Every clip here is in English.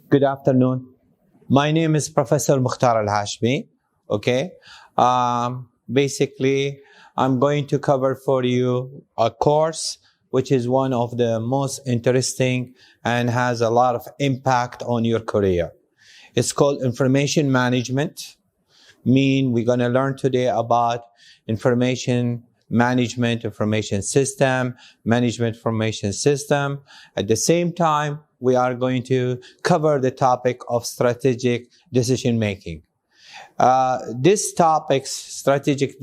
Good afternoon. My name is Professor Mukhtar Al-Hashmi. Okay. Basically, I'm going to cover for you a course which is one of the most interesting and has a lot of impact on your career. It's called Information Management. We're going to learn today about information management, information system, management information system. At the same time, we are going to cover the topic of strategic decision making. This topic, strategic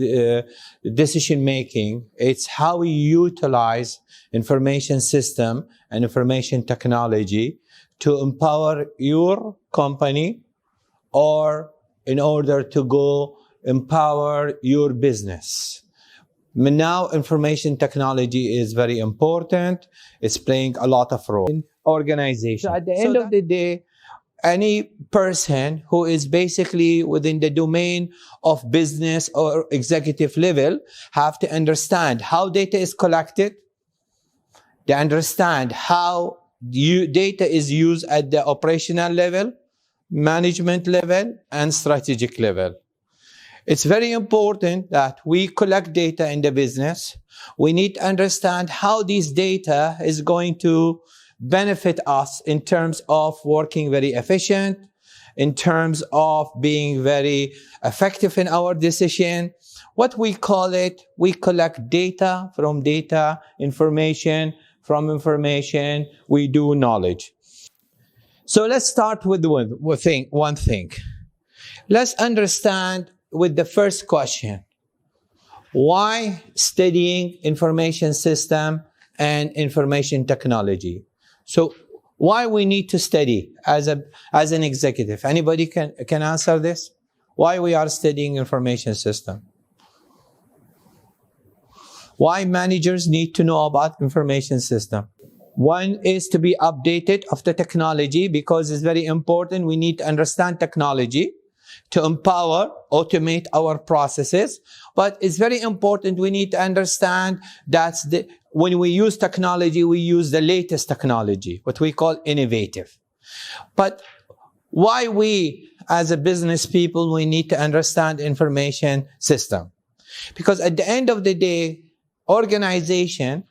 decision making, it's how we utilize information system and information technology to empower your company or in order to go empower your business. Now, information technology is very important. It's playing a lot of role in organization. So at the end of the day, any person who is basically within the domain of business or executive level have to understand how data is collected. They understand how data is used at the operational level, management level, and strategic level. It's very important that we collect data in the business. We need to understand how this data is going to benefit us in terms of working very efficient, in terms of being very effective in our decision. What we call it, we collect data from data, information from information, we do knowledge. So let's start with one thing. Let's understand with the first question. Why studying information system and information technology? So why we need to study as an executive? Anybody can answer this? Why we are studying information system? Why managers need to know about information system? One is to be updated of the technology because it's very important. We need to understand technology to empower, automate our processes. But it's very important we need to understand that when we use technology, we use the latest technology, what we call innovative. But why we, as a business people, we need to understand information system? Because at the end of the day, organization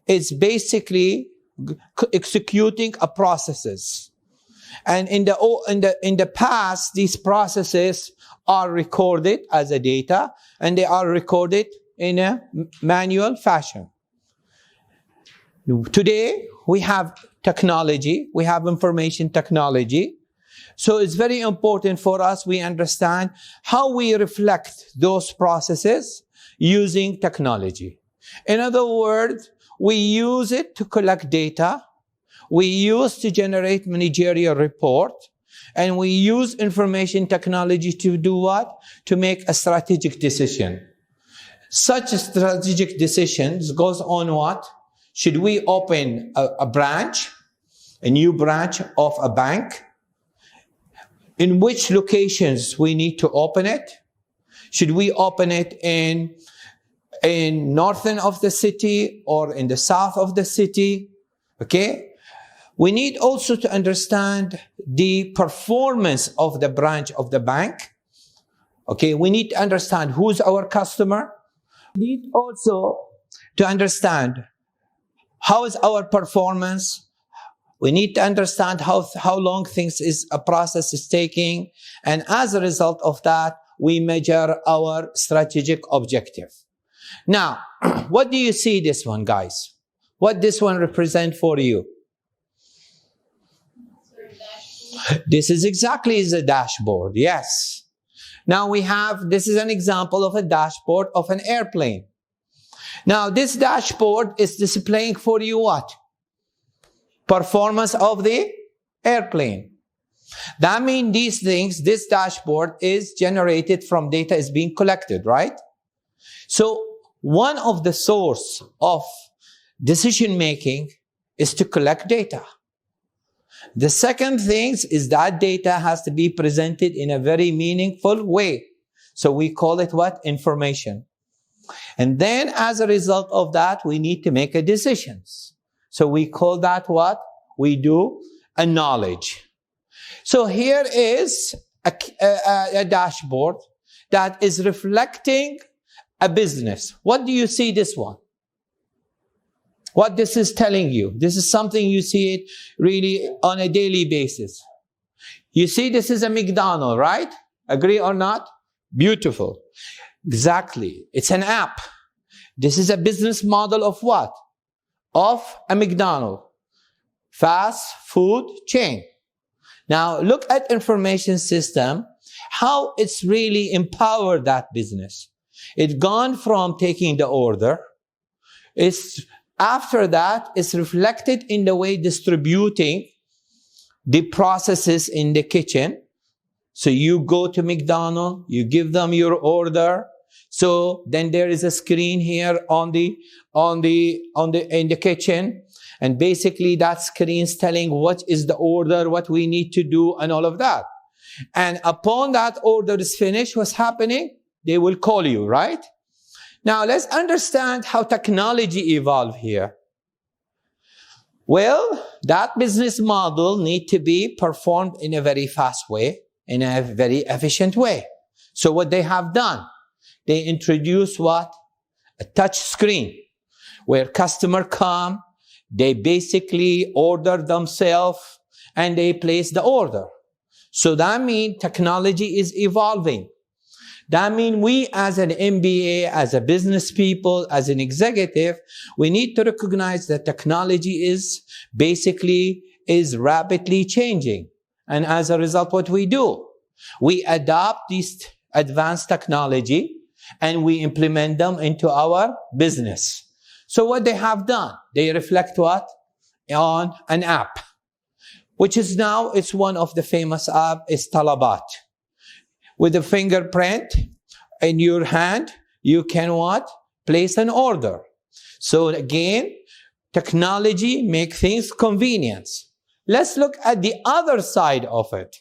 is basically executing a processes. And in the past, these processes are recorded as a data, and they are recorded in a manual fashion. Today, we have technology, we have information technology. So it's very important for us we understand how we reflect those processes using technology. In other words, we use it to collect data. We use to generate managerial report, and we use information technology to do what? To make a strategic decision. Such strategic decisions goes on what? Should we open a branch, a new branch of a bank? In which locations we need to open it? Should we open it in northern of the city or in the south of the city? Okay. We need also to understand the performance of the branch of the bank. Okay, we need to understand who's our customer. We need also to understand how is our performance. We need to understand how long a process is taking. And as a result of that, we measure our strategic objective. Now, what do you see this one, guys? What this one represent for you? This is exactly the dashboard, yes. Now this is an example of a dashboard of an airplane. Now this dashboard is displaying for you what? Performance of the airplane. That means this dashboard is generated from data is being collected, right? So one of the source of decision making is to collect data. The second thing is that data has to be presented in a very meaningful way. So we call it what? Information. And then as a result of that, we need to make a decisions. So we call that what? We do a knowledge. So here is a dashboard that is reflecting a business. What do you see this one? What this is telling you? This is something you see it really on a daily basis. You see this is a McDonald's, right? Agree or not? Beautiful. Exactly. It's an app. This is a business model of what? Of a McDonald's. Fast food chain. Now look at information system, how it's really empowered that business. It's gone from taking the order. After that, it's reflected in the way distributing the processes in the kitchen. So you go to McDonald's, you give them your order. So then there is a screen here in the kitchen. And basically that screen's telling what is the order, what we need to do, and all of that. And upon that order is finished, what's happening? They will call you, right? Now let's understand how technology evolved here. Well, that business model needs to be performed in a very fast way, in a very efficient way. So what they have done, they introduced what? A touch screen, where customer come, they basically order themselves and they place the order. So that means technology is evolving. That means we as an MBA, as a business people, as an executive, we need to recognize that technology is rapidly changing. And as a result, what we do? We adopt this advanced technology and we implement them into our business. So what they have done, they reflect what? On an app, which is now, it's one of the famous apps, is Talabat. With a fingerprint in your hand, you can what? Place an order. So again, technology make things convenient. Let's look at the other side of it.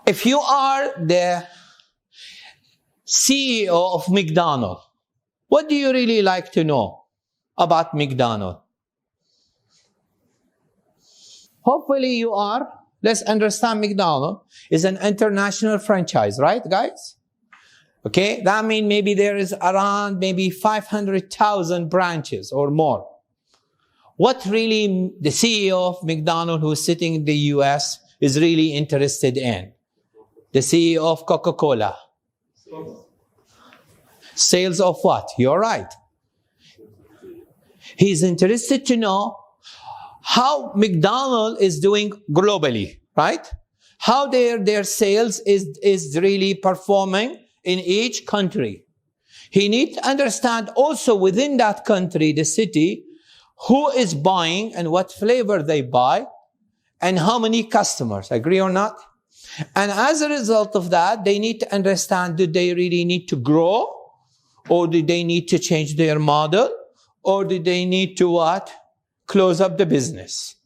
If you are the CEO of McDonald's, what do you really like to know about McDonald's? Hopefully you are. Let's understand McDonald's is an international franchise, right, guys? Okay, that means maybe there is around maybe 500,000 branches or more. What really the CEO of McDonald's who's sitting in the US is really interested in? The CEO of Coca-Cola. Sales of what? You're right. He's interested to know how McDonald's is doing globally, right? How their sales is really performing in each country. He needs to understand also within that country, the city, who is buying and what flavor they buy and how many customers. Agree or not? And as a result of that, they need to understand, do they really need to grow? Or do they need to change their model? Or do they need to what? Close up the business.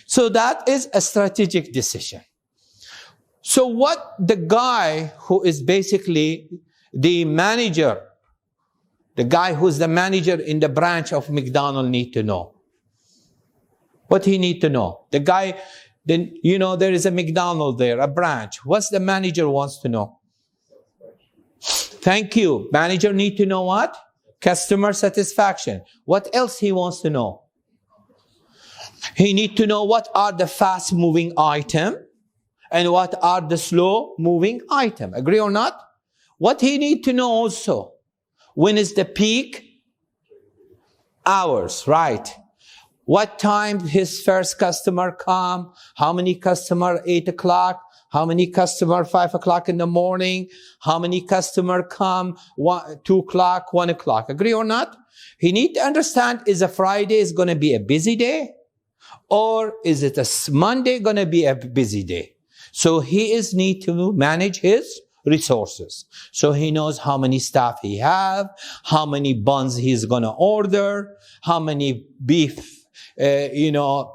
So that is a strategic decision. So what the guy who is basically the manager, the guy who's the manager in the branch of McDonald's need to know? What he need to know? The guy, then you know there is a McDonald's there, a branch. What's the manager wants to know? Thank you. Manager need to know what? Customer satisfaction. What else he wants to know? He need to know what are the fast moving items and what are the slow moving items. Agree or not? What he need to know also, when is the peak hours, right? What time his first customer come? How many customer 8 o'clock? How many customer 5 o'clock in the morning? How many customer come 2 o'clock, 1 o'clock? Agree or not? He need to understand, is a Friday is going to be a busy day? Or is it a Monday going to be a busy day? So he need to manage his resources. So he knows how many staff he have, how many buns he's going to order, how many beef,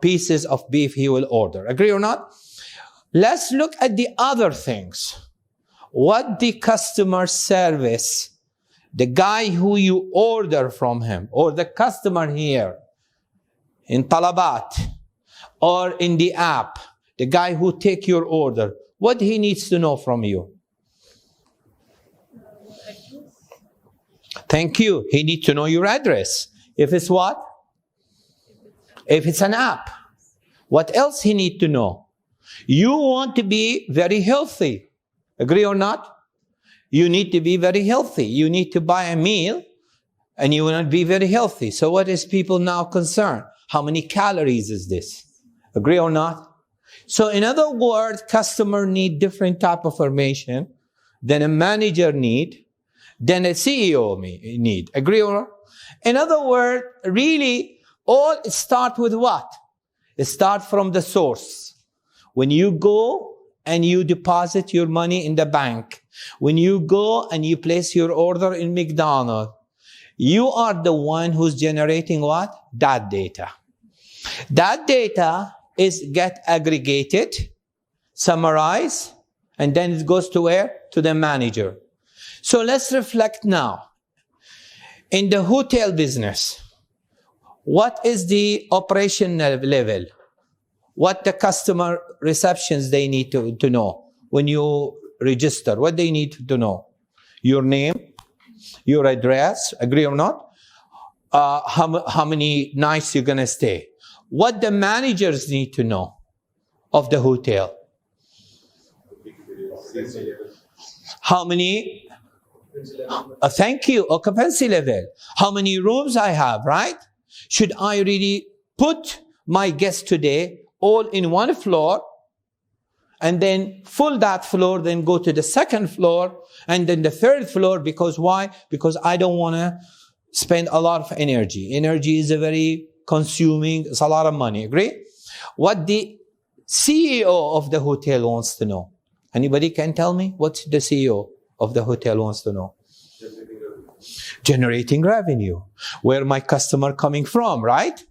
pieces of beef he will order. Agree or not? Let's look at the other things. What the customer service, the guy who you order from him, or the customer here in Talabat, or in the app, the guy who take your order, what he needs to know from you? Thank you. He needs to know your address. If it's what? If it's an app. What else he need to know? You want to be very healthy. Agree or not? You need to be very healthy. You need to buy a meal and you will not be very healthy. So what is people now concerned? How many calories is this? Agree or not? So in other words, customer need different type of information than a manager need, than a CEO need. Agree or not? In other words, really, all start with what? It start from the source. When you go and you deposit your money in the bank, when you go and you place your order in McDonald's, you are the one who's generating what? That data. That data is get aggregated, summarized, and then it goes to where? To the manager. So let's reflect now. In the hotel business, what is the operation level? What the customer receptions they need to know when you register? What they need to know? Your name, your address, agree or not? How many nights you're going to stay? What the managers need to know of the hotel? How many? Thank you. Occupancy level. How many rooms I have, right? Should I really put my guests today all in one floor and then fill that floor, then go to the second floor and then the third floor? Because why? Because I don't want to spend a lot of energy. Energy is a very consuming, it's a lot of money. Agree? What the CEO of the hotel wants to know. Anybody can tell me what the CEO of the hotel wants to know? Generating revenue. Where my customer coming from, right?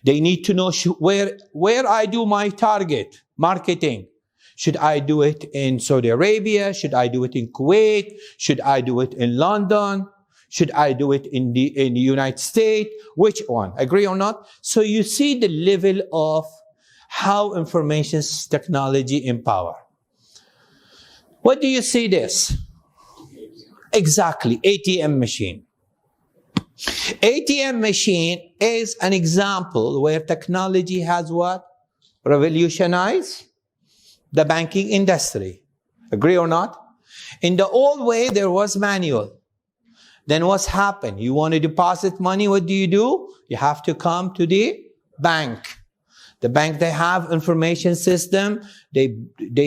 They need to know where I do my target marketing. Should I do it in Saudi Arabia? Should I do it in Kuwait? Should I do it in London? Should I do it in the United States? Which one? Agree or not? So you see the level of how information technology empower. What do you see this? Exactly, ATM machine. ATM machine is an example where technology has what? Revolutionized the banking industry. Agree or not? In the old way, there was manual. Then what's happened? You want to deposit money, what do? You have to come to the bank. The bank, they have information system. They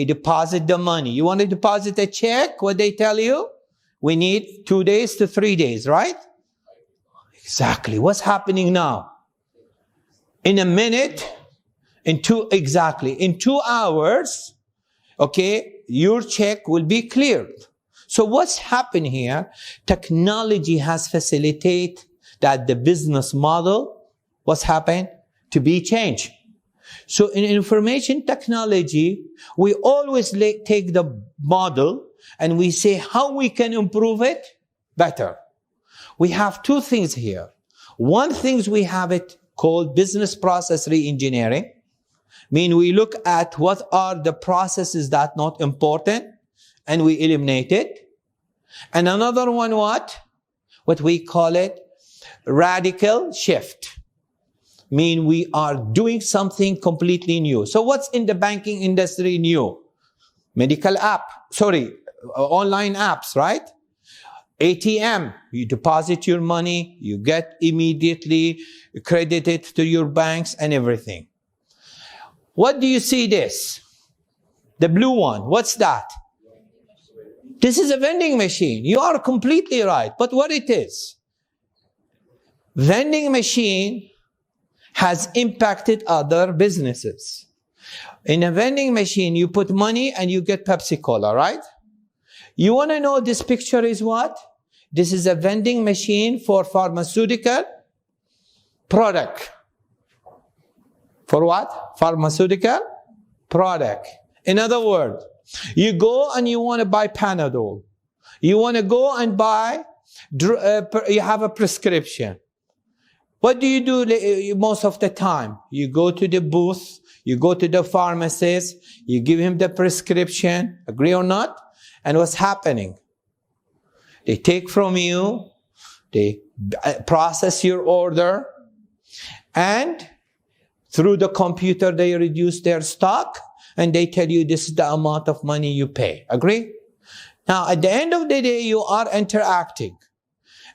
deposit the money. You want to deposit a check, what they tell you? We need 2 days to 3 days, right? Exactly. What's happening now? In a minute, in 2 hours, okay, your check will be cleared. So what's happened here? Technology has facilitated that the business model, what's happened? To be changed. So in information technology, we always take the model and we say how we can improve it better. We have 2 things here. One thing we have it called business process re-engineering. Mean we look at what are the processes that not important and we eliminate it. And another one what? What we call it radical shift. Mean we are doing something completely new. So what's in the banking industry new? Medical app, online apps, right? ATM, you deposit your money, you get immediately credited to your banks and everything. What do you see this? The blue one, what's that? This is a vending machine. You are completely right. But what it is? Vending machine has impacted other businesses. In a vending machine, you put money and you get Pepsi Cola, right? You want to know this picture is what? This is a vending machine for pharmaceutical product. For what? Pharmaceutical product. In other words, you go and you want to buy Panadol. You want to go and buy, you have a prescription. What do you do most of the time? You go to the booth, you go to the pharmacist, you give him the prescription, agree or not? And what's happening? They take from you, they process your order, and through the computer they reduce their stock, and they tell you this is the amount of money you pay. Agree? Now, at the end of the day, you are interacting.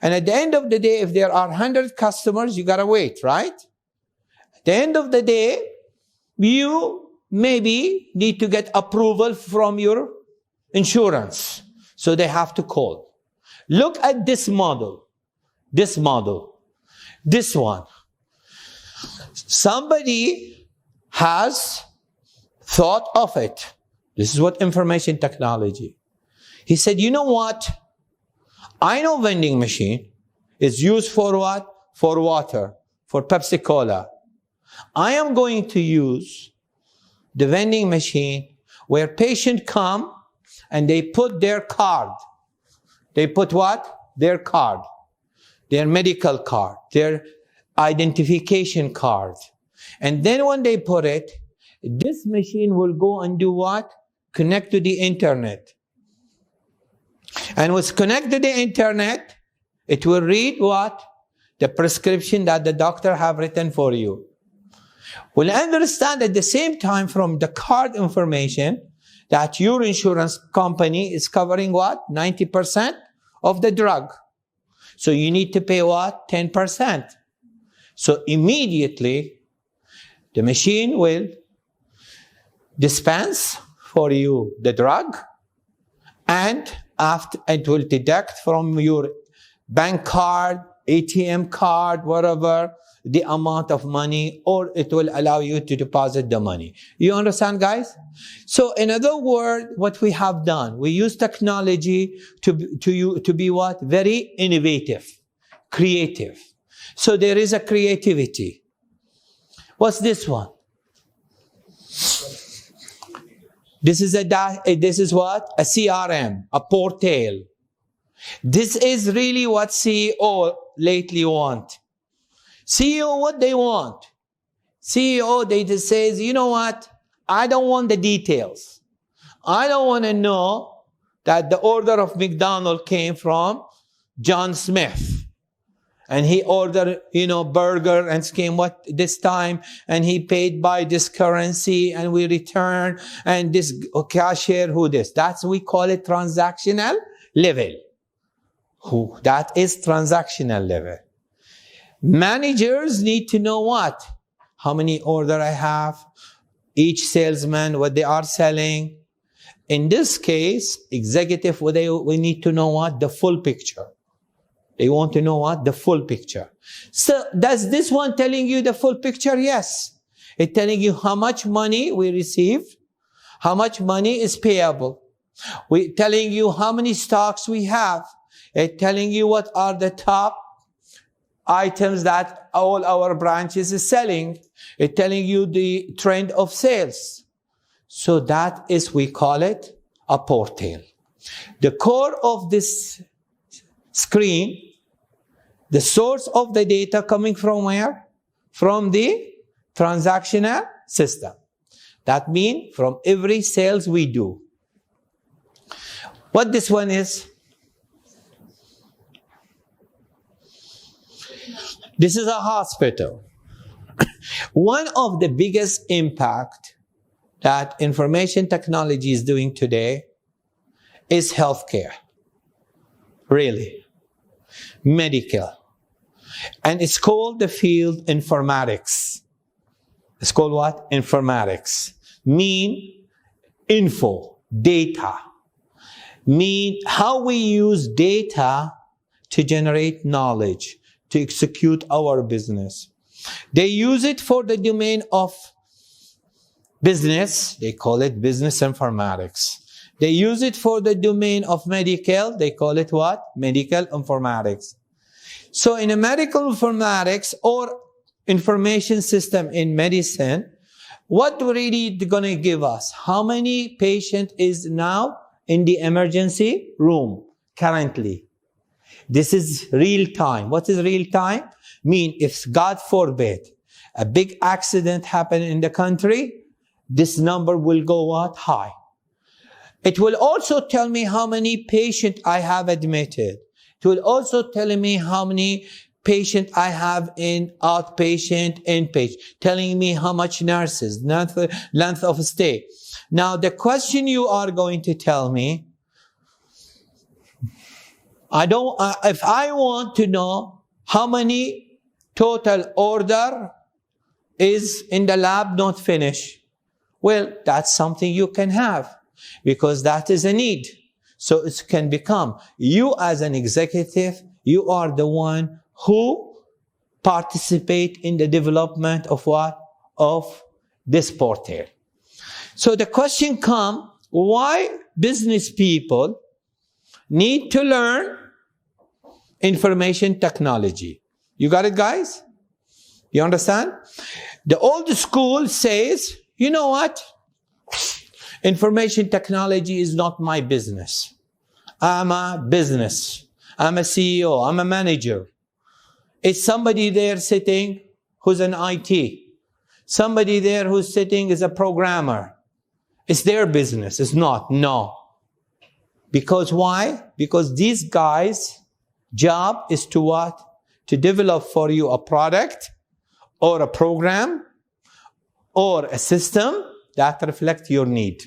And at the end of the day, if there are 100 customers, you gotta wait, right? At the end of the day, you maybe need to get approval from your insurance. So they have to call. Look at this model. This model. This one. Somebody has thought of it. This is what information technology. He said, you know what? I know vending machine is used for what? For water, for Pepsi Cola. I am going to use the vending machine where patient come and they put their card. They put what? Their card. Their medical card. Their identification card. And then when they put it, this machine will go and do what? Connect to the internet. And with connect to the internet, it will read what? The prescription that the doctor have written for you. We'll understand at the same time from the card information that your insurance company is covering what? 90% of the drug. So you need to pay what? 10%. So immediately, the machine will dispense for you the drug, and after it will deduct from your bank card, ATM card, whatever, the amount of money, or it will allow you to deposit the money. You understand, guys? So in other words, what we have done, we use technology to be what? Very innovative, creative. So there is a creativity. What's this one? This is what? A CRM, a portal. This is really what CEO lately want. CEO, what they want? CEO, they just says, you know what? I don't want the details. I don't want to know that the order of McDonald's came from John Smith. And he ordered, burger and came this time, and he paid by this currency, and we return, and this cashier, that's, we call it transactional level. That is transactional level. Managers need to know what? How many order I have, each salesman, what they are selling. In this case, executive, we need to know what? The full picture. They want to know what? The full picture. So does this one telling you the full picture? Yes. It's telling you how much money we received, how much money is payable. We're telling you how many stocks we have. It's telling you what are the top items that all our branches is selling. It's telling you the trend of sales. So that is, we call it a portal. The core of this screen, the source of the data coming from where? From the transactional system. That means from every sales we do. What this one is? This is a hospital. One of the biggest impact that information technology is doing today is healthcare. Really. Medical. And it's called the field informatics. It's called what? Informatics. Mean info, data. Mean how we use data to generate knowledge, to execute our business. They use it for the domain of business. They call it business informatics. They use it for the domain of medical. They call it what? Medical informatics. So in a medical informatics or information system in medicine, what really going to give us? How many patient is now in the emergency room currently? This is real time. What is real time? Mean if God forbid a big accident happen in the country, this number will go what? High. It will also tell me how many patients I have admitted. It will also tell me how many patients I have in outpatient, inpatient, telling me how much nurses, length of stay. Now, the question you are going to tell me, if I want to know how many total order is in the lab not finished, well, that's something you can have, because that is a need. So it can become, you as an executive, you are the one who participate in the development of what? Of this portal. So the question comes, why business people need to learn information technology? You got it, guys? You understand? The old school says, you know what? Information technology is not my business. I'm a business. I'm a CEO. I'm a manager. It's somebody there sitting who's an IT. Somebody there who's sitting is a programmer. It's their business. It's not. No. Because why? Because these guys' job is to what? To develop for you a product or a program or a system that reflects your need.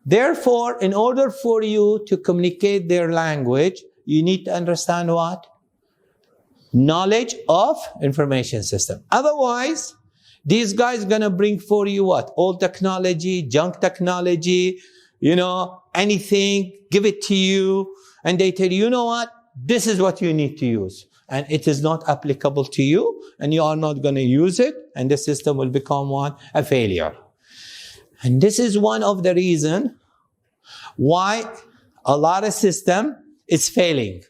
Therefore, in order for you to communicate their language, you need to understand what? Knowledge of information system. Otherwise, these guys are going to bring for you what? Old technology, junk technology, anything, give it to you, and they tell you, you know what? This is what you need to use. And it is not applicable to you, and you are not going to use it, and the system will become what? A failure. And this is one of the reasons why a lot of system is failing.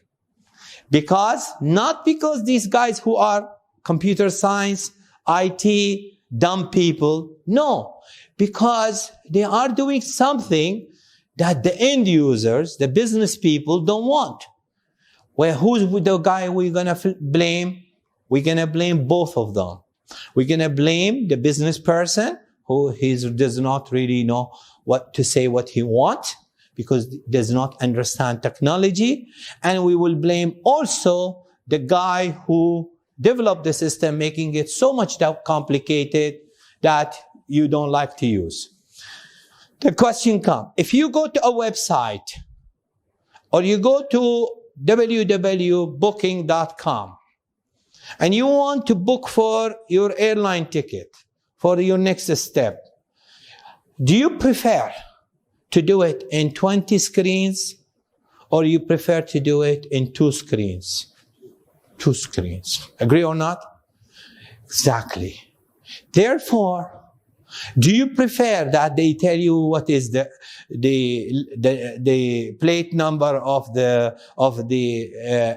Not because these guys who are computer science, IT, dumb people. No, because they are doing something that the end users, the business people don't want. Well, who's the guy we're going to blame? We're going to blame both of them. We're going to blame the business person who does not really know what to say, what he wants, because does not understand technology. And we will blame also the guy who developed the system, making it so much complicated that you don't like to use. The question comes, if you go to a website or you go to www.booking.com and you want to book for your airline ticket for your next step, do you prefer to do it in 20 screens or you prefer to do it in 2 screens? 2 screens. Agree or not? Exactly. Therefore, do you prefer that they tell you what is the plate number of the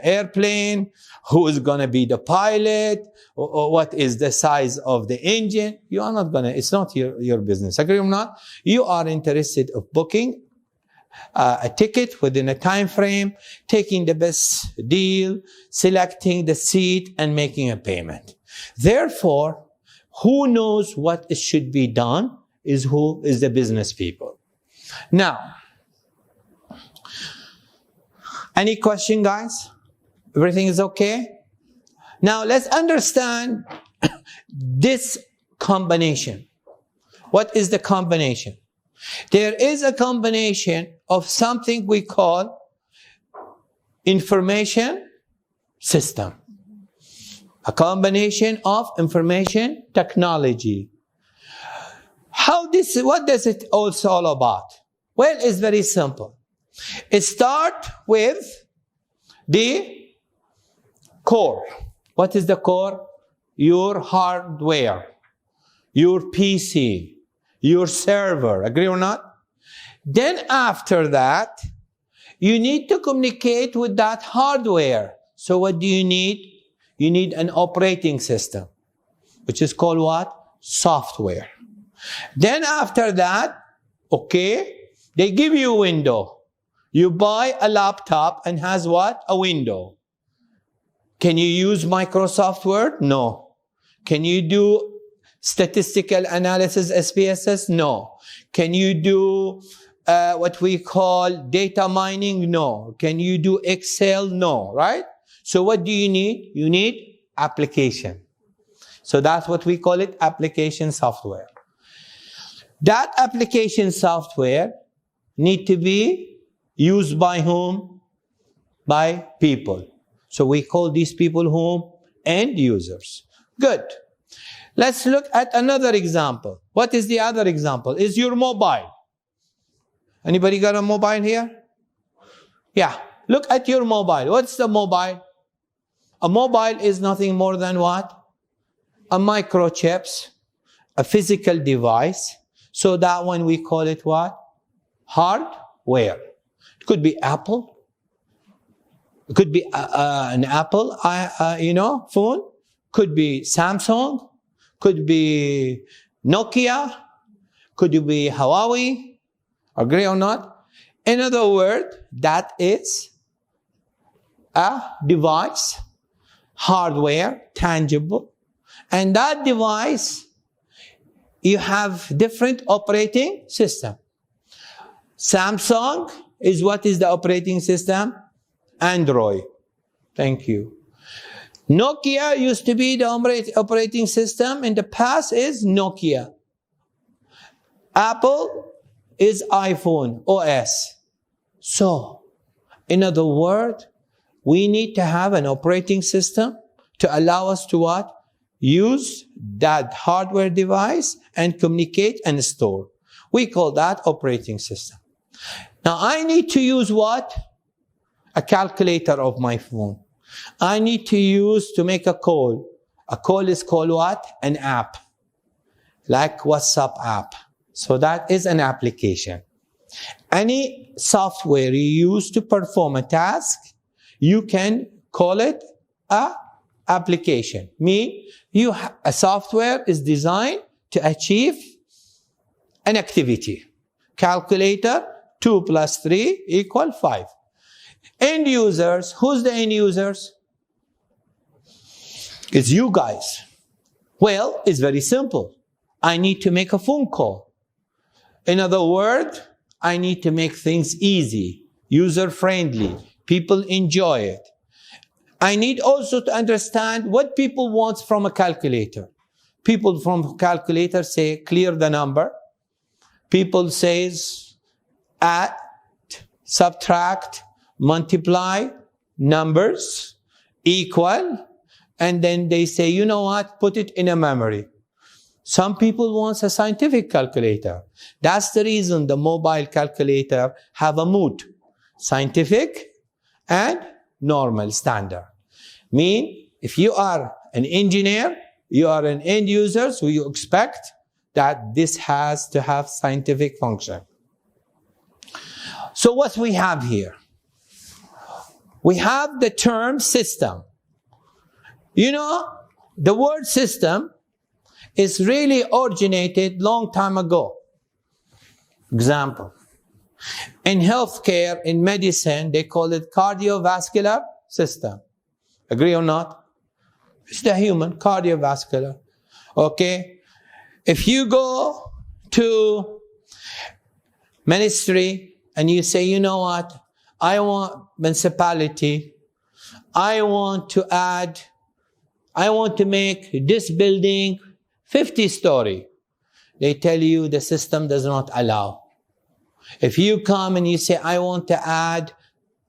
airplane, who is going to be the pilot, or what is the size of the engine? You are not going to, it's not your business. Agree or not? You are interested of booking a ticket within a time frame, taking the best deal, selecting the seat, and making a payment. Therefore, who knows what should be done is the business people. Now, any question, guys? Everything is okay? Now, let's understand this combination. What is the combination? There is a combination of something we call information system. A combination of information technology. What does it also all about? Well, it's very simple. It starts with the core. What is the core? Your hardware, your PC, your server. Agree or not? Then after that, you need to communicate with that hardware. So what do you need? You need an operating system, which is called what? Software. Then after that, they give you a window. You buy a laptop and has what? A window. Can you use Microsoft Word? No. Can you do statistical analysis, SPSS? No. Can you do what we call data mining? No. Can you do Excel? No, right? So what do you need? You need application. So that's what we call it, application software. That application software need to be used by whom? By people. So we call these people whom? End users. Good. Let's look at another example. What is the other example? Is your mobile. Anybody got a mobile here? Yeah. Look at your mobile. What's the mobile? A mobile is nothing more than what? A microchips, a physical device. So that one we call it what? Hardware. It could be Apple. It could be an Apple, phone. Could be Samsung. Could be Nokia. Could be Huawei. Agree or not? In other words, that is a device, hardware, tangible. And that device, you have different operating system. Samsung is what is the operating system? Android. Thank you. Nokia used to be the operating system. In the past is Nokia. Apple is iPhone OS. So, in other words, we need to have an operating system to allow us to what? Use that hardware device and communicate and store. We call that operating system. Now I need to use what? A calculator of my phone. I need to use to make a call. A call is called what? An app. Like WhatsApp app. So that is an application. Any software you use to perform a task, you can call it a application. A software is designed to achieve an activity. Calculator, 2 plus 3 equal 5. End users, who's the end users? It's you guys. Well, it's very simple. I need to make a phone call. In other words, I need to make things easy, user-friendly. People enjoy it. I need also to understand what people want from a calculator. People from calculator say, clear the number. People says, add, subtract, multiply, numbers, equal, and then they say, you know what, put it in a memory. Some people want a scientific calculator. That's the reason the mobile calculator have a mood, scientific and normal, standard. If you are an engineer, you are an end user, so you expect that this has to have scientific function. So what we have here? We have the term system. You know, the word system is really originated long time ago. Example. In healthcare, in medicine, they call it cardiovascular system. Agree or not? It's the human cardiovascular. Okay? If you go to ministry and you say, you know what? I want municipality. I want to make this building 50-story. They tell you the system does not allow. If you come and you say, I want to add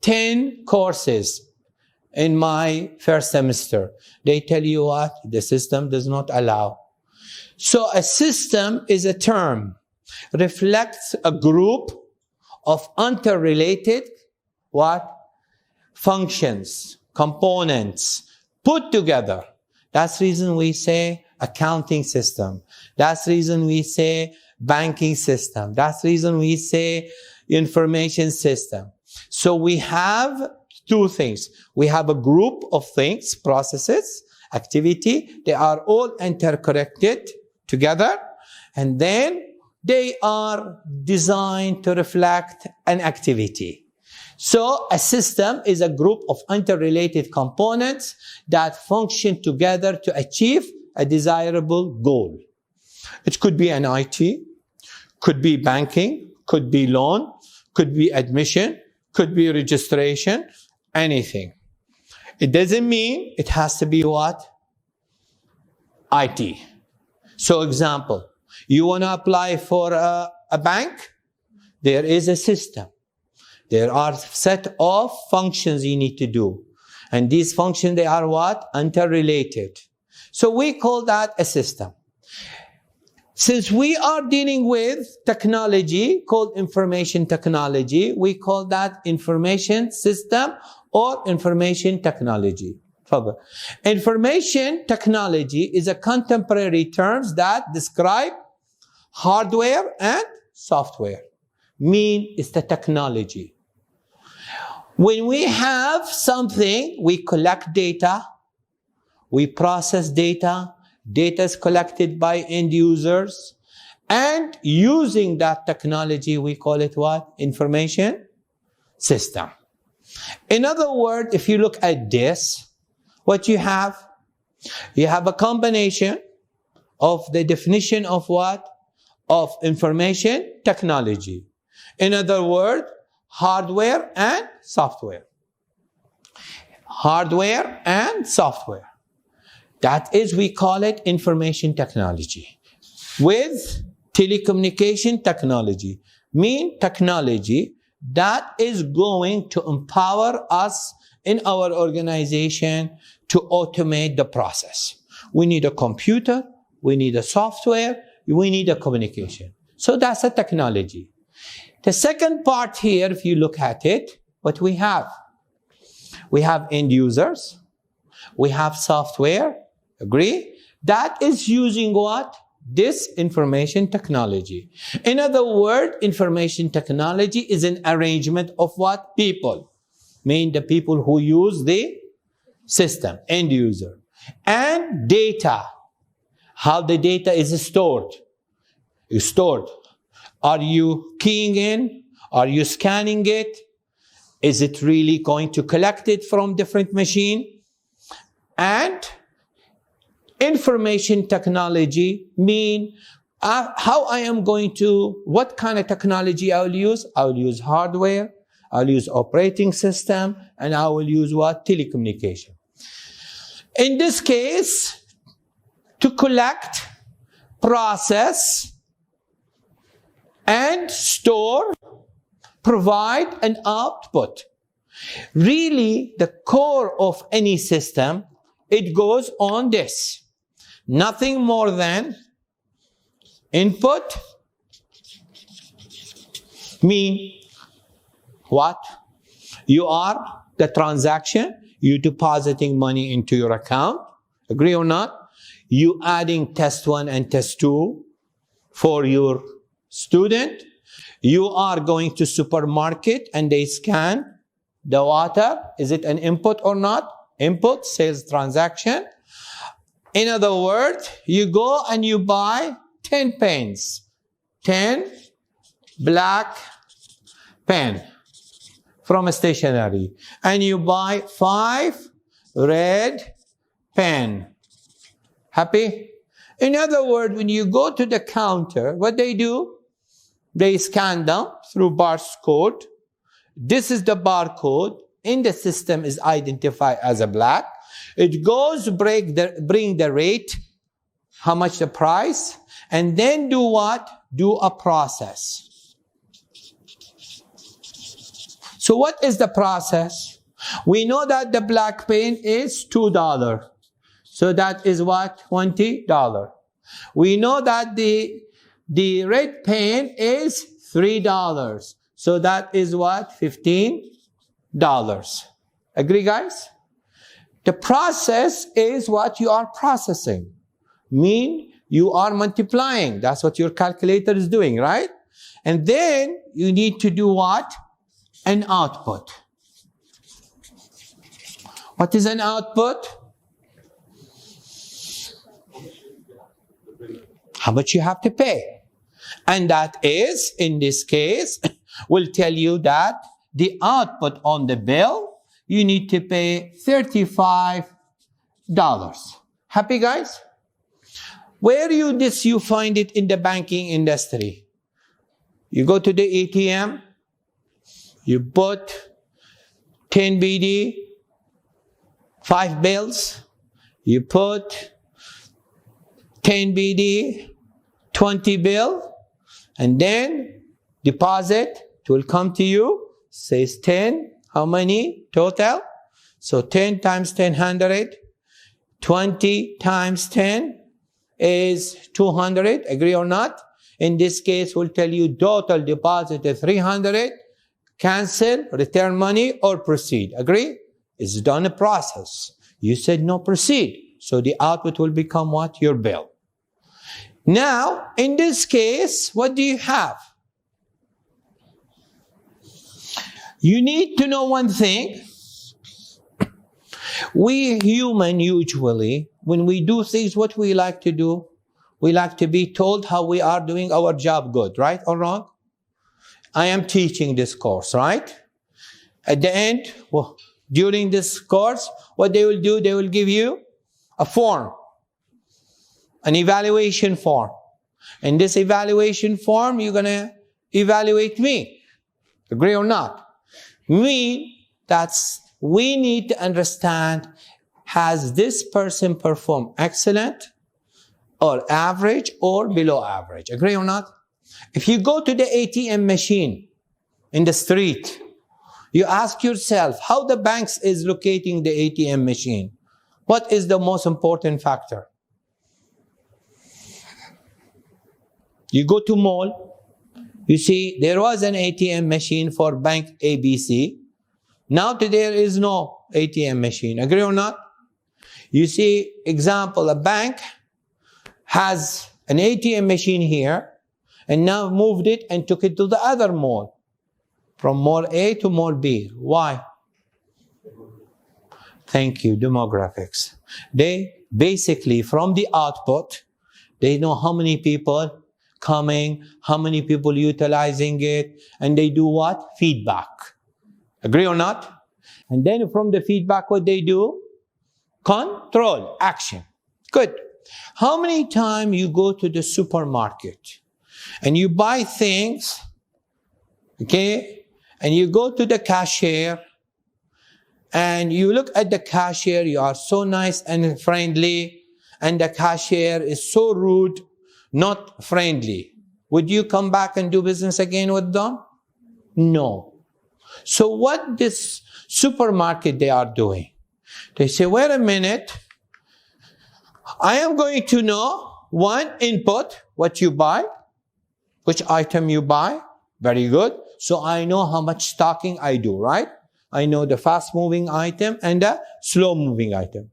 10 courses in my first semester, they tell you what? The system does not allow. So a system is a term, reflects a group of interrelated what? Functions, components, put together. That's the reason we say accounting system. That's the reason we say banking system. That's the reason we say information system. So we have two things. We have a group of things, processes, activity. They are all interconnected together. And then they are designed to reflect an activity. So a system is a group of interrelated components that function together to achieve a desirable goal. It could be an IT, could be banking, could be loan, could be admission, could be registration, anything. It doesn't mean it has to be what? IT. So example, you want to apply for a bank? There is a system. There are a set of functions you need to do. And these functions, they are what? Interrelated. So we call that a system. Since we are dealing with technology called information technology, we call that information system or information technology. Information technology is a contemporary term that describe hardware and software. Mean is the technology. When we have something, we collect data, we process data, data is collected by end users, and using that technology, we call it what? Information system. In other words, if you look at this, what you have a combination of the definition of what? Of information technology. In other words, hardware and software. Hardware and software. That is, we call it information technology. With telecommunication technology, mean technology that is going to empower us in our organization to automate the process. We need a computer, we need a software, we need a communication. So that's a technology. The second part here, if you look at it, what we have end users, we have software, agree? That is using what? This information technology. In other words, information technology is an arrangement of what? People. Mean the people who use the system, end user. And data. How the data is stored. Is stored. Are you keying in? Are you scanning it? Is it really going to collect it from different machine? And information technology mean how I am going to, what kind of technology I will use? I will use hardware, I'll use operating system, and I will use what? Telecommunication. In this case, to collect, process, and store, provide an output. Really, the core of any system, it goes on this. Nothing more than input, mean what? You are the transaction, you depositing money into your account, agree or not? You adding test 1 and test 2 for your student. You are going to supermarket and they scan the water. Is it an input or not? Input, sales transaction. In other words, you go and you buy 10 pens. 10 black pen from a stationery. And you buy 5 red pen. Happy? In other words, when you go to the counter, what they do? They scan them through barcode. This is the barcode. In the system is identified as a black. It goes bring the rate, how much the price, and then do what? Do a process. So what is the process? We know that the black pen is $2. So that is what? $20. We know that the red pen is $3. So that is what? $15. Agree, guys? The process is what you are processing. Mean you are multiplying. That's what your calculator is doing, right? And then you need to do what? An output. What is an output? How much you have to pay. And that is, in this case, will tell you that the output on the bill, you need to pay $35. Happy, guys? Where you find it in the banking industry? You go to the ATM, you put 10 BD, 5 bills, you put 10 BD, 20 bill, and then deposit. It will come to you, says 10, how many total? So 10 times 100, 20 times 10 is 200, agree or not? In this case, we'll tell you total deposit is 300, cancel, return money, or proceed. Agree? It's done a process. You said no, proceed. So the output will become what? Your bill. Now, in this case, what do you have? You need to know one thing. We human usually, when we do things, what we like to do? We like to be told how we are doing our job good, right or wrong? I am teaching this course, right? At the end, during this course, what they will do, they will give you a form, an evaluation form. In this evaluation form, you're going to evaluate me. Agree or not? We need to understand, has this person performed excellent or average or below average? Agree or not? If you go to the ATM machine in the street, you ask yourself how the banks is locating the ATM machine. What is the most important factor? You go to mall, you see there was an ATM machine for bank ABC. Now there is no ATM machine. Agree or not? You see, example, a bank has an ATM machine here and now moved it and took it to the other mall. From mall A to mall B. Why? Thank you, demographics. They basically, from the output, they know how many people coming, how many people utilizing it, and they do what? Feedback. Agree or not? And then from the feedback, what they do? Control, action. Good. How many times you go to the supermarket and you buy things, okay, and you go to the cashier and you look at the cashier, you are so nice and friendly, and the cashier is so rude, not friendly. Would you come back and do business again with them? No. So what this supermarket they are doing? They say, wait a minute, I am going to know one input, what you buy, which item you buy. Very good. So I know how much stocking I do, right? I know the fast moving item and the slow moving item.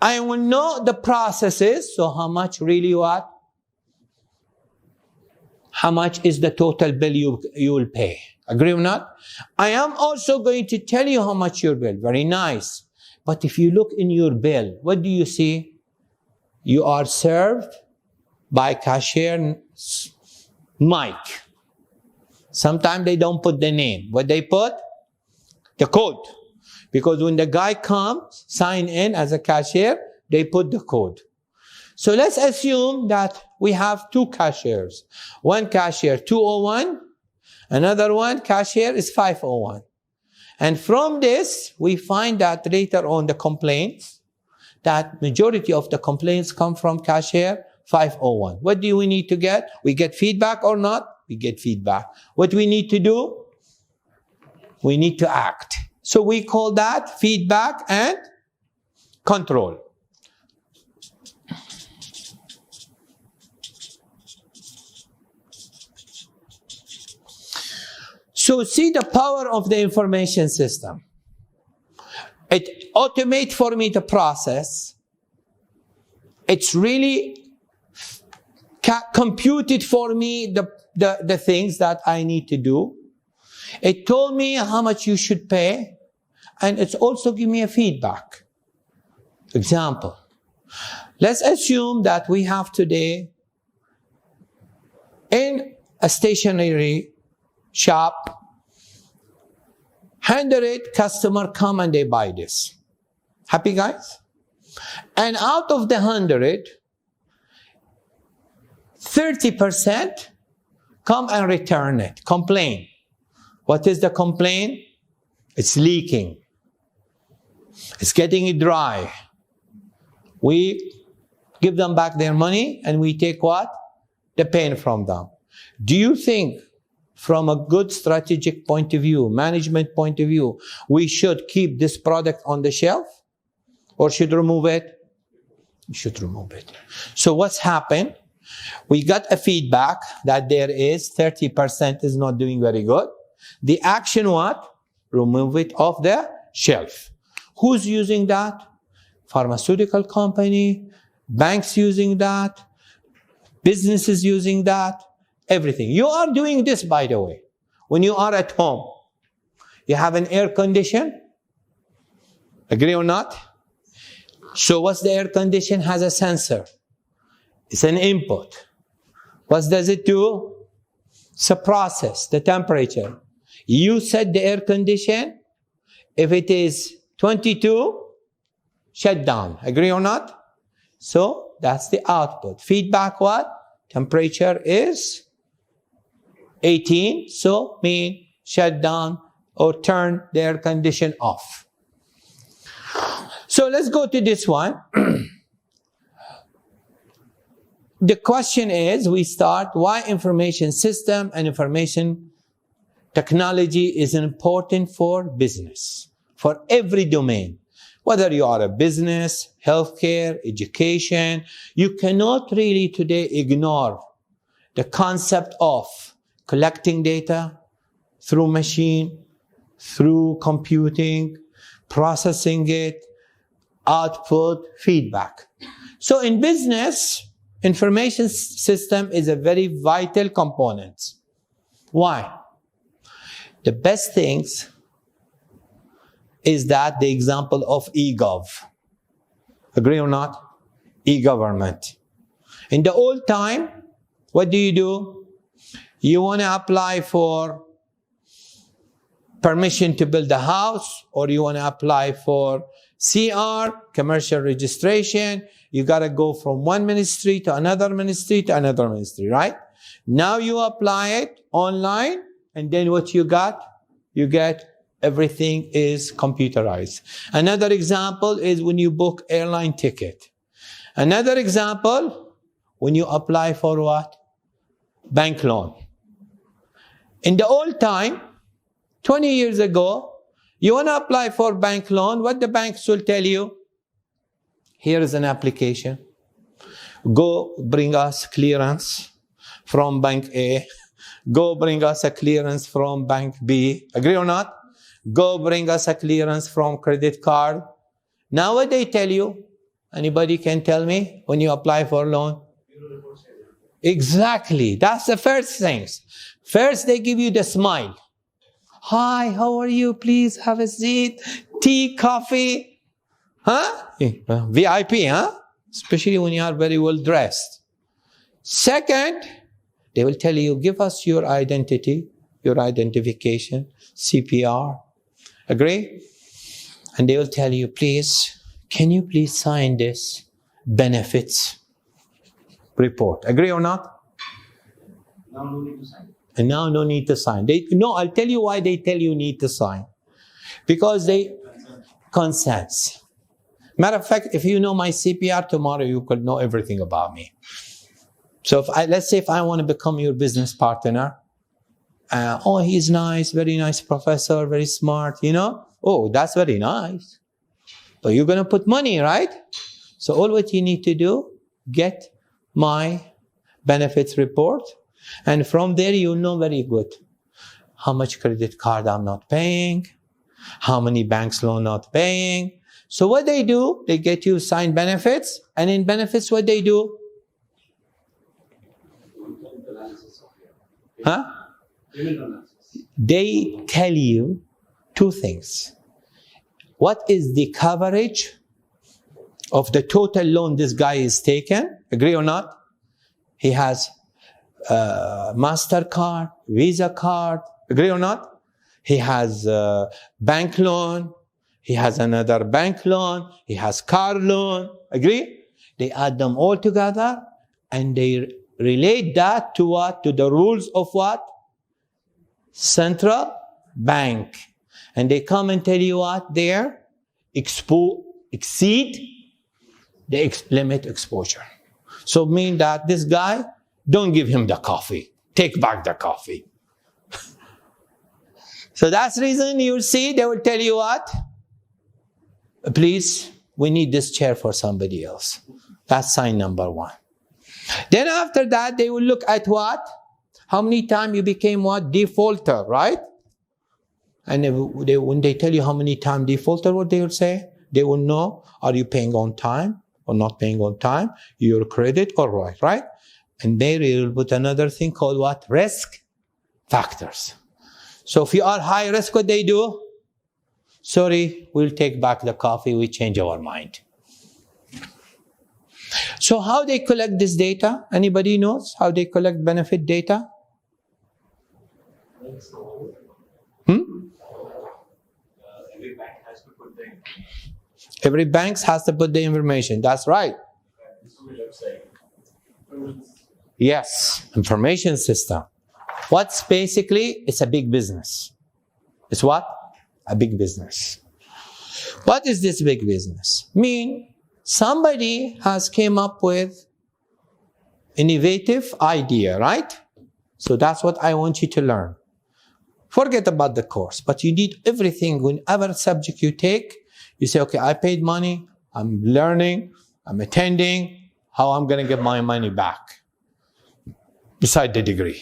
I will know the processes. So how much really what? How much is the total bill you will pay? Agree or not? I am also going to tell you how much your bill. Very nice. But if you look in your bill, what do you see? You are served by cashier Mike. Sometimes they don't put the name. What they put? The code. Because when the guy comes, sign in as a cashier, they put the code. So let's assume that we have two cashiers. One cashier 201, another one cashier is 501. And from this, we find that later on the complaints, that majority of the complaints come from cashier 501. What do we need to get? We get feedback or not? We get feedback. What we need to do? We need to act. So we call that feedback and control. So see the power of the information system. It automates for me the process. It's really computed for me the things that I need to do. It told me how much you should pay, and it's also give me a feedback. Example. Let's assume that we have today in a stationery shop 100 customer come and they buy this. Happy guys? And out of the 100, 30% come and return it, complain. What is the complaint? It's leaking. It's getting dry. We give them back their money and we take what? The pain from them. Do you think from a good strategic point of view, management point of view, we should keep this product on the shelf or should remove it? We should remove it. So what's happened? We got a feedback that there is 30% is not doing very good. The action what? Remove it off the shelf. Who's using that? Pharmaceutical company, banks using that, businesses using that, everything. You are doing this, by the way. When you are at home, you have an air condition. Agree or not? So what's the air condition? Has a sensor. It's an input. What does it do? It's a process, the temperature. You set the air condition. If it is 22, shut down. Agree or not? So that's the output. Feedback what? Temperature is 18. So mean shut down or turn the air condition off. So let's go to this one. The question is, we start, why information system and information technology is important for business, for every domain. Whether you are a business, healthcare, education, you cannot really today ignore the concept of collecting data through machine, through computing, processing it, output, feedback. So in business, information system is a very vital component. Why? The best things is that the example of e-gov. Agree or not? E-government. In the old time, what do? You want to apply for permission to build a house, or you want to apply for CR, commercial registration. You got to go from one ministry to another ministry to another ministry, right? Now you apply it online, and then what you got? You get everything is computerized. Another example is when you book airline ticket. Another example, when you apply for what? Bank loan. In the old time, 20 years ago, you want to apply for bank loan, what the banks will tell you? Here is an application. Go bring us clearance from bank A. Go bring us a clearance from bank B. Agree or not? Go bring us a clearance from credit card. Now what they tell you? Anybody can tell me when you apply for a loan? Exactly. That's the first things. First, they give you the smile. Hi, how are you? Please have a seat. Tea, coffee. Huh? VIP, huh? Especially when you are very well dressed. Second, they will tell you, give us your identity, your identification, CPR. Agree? And they will tell you, please, can you please sign this benefits report? Agree or not? Now no need to sign. And now no need to sign. I'll tell you why they tell you need to sign. Because they consents. Matter of fact, if you know my CPR tomorrow, you could know everything about me. So let's say if I want to become your business partner, he's nice, very nice professor, very smart, Oh, that's very nice. But you're going to put money, right? So all what you need to do, get my benefits report. And from there, you know very good how much credit card I'm not paying, how many banks loan not paying. So what they do, they get you signed benefits. And in benefits, what they do? Huh? They tell you two things. What is the coverage of the total loan this guy is taken? Agree or not? He has MasterCard, Visa card. Agree or not? he has a bank loan, he has another bank loan, he has car loan. Agree? They add them all together and they relate that to what? To the rules of what? Central bank. And they come and tell you what? Their exceed the limit exposure. So mean that this guy, don't give him the coffee. Take back the coffee. So that's the reason you'll see they will tell you what? Please, we need this chair for somebody else. That's sign number one. Then after that, they will look at what? How many times you became what? Defaulter, right? And when they tell you how many times defaulter, what they will say? They will know, are you paying on time or not paying on time? Your credit or what, right? And they will put another thing called what? Risk factors. So if you are high risk, what they do? Sorry, we'll take back the coffee, we change our mind. So how they collect this data? Anybody knows how they collect benefit data? Every bank has to put the information. Every bank has to put the information. That's right. Yes, information system. What's basically, it's a big business. It's what? A big business. What is this big business? Somebody has came up with innovative idea, right? So that's what I want you to learn. Forget about the course, but you need everything. Whenever subject you take, you say, okay, I paid money, I'm learning, I'm attending, how I'm going to get my money back beside the degree.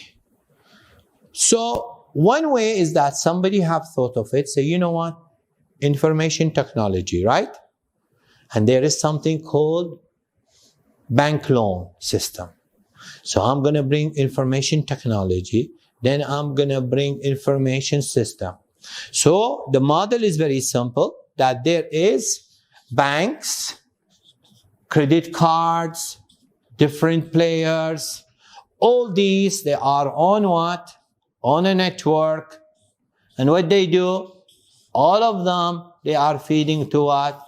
So one way is that somebody have thought of it, say, you know what? Information technology, right? And there is something called bank loan system. So I'm going to bring information technology, then I'm going to bring information system. So the model is very simple, that there is banks, credit cards, different players, all these, they are on what? On a network. And what they do, all of them, they are feeding to what?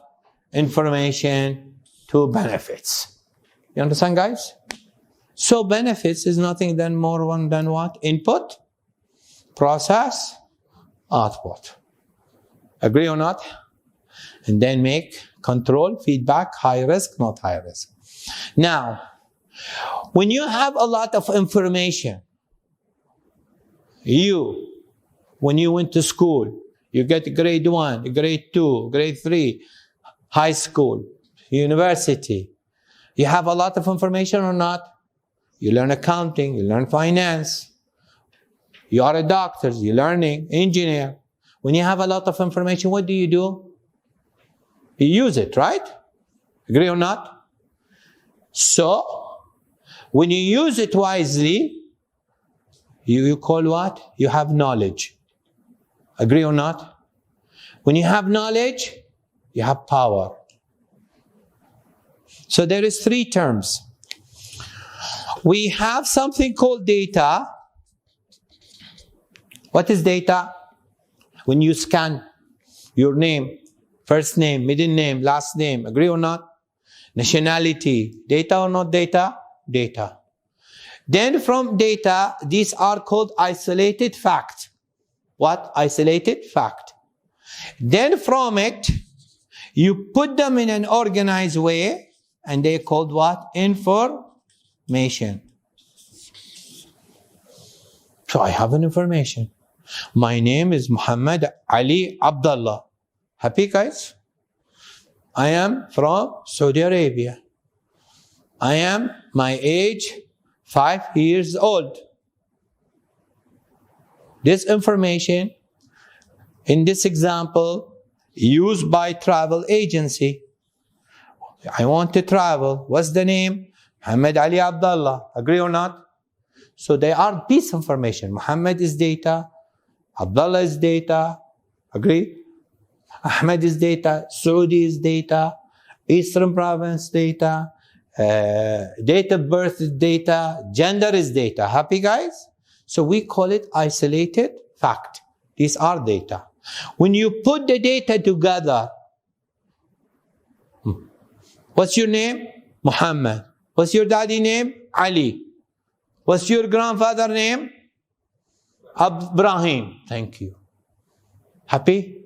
Information to benefits. You understand, guys? So benefits is nothing more than what? Input, process, output. Agree or not? And then make control, feedback, high risk, not high risk. Now, when you have a lot of information, when you went to school, you get grade 1, grade 2, grade 3, high school, university. You have a lot of information or not? You learn accounting, you learn finance. You are a doctor, you're learning, engineer. When you have a lot of information, what do? You use it, right? Agree or not? So, when you use it wisely, you call what? You have knowledge. Agree or not? When you have knowledge, you have power. So there is 3 terms. We have something called data. What is data? When you scan your name, first name, middle name, last name, agree or not? Nationality, data or not data? Data. Then from data, these are called isolated fact. What? Isolated fact. Then from it, you put them in an organized way, and they're called what? Information. So I have an information. My name is Muhammad Ali Abdullah. Happy, guys? I am from Saudi Arabia. My age, 5 years old. This information, in this example, used by travel agency. I want to travel. What's the name? Muhammad Ali Abdullah. Agree or not? So they are this information. Muhammad is data. Abdullah is data. Agree? Ahmed is data. Saudi is data. Eastern Province data. Date of birth is data. Gender is data. Happy, guys? So we call it isolated fact. These are data. When you put the data together, what's your name? Muhammad. What's your daddy name? Ali. What's your grandfather name? Ibrahim. Thank you. Happy?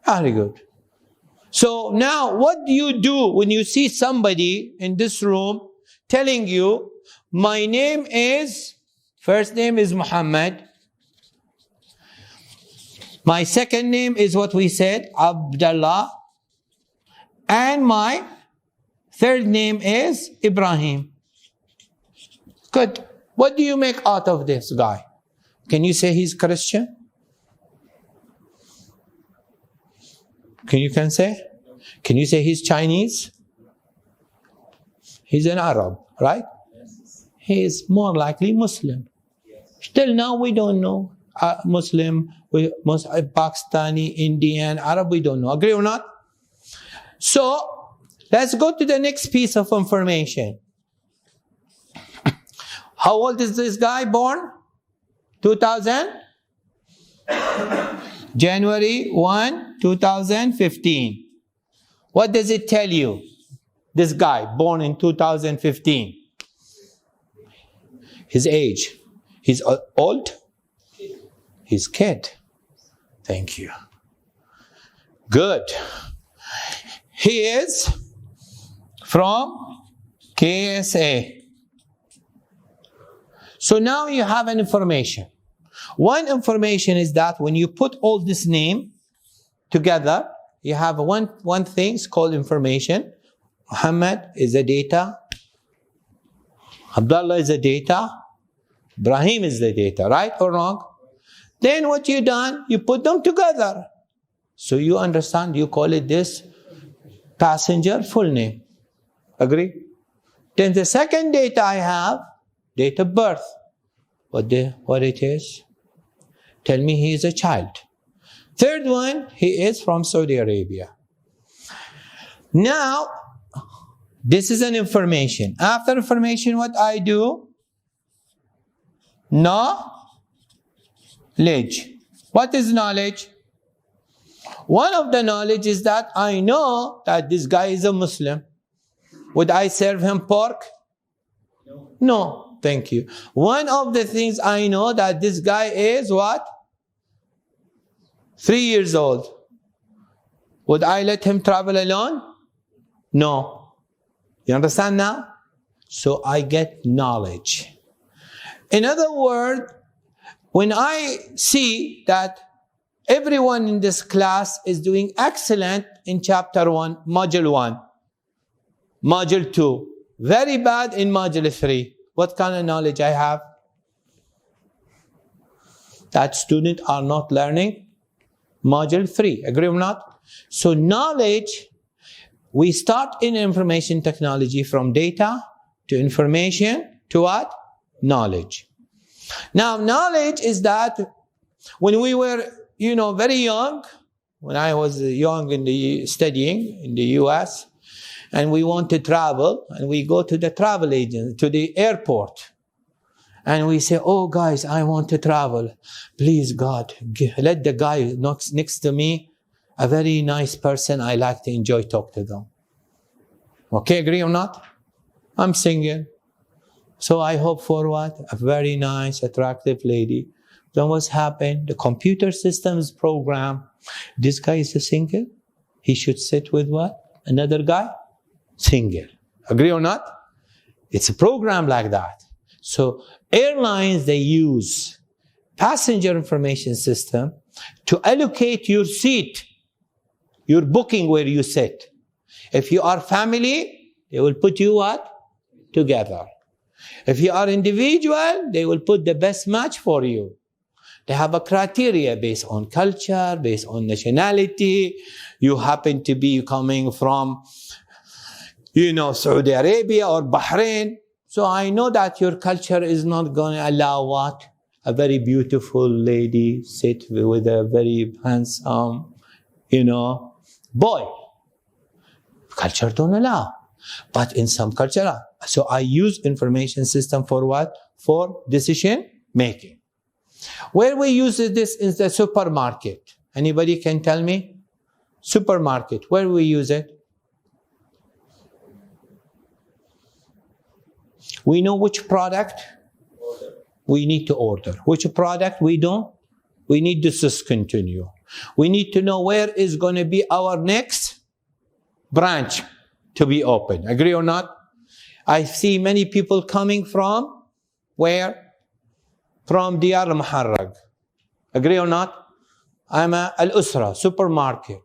Very good. So now what do you do when you see somebody in this room telling you, my name is, first name is Muhammad, my second name is what we said, Abdullah, and my third name is Ibrahim. Good. What do you make out of this guy? Can you say he's Christian? Can you say? Can you say he's Chinese? He's an Arab, right? He is more likely Muslim. Till now we don't know. Muslim, Pakistani, Indian, Arab, we don't know. Agree or not? So, let's go to the next piece of information. How old is this guy born? 2000? January 1, 2015. What does it tell you? This guy, born in 2015. His age. He's old? He's kid. Thank you. Good. He is from KSA. So now you have an information. One information is that when you put all this name together, you have one thing called information. Muhammad is the data. Abdullah is the data. Ibrahim is the data, right or wrong? Then what you done, you put them together. So you understand, you call it this passenger full name. Agree? Then the second data I have, date of birth. What it is? Tell me he is a child. Third one, he is from Saudi Arabia. Now, this is an information. After information, what I do? Knowledge. What is knowledge? One of the knowledge is that I know that this guy is a Muslim. Would I serve him pork? No. Thank you. One of the things I know that this guy is what? 3 years old. Would I let him travel alone? No. You understand now? So I get knowledge. In other words, when I see that everyone in this class is doing excellent in chapter 1, module 1, module 2, very bad in module 3, what kind of knowledge I have? That students are not learning module 3. Agree or not? So knowledge, we start in information technology from data to information to what? Knowledge. Now knowledge is that when we were, very young, when I was young studying in the US, and we want to travel, and we go to the travel agent, to the airport, and we say, oh guys, I want to travel. Please God, let the guy next to me, a very nice person, I like to enjoy talk to them. Okay, agree or not? I'm single. So I hope for what? A very nice, attractive lady. Then what's happened? The computer systems program. This guy is a single. He should sit with what? Another guy? Single. Agree or not? It's a program like that. So airlines, they use passenger information system to allocate your seat, your booking where you sit. If you are family, they will put you what? Together. If you are individual, they will put the best match for you. They have a criteria based on culture, based on nationality. You happen to be coming from, Saudi Arabia or Bahrain. So I know that your culture is not going to allow what? A very beautiful lady sit with a very handsome, boy. Culture don't allow. But in some culture, so I use information system for what? For decision making. Where we use this is the supermarket. Anybody can tell me? Supermarket, where we use it? We know which product we need to order. Which product we don't? We need to discontinue. We need to know where is going to be our next branch to be open. Agree or not? I see many people coming from where? From Diyar al-Muharraq. Agree or not? I'm a Al-Usra, supermarket.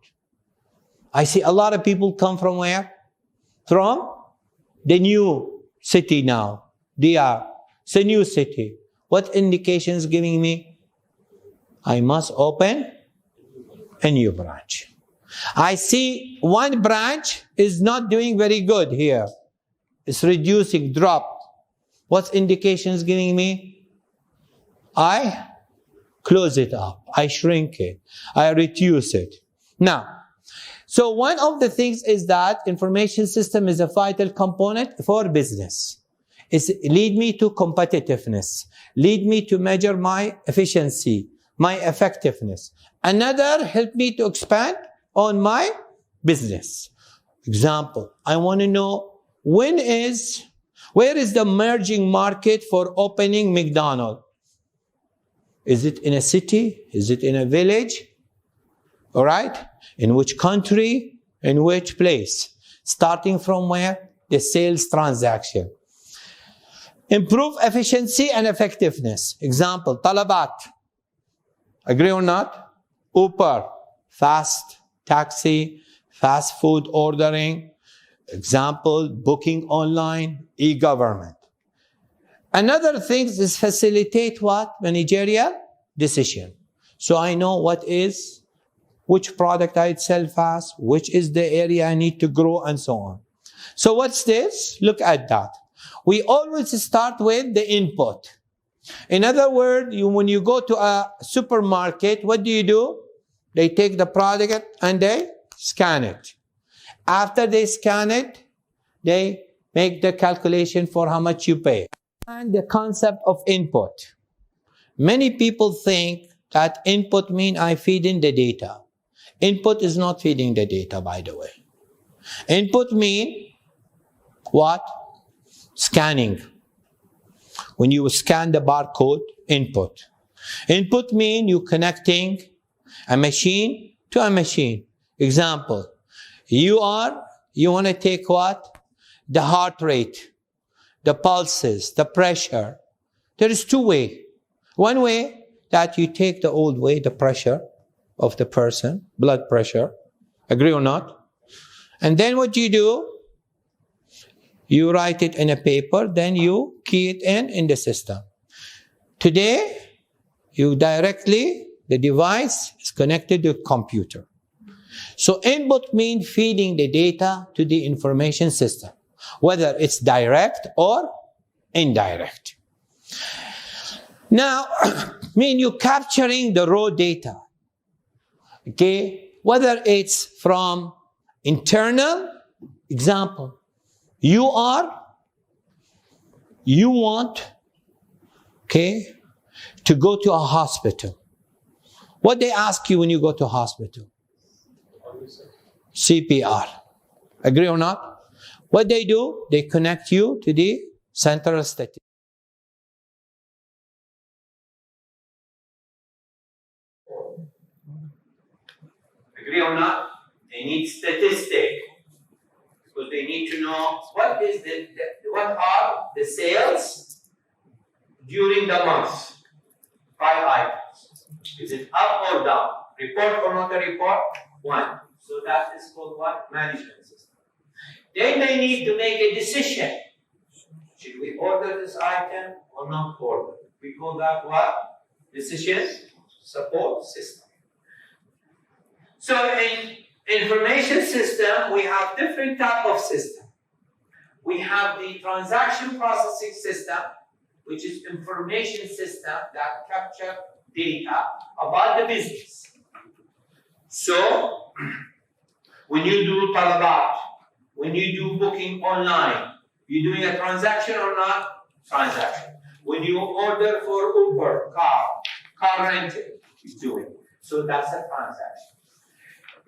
I see a lot of people come from where? From the new city now. Diyar. It's a new city. What indications giving me? I must open a new branch. I see one branch is not doing very good here. It's reducing, dropped. What indications giving me? I close it up. I shrink it. I reduce it. Now, so one of the things is that information system is a vital component for business. It's lead me to competitiveness. Lead me to measure my efficiency, my effectiveness. Another, help me to expand on my business. Example, I want to know where is the emerging market for opening McDonald's? Is it in a city? Is it in a village? All right? In which country? In which place? Starting from where? The sales transaction. Improve efficiency and effectiveness. Example, Talabat. Agree or not? Uber, fast taxi, fast food ordering. Example, booking online, e-government. Another thing is facilitate what? Managerial decision. So I know which product I sell fast, which is the area I need to grow, and so on. So what's this? Look at that. We always start with the input. In other words, when you go to a supermarket, what do? They take the product and they scan it. After they scan it, they make the calculation for how much you pay. And the concept of input. Many people think that input means I feed in the data. Input is not feeding the data, by the way. Input means what? Scanning. When you scan the barcode, input. Input means you connecting a machine to a machine. Example, you want to take what? The heart rate, the pulses, the pressure. There is two ways. One way that you take the old way, the pressure of the person, blood pressure. Agree or not? And then what do? You write it in a paper, then you key it in the system. Today, the device is connected to a computer. So input means feeding the data to the information system, whether it's direct or indirect. Now, you capturing the raw data. Okay, whether it's from internal, example, you want, to go to a hospital. What they ask you when you go to a hospital? CPR. Agree or not? What they do? They connect you to the central statistics. Agree or not? They need statistics. Because they need to know what are the sales during the month. 5 items. Is it up or down? Report or not a report? 1. So that is called what? Management system. Then they need to make a decision. Should we order this item or not order? We call that what? Decision support system. So in information system, we have different type of system. We have the transaction processing system, which is information system that capture data about the business. So, when you do Talabat, when you do booking online, you doing a transaction or not? Transaction. When you order for Uber car, currently doing. So that's a transaction.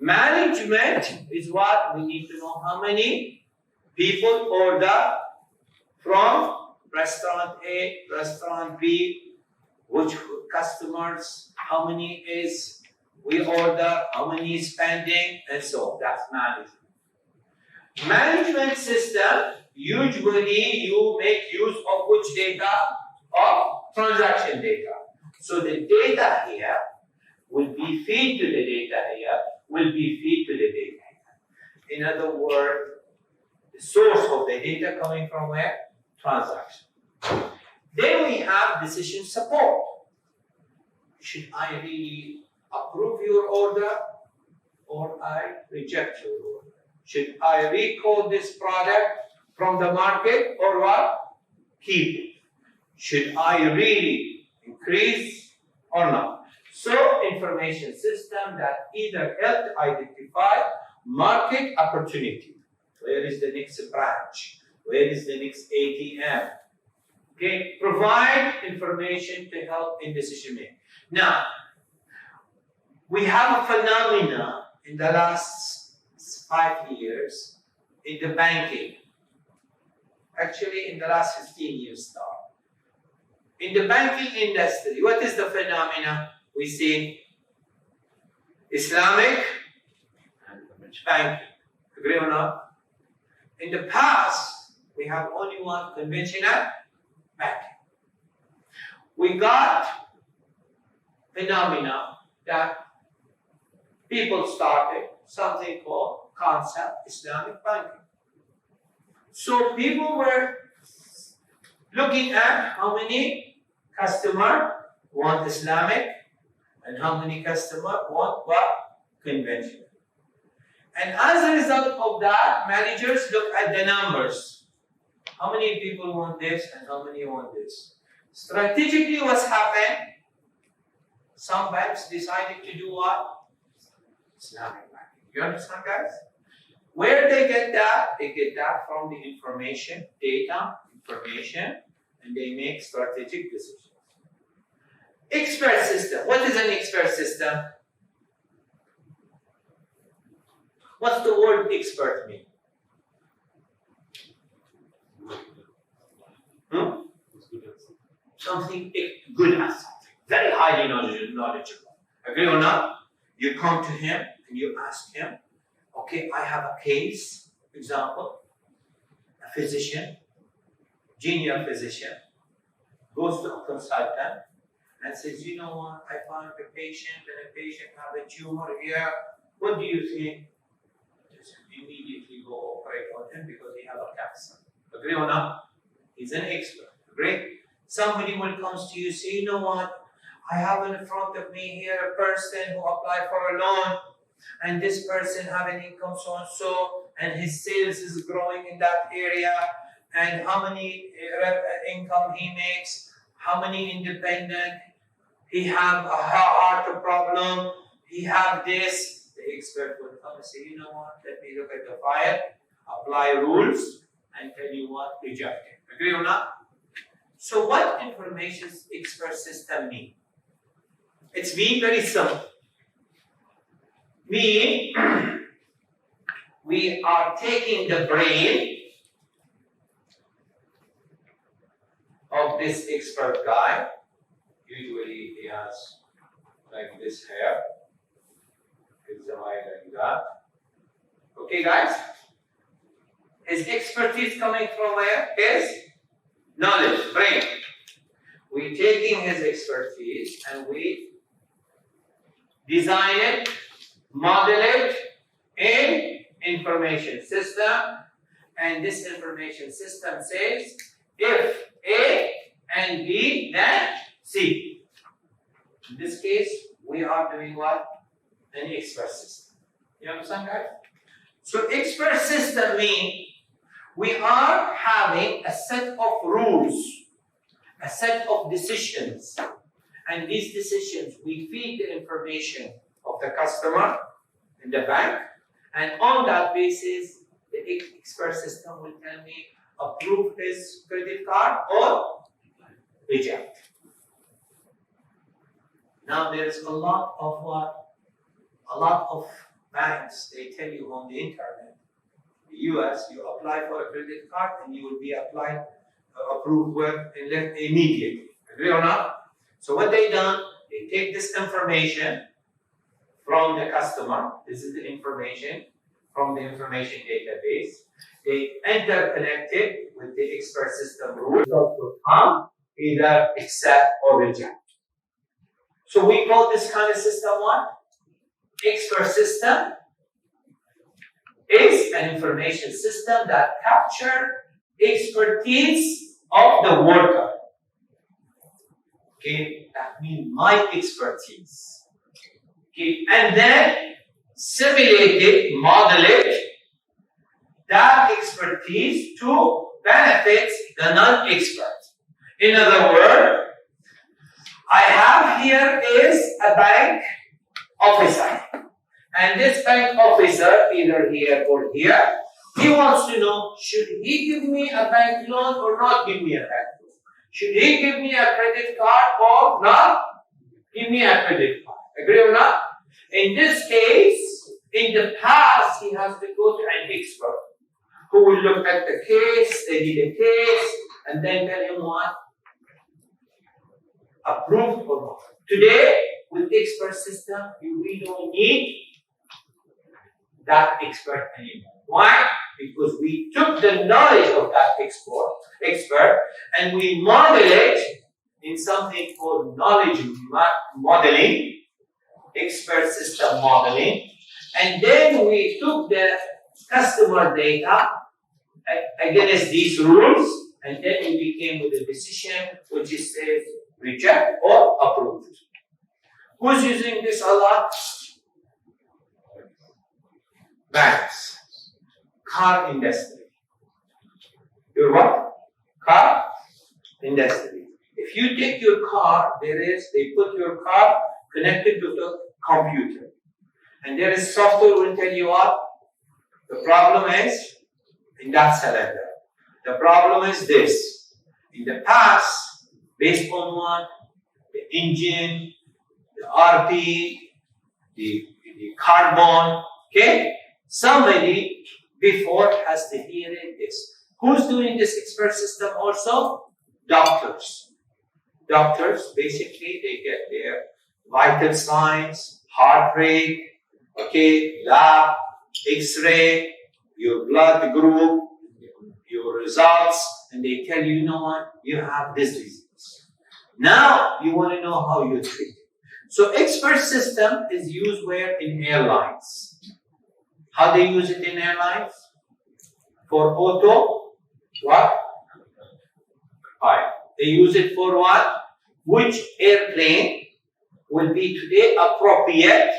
Management is what we need to know how many people order from restaurant A, restaurant B, which customers, how many is we order, how many is spending, and so on. That's management. Management system, usually you make use of which data? Of transaction data. So the data here will be feed to the data here, will be feed to the data here. In other words, the source of the data coming from where? Transaction. Then we have decision support. Should I really approve your order or I reject your order? Should I recall this product from the market or what? Keep it. Should I really increase or not? So information system that either help identify market opportunity. Where is the next branch? Where is the next ATM? Okay, provide information to help in decision making. Now, we have a phenomena in the last 5 years in the banking. Actually, in the last 15 years now. In the banking industry, what is the phenomena? We see Islamic banking. Agree or not? In the past, we have only one conventional banking. We got phenomena that people started something called concept Islamic banking. So people were looking at how many customers want Islamic and how many customers want what? Conventional. And as a result of that, managers look at the numbers. How many people want this and how many want this? Strategically, what's happened? Some banks decided to do what? Islamic banking. You understand, guys? Where they get that? They get that from the information, data, information, and they make strategic decisions. Expert system. What is an expert system? What's the word expert mean? Something good at something. Very highly knowledgeable. Agree or not? You come to him and you ask him, okay, I have a case, example, a physician, junior physician, goes to a consultant and says, you know what, I found a patient and a patient have a tumor here. What do you think? Immediately go operate on him because he has a cancer. Agree or not? He's an expert. Agree? Somebody will come to you, say, you know what? I have in front of me here a person who applied for a loan, and this person have an income so and so, and his sales is growing in that area, and how many income he makes, how many independent, he have a heart problem, he have this. The expert will come and say, you know what, let me look at the file, apply rules, and tell you what, reject it. Agree or not? So what information expert system mean? It's being very simple. We are taking the brain of this expert guy. Usually he has like this hair. His eye like that. Okay, guys? His expertise coming from where? His knowledge, brain. We're taking his expertise and we design it, model it in information system, and this information system says if A and B, then C. In this case, we are doing what? An expert system. You understand, guys? So expert system means we are having a set of rules, a set of decisions, and these decisions we feed the information of the customer in the bank, and on that basis, the expert system will tell me approve his credit card or reject. Now there's a lot of a lot of banks, they tell you on the internet, the US, you apply for a credit card and you will be approved immediately. Agree or not? So what they done, they take this information from the customer. This is the information from the information database. They interconnect it with the expert system rule. Either accept or reject. So we call this kind of system what? Expert system is an information system that captures expertise of the worker. Okay, that means my expertise. Okay, and then simulate it, model it, that expertise to benefit the non-expert. In other words, I have here is a bank officer. And this bank officer, either here or here, he wants to know, should he give me a bank loan or not give me a bank loan? Should he give me a credit card or not give me a credit card? Agree or not? In this case, in the past, he has to go to an expert who will look at the case, study the case, and then tell him what? Approved or not. Today, with expert system, we don't need that expert anymore. Why? Because we took the knowledge of that expert and we model it in something called knowledge modeling, expert system modeling, and then we took the customer data against these rules, and then we became with a decision which is says reject or approved. Who's using this a lot? Banks. Car industry. Your what? Car industry. If you take your car, they put your car connected to the computer. And there is software will tell you what? The problem is in that cylinder. The problem is this. In the past, based on what? The engine, the RP, the carbon, okay? Somebody before has to hear this. Who's doing this expert system also? Doctors. Doctors, basically, they get their vital signs, heart rate, okay, lab, X-ray, your blood group, your results, and they tell you, you know what, you have this disease. Now, you want to know how you treat it. So, expert system is used where? In airlines. How they use it in airlines? For auto, what? Right. They use it for what? Which airplane will be today appropriate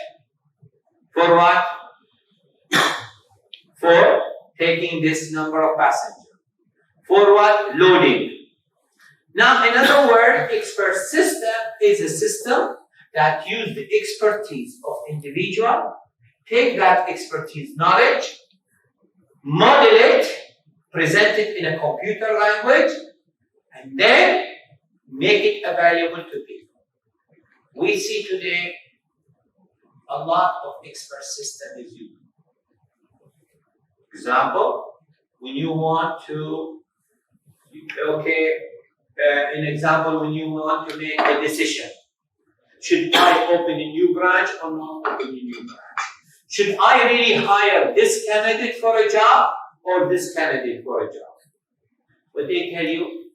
for what? For taking this number of passengers. For what? Loading. Now, in other words, expert system is a system that uses the expertise of individual, take that expertise knowledge, model it, present it in a computer language, and then make it available to people. We see today a lot of expert system is used. Example, when you want to, an example, when you want to make a decision. Should I open a new branch or not open a new branch? Should I really hire this candidate for a job or this candidate for a job? What they tell you,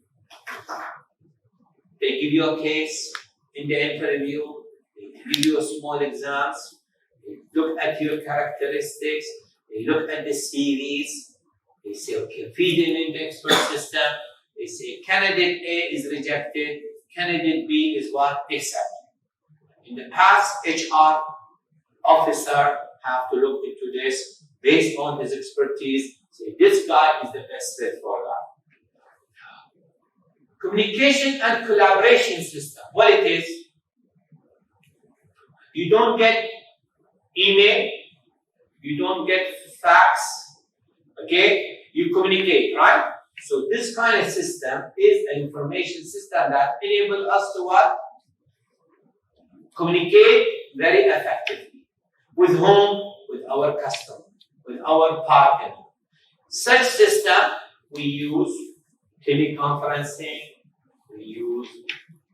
they give you a case in the interview, they give you a small exams, they look at your characteristics, they look at the series, they say, okay, feed it in the expert system, they say candidate A is rejected, candidate B is what? Accepted. In the past, HR officer have to look into this based on his expertise, say this guy is the best fit for that. Communication and collaboration system. What it is, you don't get email, you don't get fax, okay? You communicate, right? So this kind of system is an information system that enables us to what? communicate very effectively. With whom? With our customer, with our partner. Such system, we use teleconferencing, we use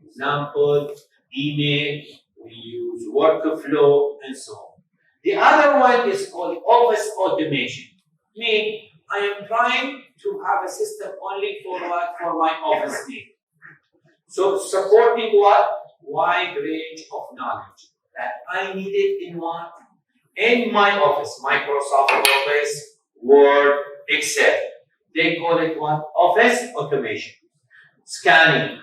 example, email, we use workflow, and so on. The other one is called office automation. Me, I am trying to have a system only for what? For my office need. So supporting what? Wide range of knowledge that I needed in what? In my office, Microsoft Office, Word, Excel. They call it what? Office automation. Scanning,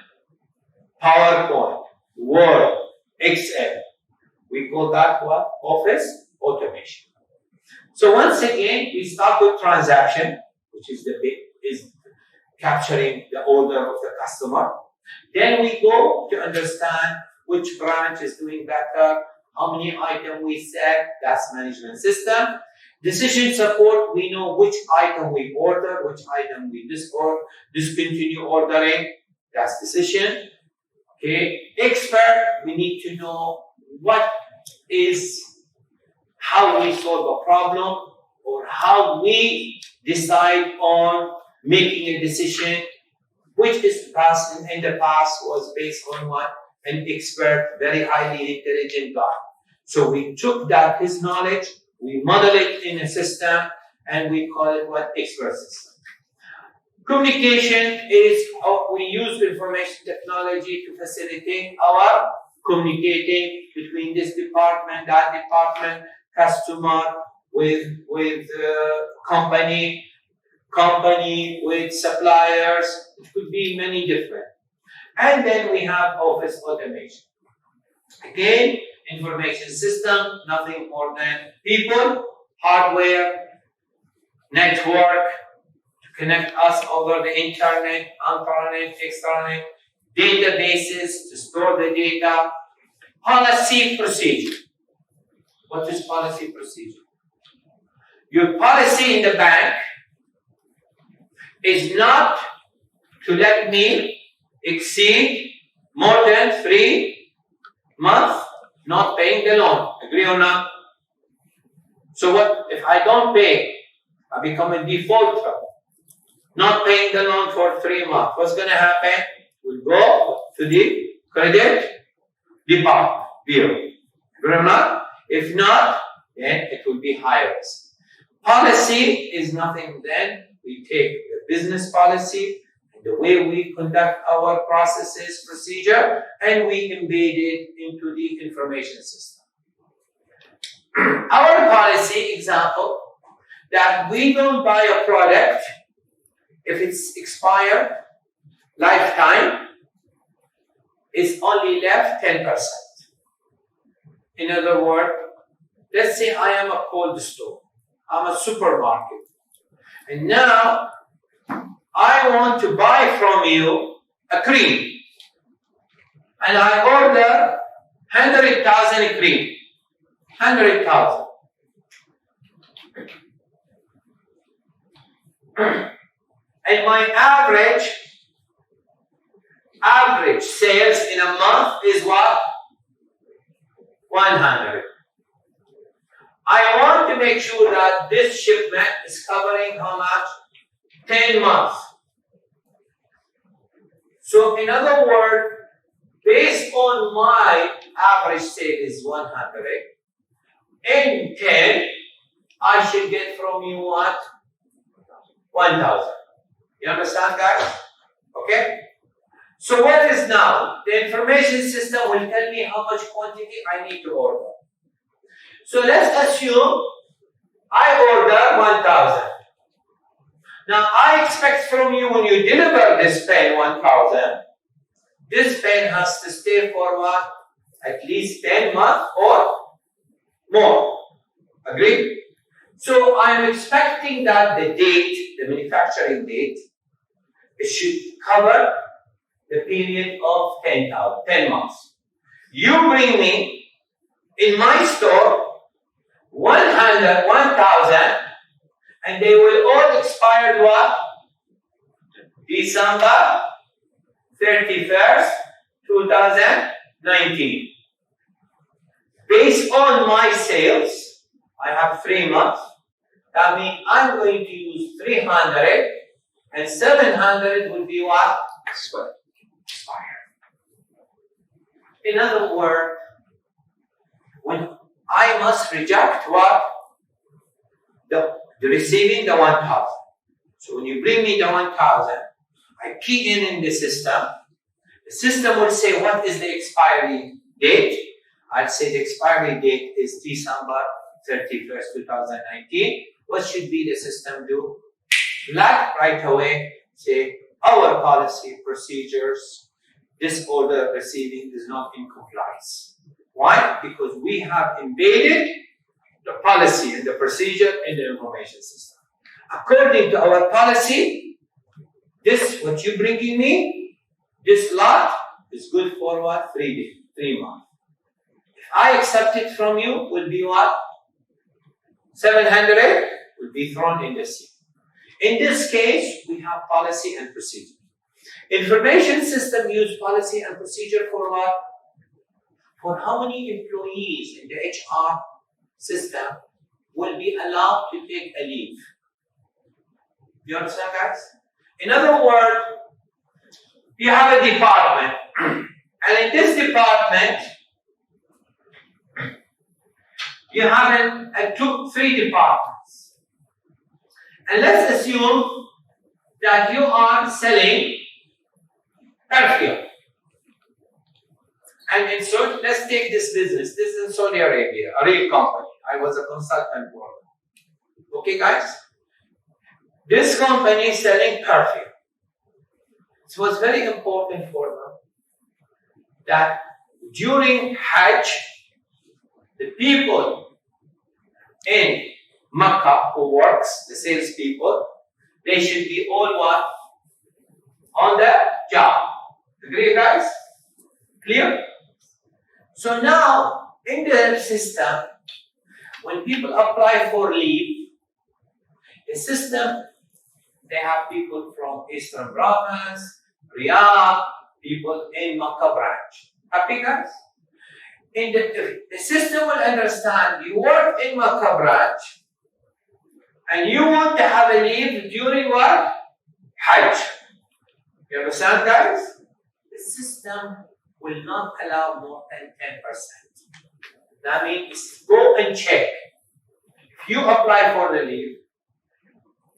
PowerPoint, Word, Excel. We call that what? Office automation. So once again, we start with transaction, which is capturing the order of the customer. Then we go to understand which branch is doing better, how many items we sell, that's management system. Decision support, we know which item we order, which item we discontinue ordering, that's decision. Okay, expert, we need to know how we solve a problem, or how we decide on making a decision, which is in the past was based on what? An expert, very highly intelligent guy. So we took his knowledge, we model it in a system, and we call it what? Expert system. Communication is how we use information technology to facilitate our communicating between this department, that department, customer, with company with suppliers. It could be many different. And then we have office automation. Again, information system, nothing more than people, hardware, network, to connect us over the internet, intranet, extranet, databases to store the data, policy procedure. What is policy procedure? Your policy in the bank is not to let me exceed more than 3 months not paying the loan. Agree or not? So what if I don't pay? I become a defaulter. Not paying the loan for 3 months. What's going to happen? We'll go to the credit department, bureau. Agree or not? If not, then it will be high risk. Policy is nothing then. We take the business policy, the way we conduct our processes, procedure, and we embed it into the information system. Our policy example, that we don't buy a product if it's expired, lifetime, is only left 10%. In other words, let's say I am a cold store. I'm a supermarket. And now, I want to buy from you a cream. And I order 100,000 cream. 100,000. And my average sales in a month is what? 100. I want to make sure that this shipment is covering how much? 10 months. So in other words, based on my average sale is 100, in 10, I should get from you what? 1,000. You understand, guys? Okay? So what is now? The information system will tell me how much quantity I need to order. So let's assume I order 1,000. Now I expect from you when you deliver this pen 1,000, this pen has to stay for what? At least 10 months or more. Agreed? So I'm expecting that the date, the manufacturing date, it should cover the period of 10 months. You bring me in my store 1,000, and they will all expire what? December 31st, 2019. Based on my sales, I have 3 months. That means I'm going to use 300 and 700 would be what? Expired. In other words, when I must reject what? The receiving the 1,000. So when you bring me the 1,000, I key in the system. The system will say what is the expiry date. I'd say the expiry date is December 31st, 2019. What should be the system do? Right away, say our policy procedures, this order receiving is not in compliance. Why? Because we have embedded the policy and the procedure in the information system. According to our policy, this, what you're bringing me, this lot is good for what? 3 days, 3 months. If I accept it from you, will be what? 700 will be thrown in the sea. In this case, we have policy and procedure. Information system use policy and procedure for what? For how many employees in the HR system will be allowed to take a leave. You understand, guys? In other words, you have a department, and in this department, you have three departments. And let's assume that you are selling perfume. And so let's take this business. This is in Saudi Arabia, a real company. I was a consultant for them. Okay, guys? This company is selling perfume. It was very important for them that during Hajj, the people in Makkah who works, the salespeople, they should be all what? On the job. Agree, guys? Clear? So now, in the system, when people apply for leave, the system, they have people from Eastern Province, Riyadh, people in Makkah branch. Happy, guys? In the system will understand you work in Makkah branch and you want to have a leave during what? Hajj. You understand, guys? The system will not allow more than 10%. That means go and check. If you apply for the leave,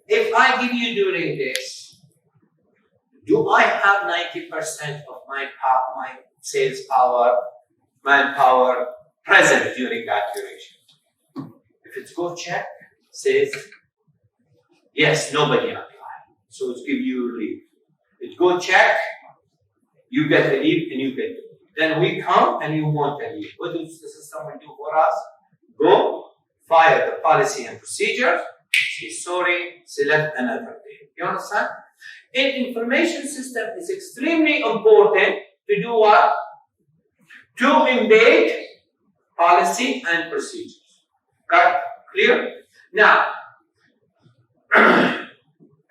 if I give you during this, do I have 90% of my sales power, manpower present during that duration? If it's go check, says yes, nobody applied. So it's give you leave. It go check, you get a leave and you get it. Then we come and you want a leave. What does the system will do for us? Go, fire the policy and procedure, say sorry, select another day. You understand? In information system, it's extremely important to do what? To embed policy and procedures. Got clear? Now,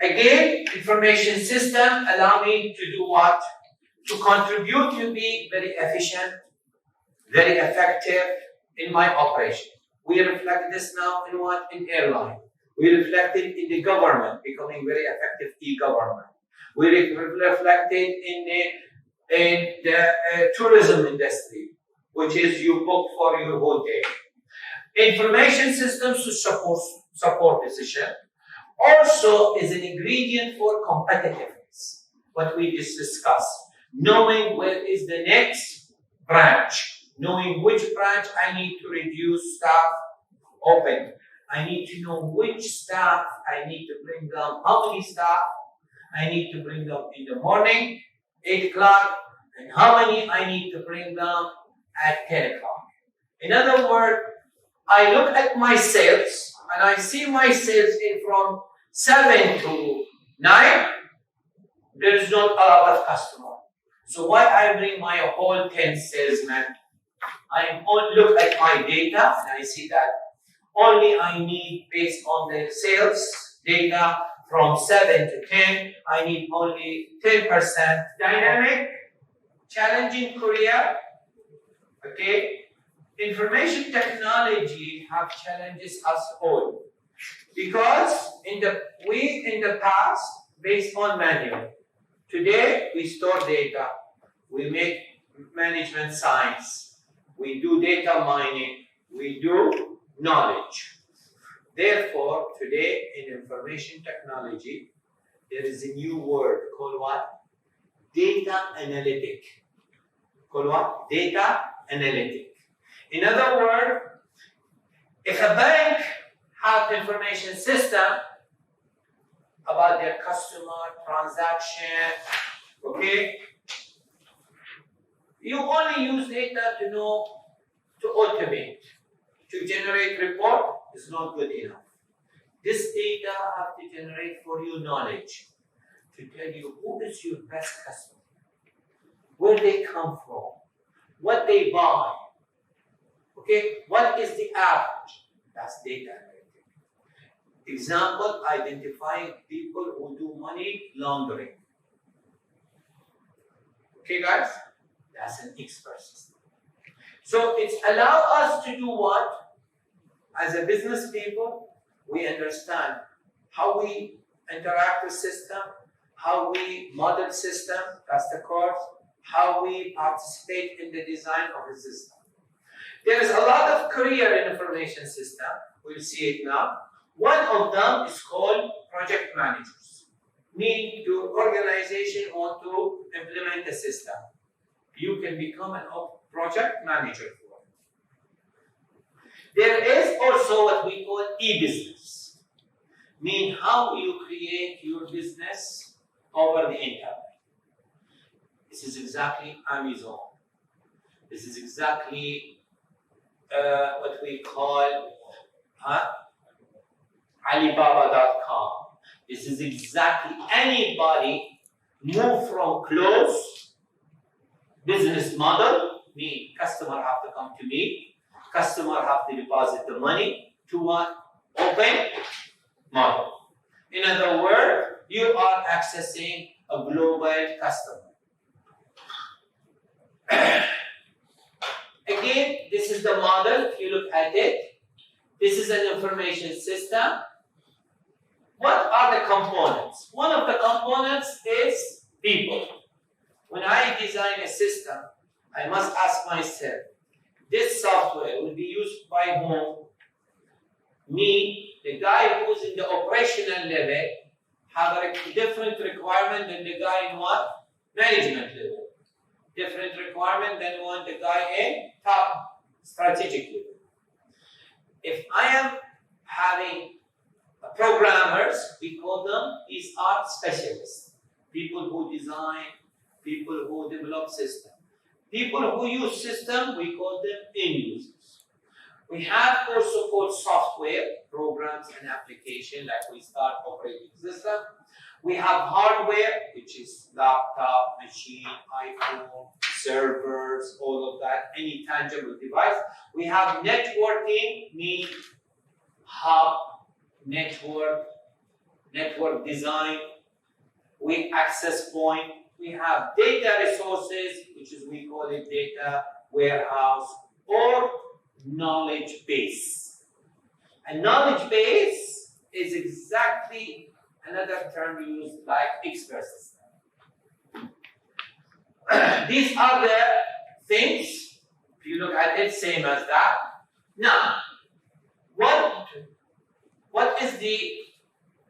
again, information system allow me to do what? To contribute to be very efficient, very effective in my operation. We reflect this now in what? In airline. We reflect it in the government, becoming very effective e-government. We reflect it in the tourism industry, which is you book for your hotel. Information systems to support decision also is an ingredient for competitiveness, what we just discussed. Knowing where is the next branch, knowing which branch I need to reduce staff open. I need to know which staff I need to bring down, how many staff I need to bring down in the morning, 8 o'clock, and how many I need to bring down at 10 o'clock. In other words, I look at my sales and I see my sales in from 7 to 9, there is not a lot of customers. So why I bring my whole 10 salesmen? I look at my data and I see that only I need, based on the sales data from 7 to 10, I need only 10% dynamic, challenging career, okay, information technology have challenges us all because in the past based on manual. Today we store data, we make management science, we do data mining, we do knowledge. Therefore, today in information technology, there is a new word called what? Data analytic. Called what? Data analytic. In other words, if a bank has information system about their customer transaction, okay, you only use data to know, to automate, to generate report is not good enough. This data have to generate for you knowledge, to tell you who is your best customer, where they come from, what they buy, okay, what is the average? That's data analytics. Example, identifying people who do money laundering. Okay, guys? That's an expert system. So it allows us to do what? As a business people, we understand how we interact with system, how we model system, that's the course, how we participate in the design of the system. There is a lot of career in information system. We'll see it now. One of them is called project managers. Meaning your organization want to implement a system. You can become a project manager for it. There is also what we call e-business. Mean how you create your business over the internet. This is exactly Amazon. This is exactly what we call Alibaba.com. This is exactly anybody move from close business model, mean customer have to come to me, customer have to deposit the money, to what? Open model. In other words, you are accessing a global customer. Again, this is the model. If you look at it, this is an information system. What are the components? One of the components is people. When I design a system, I must ask myself, this software will be used by whom? Me, the guy who's in the operational level, have a different requirement than the guy in what? Management level. Different requirement than the guy in top strategic level. If I am having programmers, we call them, these are specialists. People who design, people who develop system. People who use system, we call them end users. We have also called software, programs and application, like we start operating system. We have hardware, which is laptop, machine, iPhone, servers, all of that, any tangible device. We have networking, mean hub, network design. We access point. We have data resources, which is we call it data warehouse or knowledge base. A knowledge base is exactly another term used like expert system. These are the things, if you look at it, same as that. Now, what is the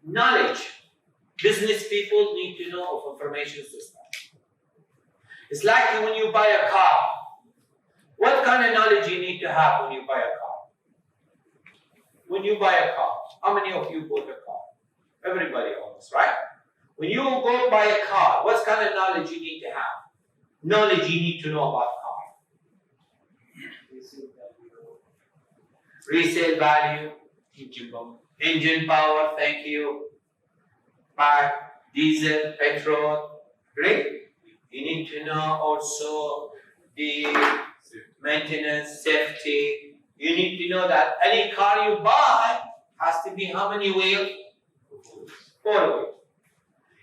knowledge business people need to know of information system? It's like when you buy a car. What kind of knowledge you need to have when you buy a car? When you buy a car, how many of you bought a car? Everybody almost, right? When you go buy a car, what kind of knowledge you need to have? Knowledge you need to know about car. Resale value. Engine power, thank you. Diesel, petrol, great. You need to know also the maintenance, safety. You need to know that any car you buy has to be how many wheels? 4 wheels.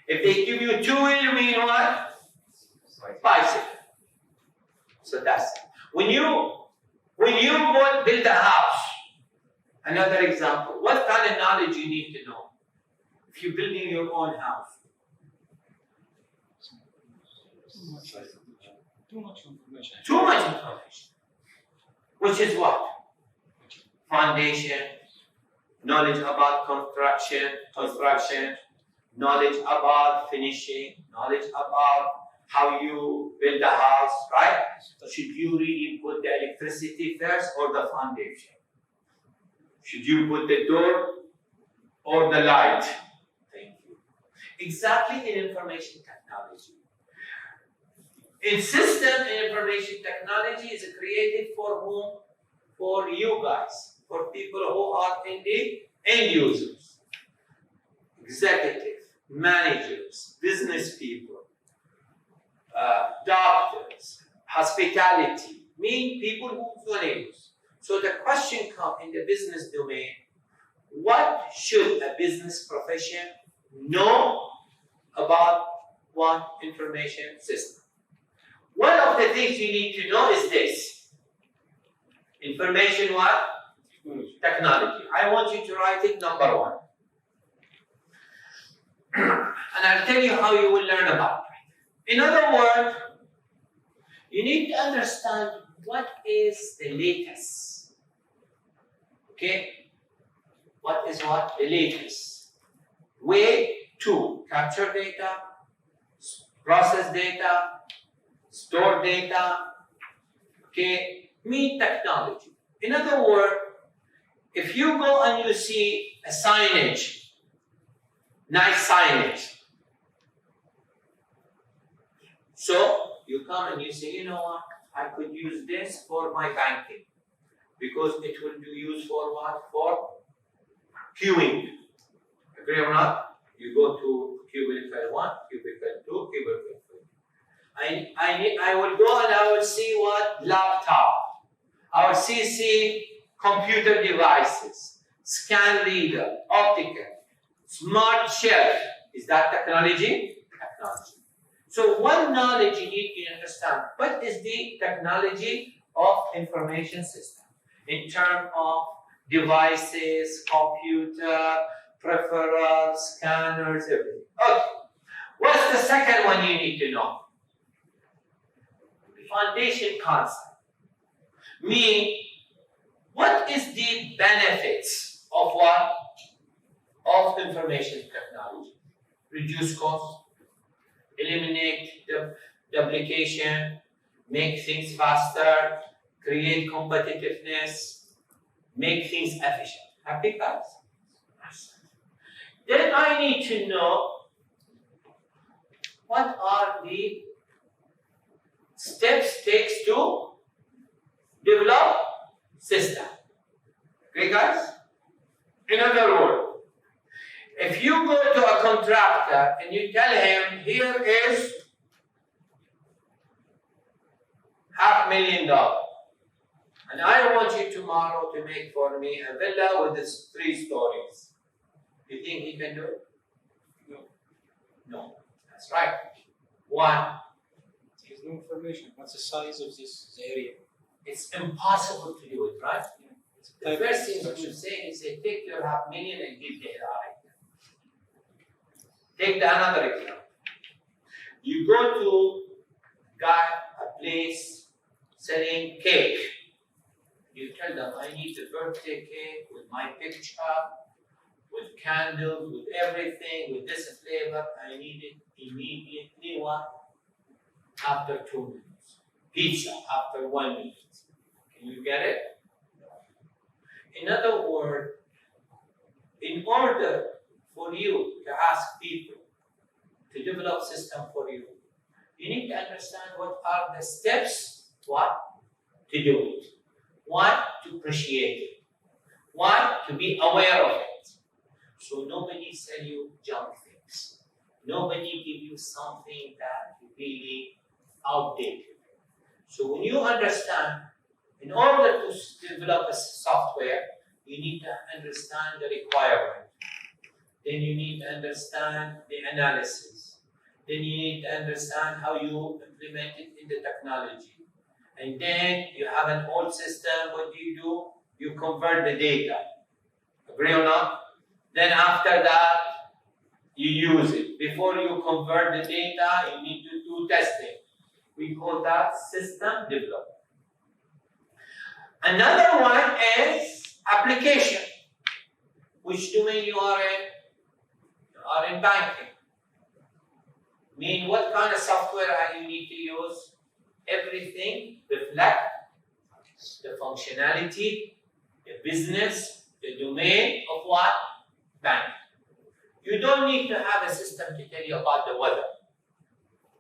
If they give you 2 wheels, you mean what? Bicycle. So that's it. When When you build a house, another example, what kind of knowledge you need to know? If you're building your own house. Too much information. Too much information. Which is what? Foundation, knowledge about construction, knowledge about finishing, knowledge about how you build a house, right? So should you really put the electricity first or the foundation? Should you put the door or the light? Thank you. Exactly in information technology. In system and information technology is created for whom? For you guys, for people who are in the end users, executive, managers, business people, doctors, hospitality, mean people who want to use. So the question comes in the business domain, what should a business profession know about one information system? One of the things you need to know is this. Information what? Technology. I want you to write it number 1. And I'll tell you how you will learn about it. In other words, you need to understand what is the latest. Okay? What is what? The latest way to capture data, process data, store data, okay, mean technology. In other words, if you go and you see a signage, nice signage, so you come and you say, you know what, I could use this for my banking because it will be used for what? For queuing. Agree or not? You go to cubicle 1, cubicle 2, cubicle 3. I will go and I will see what? Laptop. I will see computer devices, scan reader, optical, smart shelf. Is that technology? Technology. So one knowledge you need to understand, what is the technology of information system in terms of devices, computer, peripherals, scanners, everything. Okay. What's the second one you need to know? Foundation concept. Mean, what is the benefits of what? Of information technology? Reduce cost, eliminate the duplication, make things faster, create competitiveness, make things efficient. Happy guys? Then I need to know what are the steps takes to develop system. Okay guys? In other words, if you go to a contractor and you tell him, here is $500,000 and I want you tomorrow to make for me a villa with 3 stories. You think he can do it? No. No. That's right. One, There's no information. What's the size of this area? it's impossible to do it, right? Yeah. The first thing you will say is, take your $500,000 and give the hell. Take another example. You go to a place selling cake. You tell them, I need a birthday cake with my picture, with candles, with everything, with this flavor. I need it immediately. What? After 2 minutes. Pizza after 1 minute. Can you get it? In other words, in order for you to ask people to develop system for you, you need to understand what are the steps, what to do it, what to appreciate it, what to be aware of it. So nobody sell you junk things. Nobody give you something that really outdated. So when you understand, in order to develop a software, you need to understand the requirement. Then you need to understand the analysis. Then you need to understand how you implement it in the technology. And then you have an old system. What do? You convert the data. Agree or not? Then after that, you use it. Before you convert the data, you need to do testing. We call that system development. Another one is application. Which domain you are in? You are in banking. Mean what kind of software you need to use? Everything reflect the functionality, the business, the domain of what? Bank. You don't need to have a system to tell you about the weather.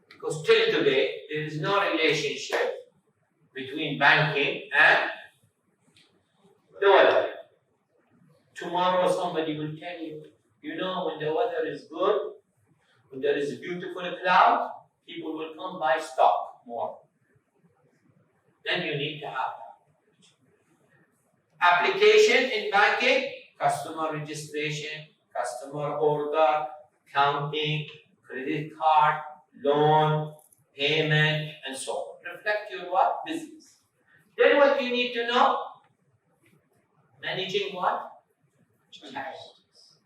Because till today, there is no relationship between banking and the weather. Tomorrow somebody will tell you, you know, when the weather is good, when there is a beautiful cloud, people will come buy stock more. Then you need to have that. Application in banking, customer registration, customer order, accounting, credit card, loan, payment, and so on. Reflect your what? Business. Then what you need to know? Managing what? Challenges.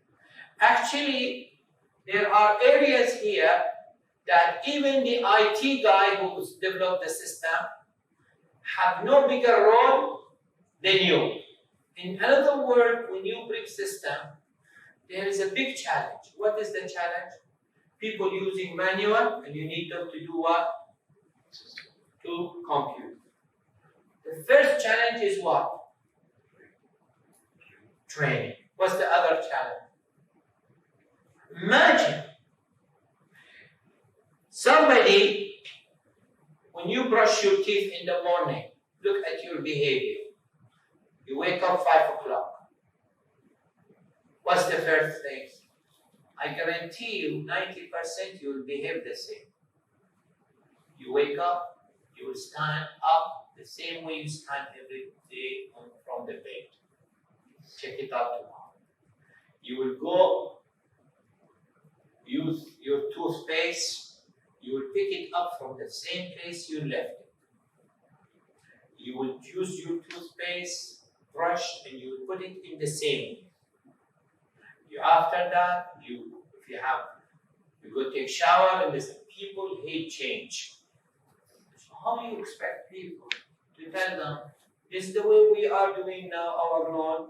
Actually, there are areas here that even the IT guy who developed the system have no bigger role than you. In other words, when you bring system, there is a big challenge. What is the challenge? People using manual, and you need them to do what? To compute. The first challenge is what? Training. What's the other challenge? Imagine somebody, when you brush your teeth in the morning, look at your behavior. You wake up 5 o'clock. What's the first thing? I guarantee you 90% you will behave the same. You wake up, you will stand up the same way you stand every day from the bed. Check it out tomorrow. You will go use your toothpaste, you will pick it up from the same place you left it. You will use your toothpaste, brush, and you will put it in the same. After that, you go take shower, and listen. People hate change. So how do you expect people to tell them, this is the way we are doing now our loan,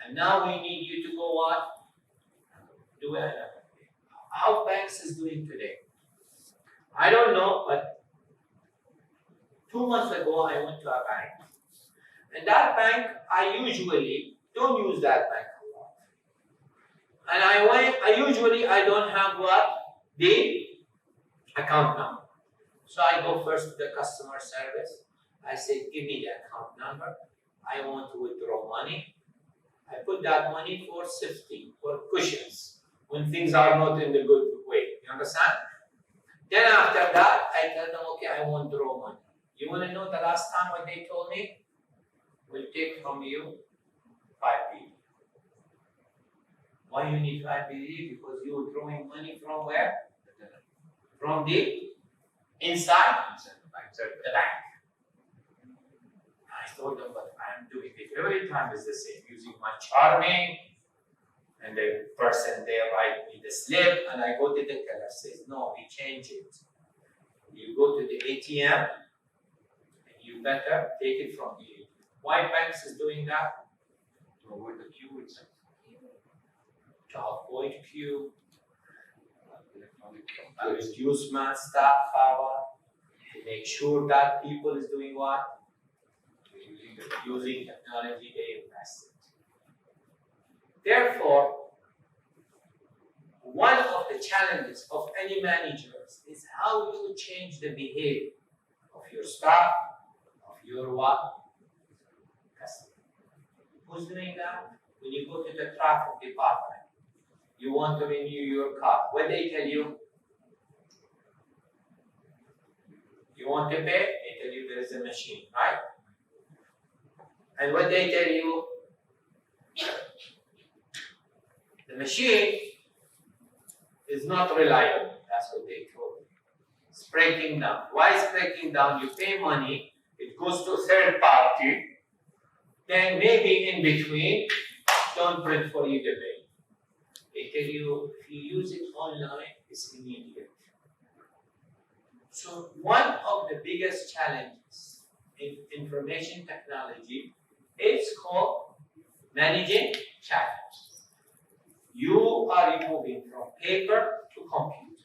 and now we need you to go what? Do it. How banks is doing today? I don't know, but 2 months ago I went to a bank, and that bank I usually don't use that bank a lot. And I usually don't have what? The account number. So I go first to the customer service. I say, give me the account number. I want to withdraw money. I put that money for safety, for cushions, when things are not in the good way. You understand? Then after that, I tell them, okay, I want to draw money. You want to know the last time what they told me? We'll take from you 5 BD. Why you need 5 BD? Because you are drawing money from where? From the inside the bank. I told them, but I'm doing it every time is the same, using my charming, and the person there write me the slip, and I go to the teller, says, no, we change it. You go to the ATM, and you better take it from the ATM. Why banks is doing that? To avoid the queue itself. To avoid queue, to reduce man staff power, to make sure that people is doing what? Using technology they invested. Therefore, one of the challenges of any managers is how you change the behavior of your staff, of your what? Customer. Who's doing that? When you go to the traffic department, you want to renew your car. What they tell you? You want to pay? They tell you there is a machine, right? And what they tell you? The machine is not reliable. That's what they told me. It's breaking down. Why is breaking down? You pay money, it goes to third party, then maybe in between, don't print for you the bill. They tell you if you use it online, it's immediate. So one of the biggest challenges in information technology is called managing challenges. You are moving from paper to computer.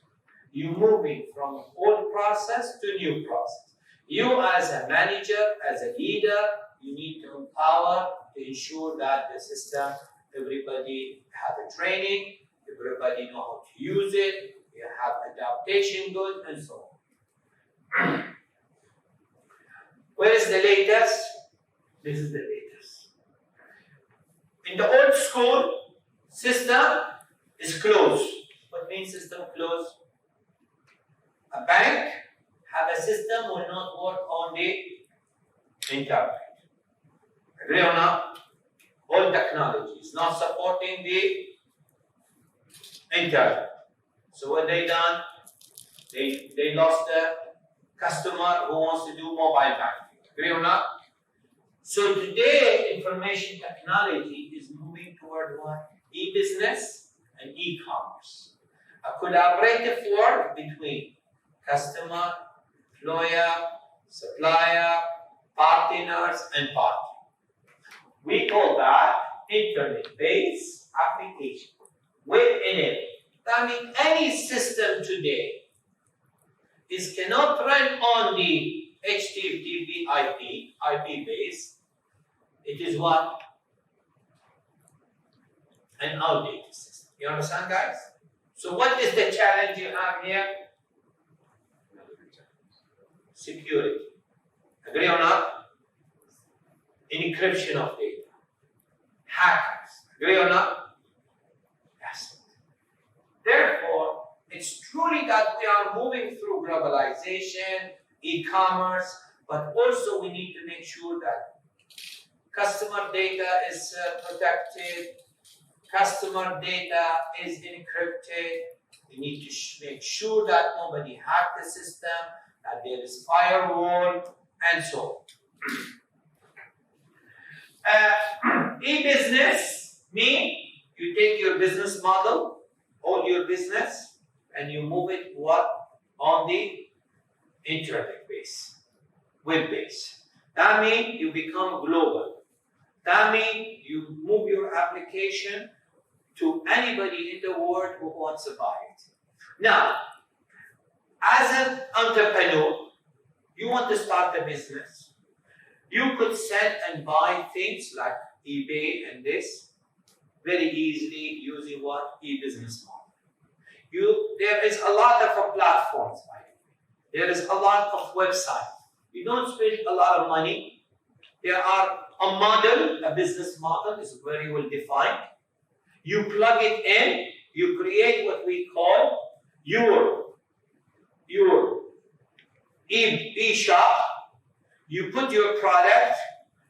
You're moving from old process to new process. You as a manager, as a leader, you need to empower to ensure that the system, everybody have a training, everybody know how to use it, you have adaptation good, and so on. Where is the latest? This is the latest. In the old school, system is closed. What means system closed? A bank have a system will not work on the internet. Agree or not? All technology is not supporting the internet. So what they done? They lost the customer who wants to do mobile banking. Agree or not? So today, information technology is moving toward what? E-business and e-commerce. A collaborative work between customer, employer, supplier, partners, and partner. We call that internet-based application with enable. That means any system today cannot run on the HTTP IP base. It is what? An outdated system. You understand, guys? So what is the challenge you have here? Security. Agree or not? Encryption of data. Hackers. Agree or not? Yes. Therefore, it's truly that we are moving through globalization, e-commerce, but also we need to make sure that customer data is protected, customer data is encrypted. We need to make sure that nobody hacked the system, that there is firewall, and so on. E-business means you take your business model, all your business, and you move it what? On the internet base, web base. That means you become global. That means you move your application to anybody in the world who wants to buy it. Now, as an entrepreneur, you want to start a business. You could sell and buy things like eBay and this very easily using what? E-business model. There is a lot of platforms, by the way. There is a lot of websites. You don't spend a lot of money. There are a model, a business model is very well defined. You plug it in, you create what we call your e-shop. You put your product,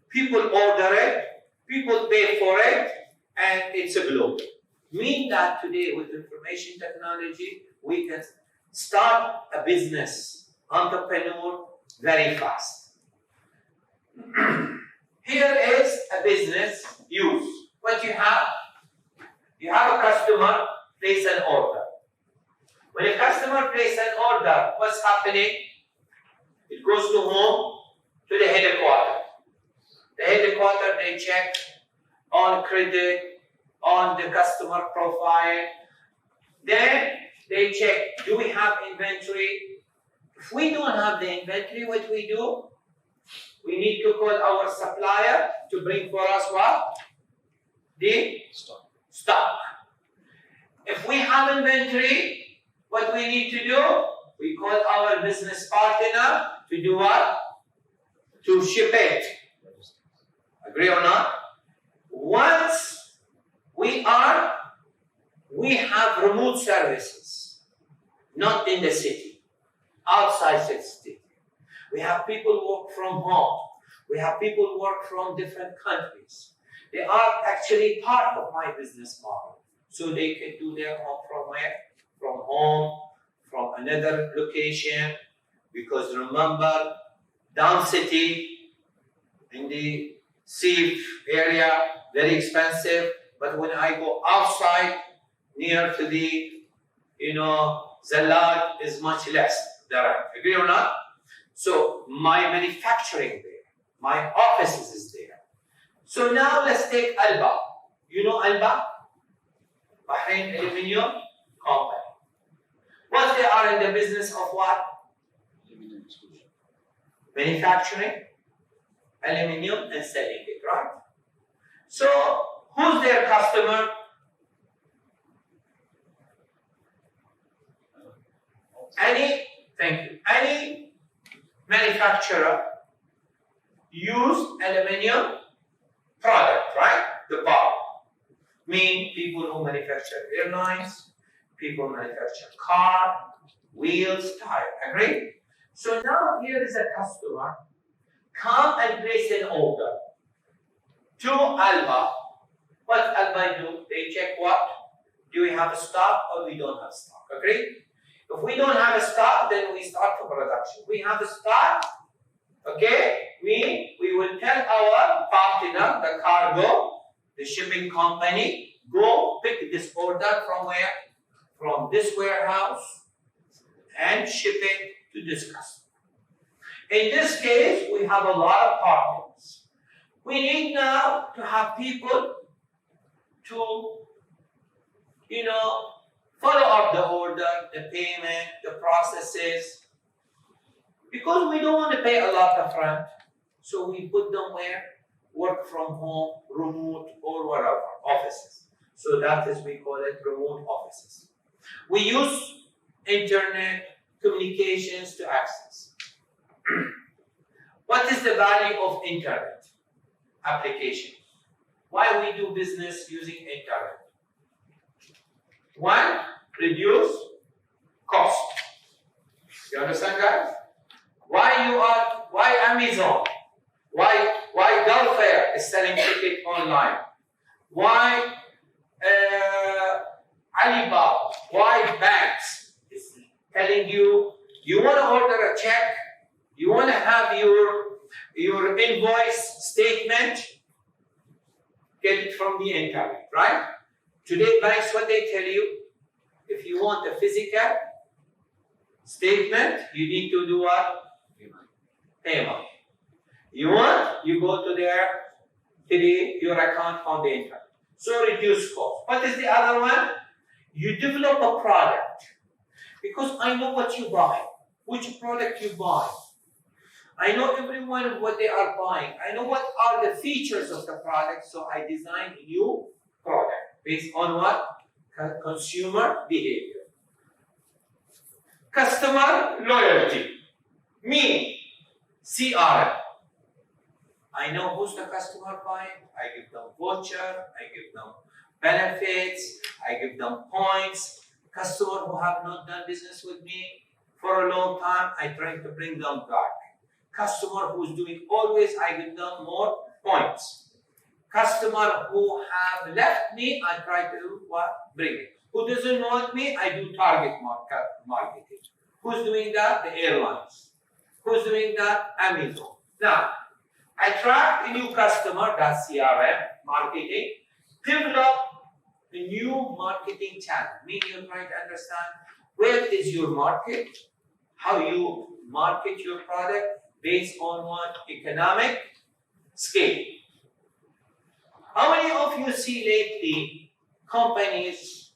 people order it, people pay for it, and it's a global. Mean that today with information technology, we can start a business, entrepreneur, very fast. Here is a business use. What you have? You have a customer place an order. When a customer places an order, what's happening? It goes to home, to the headquarters. The headquarters, they check on credit, on the customer profile. Then they check, do we have inventory? If we don't have the inventory, what we do? We need to call our supplier to bring for us what? The stock. If we have inventory, what we need to do? We call our business partner to do what? To ship it. Agree or not? Once we have remote services, not in the city, outside the city. We have people work from home. We have people work from different countries. They are actually part of my business model. So they can do their home from where? From home, from another location, because remember, down city, in the sea area, very expensive. But when I go outside, near to the, Zalad is much less. Agree or not? So my manufacturing there, my offices is there. So now let's take Alba. You know Alba? Bahrain Aluminium Company. What they are in the business of what? Manufacturing aluminium and selling it, right? So who's their customer? Any manufacturer use aluminium product, right? The bar. Mean people who manufacture airlines, people manufacture car, wheels, tire. Agree? So now here is a customer. Come and place an order to Alba. What Alba do? They check what? Do we have a stock or we don't have stock? Agree? If we don't have a stock, then we start the production. We have a stock, okay? We will tell our partner, the cargo, the shipping company, go pick this order from where? From this warehouse and ship it to this customer. In this case, we have a lot of partners. We need now to have people to, follow up the order, the payment, the processes. Because we don't want to pay a lot up front, so we put them where? Work from home, remote, or whatever, offices. So that is, we call it remote offices. We use internet communications to access. What is the value of internet application? Why we do business using internet? One, reduce cost. You understand, guys? Why Amazon? Why Gulf Air is selling ticket online? Why Alibaba? Why banks is telling you want to order a check, you want to have your invoice statement, get it from the internet, right? Today banks, what they tell you, if you want a physical statement, you need to do what? Payment. You go to your account on the internet. So reduce cost. What is the other one? You develop a product. Because I know what you buy, which product you buy. I know everyone what they are buying. I know what are the features of the product, so I design a new product based on what? Consumer behavior. Customer loyalty. Me, CRM. I know who's the customer buying. I give them voucher. I give them benefits. I give them points. Customer who have not done business with me for a long time, I try to bring them back. Customer who's doing always, I give them more points. Customer who have left me, I try to bring it. Who doesn't want me, I do target marketing. Who's doing that? The airlines. Who's doing that? Amazon. Now, attract a new customer, that's CRM, marketing. Develop a new marketing channel. Meaning you're trying to understand where is your market, how you market your product based on what? Economic scale. How many of you see lately companies,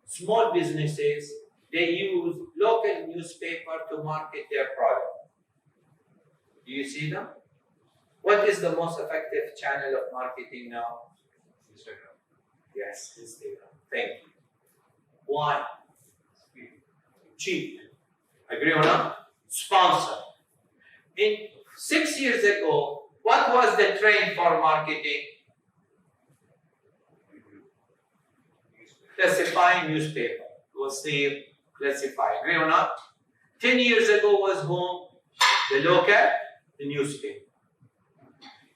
small businesses, they use local newspaper to market their product? Do you see them? What is the most effective channel of marketing now? Instagram. Yes, Instagram. Thank you. Why? Cheap. Agree or not? Sponsor. In 6 years ago, what was the trend for marketing? Classifying newspaper. Was the classify. Agree or not? 10 years ago was whom? The local, the newspaper.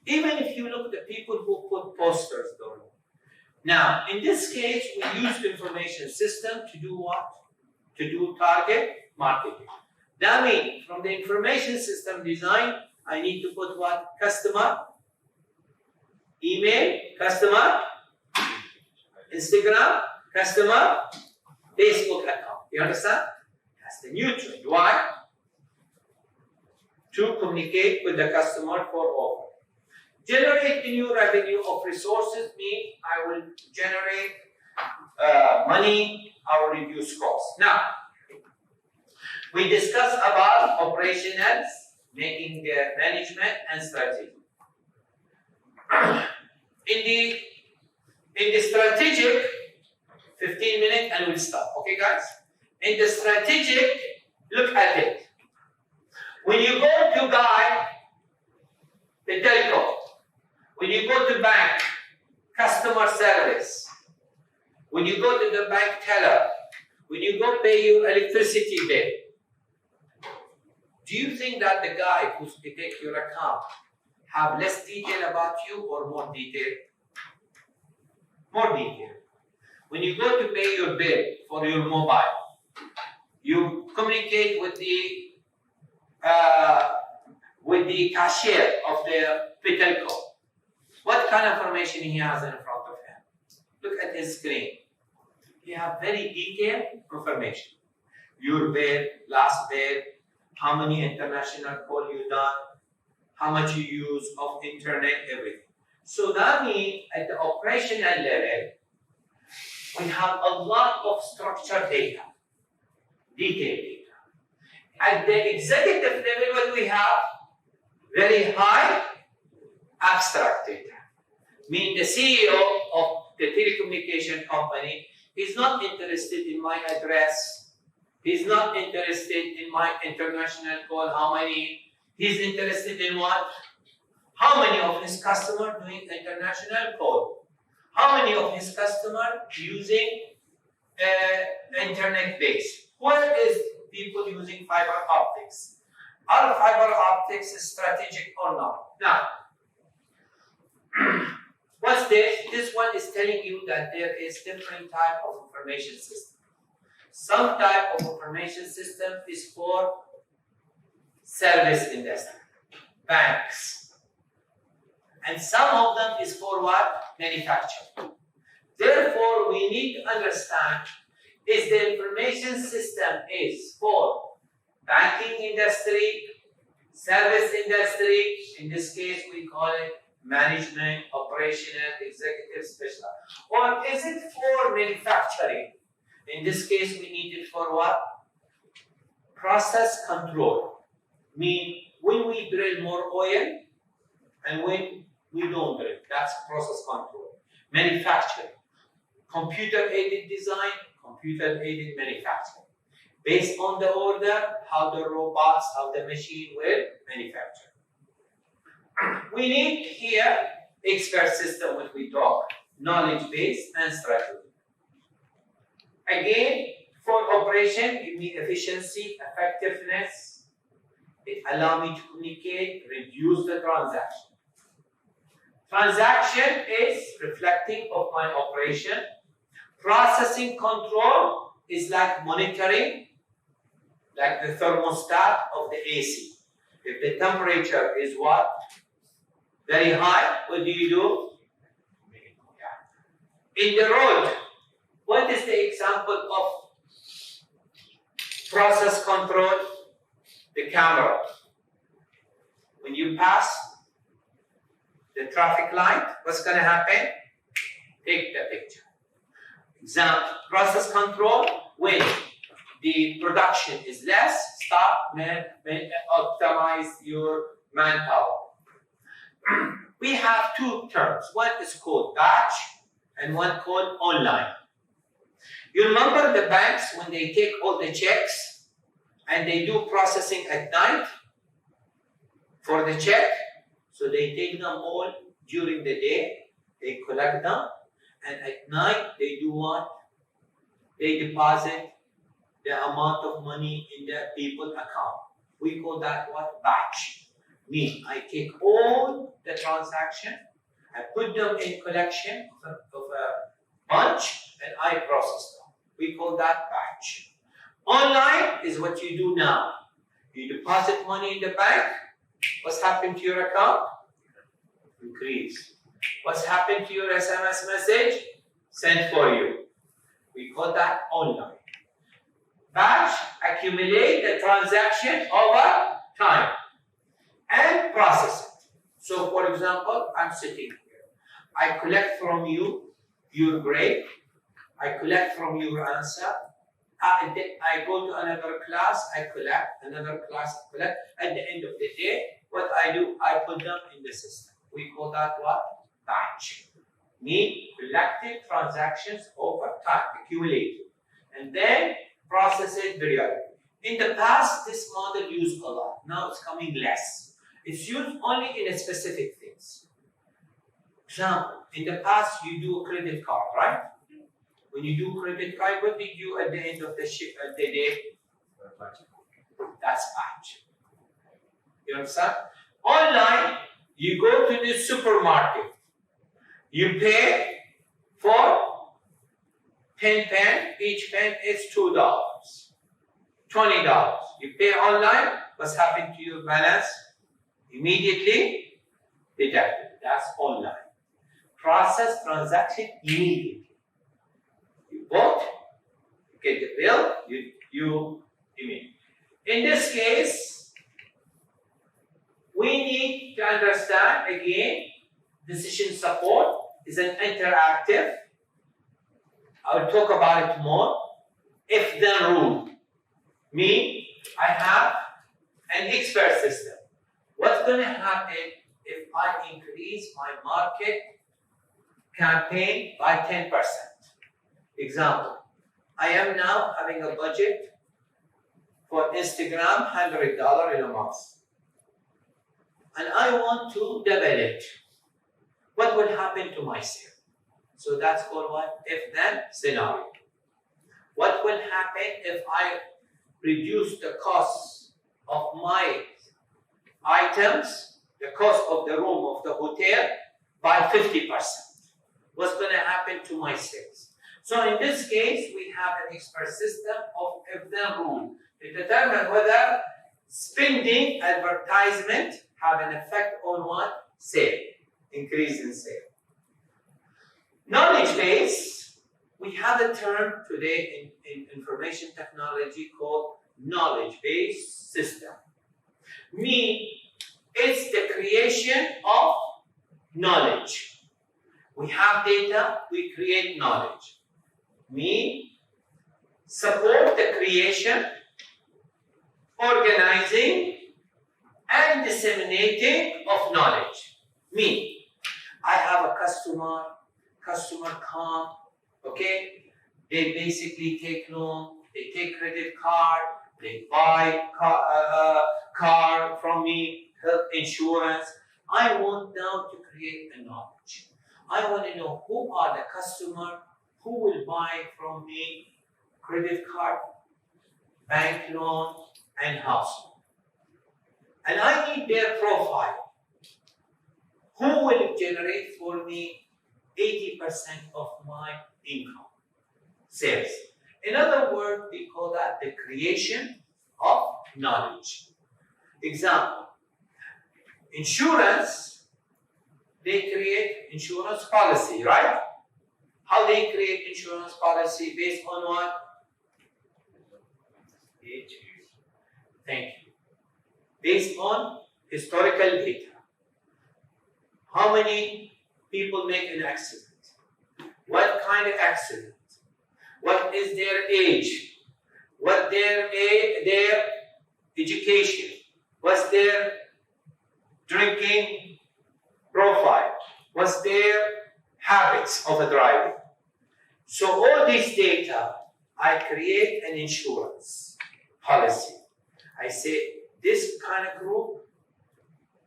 Even if you look at the people who put posters though. Now, in this case, we use information system to do what? To do target marketing. That means from the information system design, I need to put what? Customer, email, customer, Instagram, customer, Facebook account. You understand? That's the neutral. Why? To communicate with the customer for offer. Generate new revenue of resources means I will generate money, I will reduce costs. Now, we discussed about operationals, making the management and strategy. In the strategic, 15 minutes and we'll stop. Okay, guys? In the strategic, look at it. When you go to buy the telco, when you go to bank, customer service, when you go to the bank teller, when you go pay your electricity bill, do you think that the guy who's to take your account have less detail about you or more detail? More detail. When you go to pay your bill for your mobile, you communicate with the cashier of the telco. What kind of information he has in front of him? Look at his screen. He has very detailed information. Your bill, last bill, how many international calls you done, how much you use of internet, everything. So that means at the operational level, we have a lot of structured data, detailed data. At the executive level, what we have? Very high abstract data. Mean the CEO of the telecommunication company is not interested in my address. He's not interested in my international call, how many. He's interested in what? How many of his customers doing international call? How many of his customers using internet base? Where is people using fiber optics? Are fiber optics strategic or not? Now, what's this? This one is telling you that there is different type of information system. Some type of information system is for service industry, banks. And some of them is for what? Manufacturing. Therefore, we need to understand is the information system is for banking industry, service industry, in this case we call it management, operational, executive, special, or is it for manufacturing? In this case we need it for what? Process control. Mean when we drill more oil and when we don't drill, that's process control. Manufacturing, computer-aided design, computer-aided manufacturing. Based on the order, how the robots, how the machine will manufacture. We need here expert system when we talk, knowledge base and strategy. Again, for operation, give me efficiency, effectiveness. It allow me to communicate, reduce the transaction. Transaction is reflecting of my operation. Processing control is like monitoring, like the thermostat of the AC. If the temperature is what? Very high, what do? In the road, what is the example of process control? The camera. When you pass the traffic light, what's going to happen? Take the picture. Example, process control, when the production is less, stop, optimize your manpower. We have two terms. One is called batch and one called online. You remember the banks when they take all the checks and they do processing at night for the check? So they take them all during the day, they collect them, and at night they do what? They deposit the amount of money in the people's account. We call that what? Batch. Mean I take all the transaction, I put them in collection of a bunch, and I process them. We call that batch. Online is what you do now. You deposit money in the bank. What's happened to your account? Increase. What's happened to your SMS message? Sent for you. We call that online. Batch, accumulate the transaction over time and process it. So, for example, I'm sitting here. I collect from you your grade. I collect from you your answer. I go to another class, I collect, another class, I collect. At the end of the day, what I do, I put them in the system. We call that what? Batch. Mean collected transactions over time, accumulated. And then process it periodically. In the past, this model used a lot. Now it's coming less. It's used only in specific things. Example, in the past, you do a credit card, right? When you do credit card, what did you at the end of the day? That's batch. You understand? Online, you go to the supermarket. You pay for 10 pen. Each pen is $2. $20. You pay online. What's happened to your balance? Immediately deducted. That's online. Process transaction immediately. You bought, you get the bill, you immediately. In this case, we need to understand again, decision support is an interactive. I will talk about it more. If then rule. Me, I have an expert system. What's going to happen if I increase my market campaign by 10%? Example, I am now having a budget for Instagram, $100 in a month. And I want to double it. What will happen to my sale? So that's called what? If-then scenario. What will happen if I reduce the cost of my items, the cost of the room of the hotel by 50%? What's going to happen to my sales? So in this case, we have an expert system of if-then rule to determine whether spending advertisement have an effect on what? Sale, increase in sale. Knowledge base, we have a term today in information technology called knowledge base system. It's the creation of knowledge. We have data, we create knowledge. Support the creation, organizing, and disseminating of knowledge. I have a customer come, okay? They basically take loan, they take credit card, they buy car from me, health insurance. I want now to create the knowledge. I want to know who are the customer, who will buy from me credit card, bank loan, and house loan. And I need their profile. Who will generate for me 80% of my income? Sales. In other words, we call that the creation of knowledge. Example, insurance, they create insurance policy, right? How they create insurance policy based on what? Thank you. Based on historical data. How many people make an accident? What kind of accident? What is their age? What their education? What's their drinking profile? What's their habits of driving? So all this data, I create an insurance policy. I say this kind of group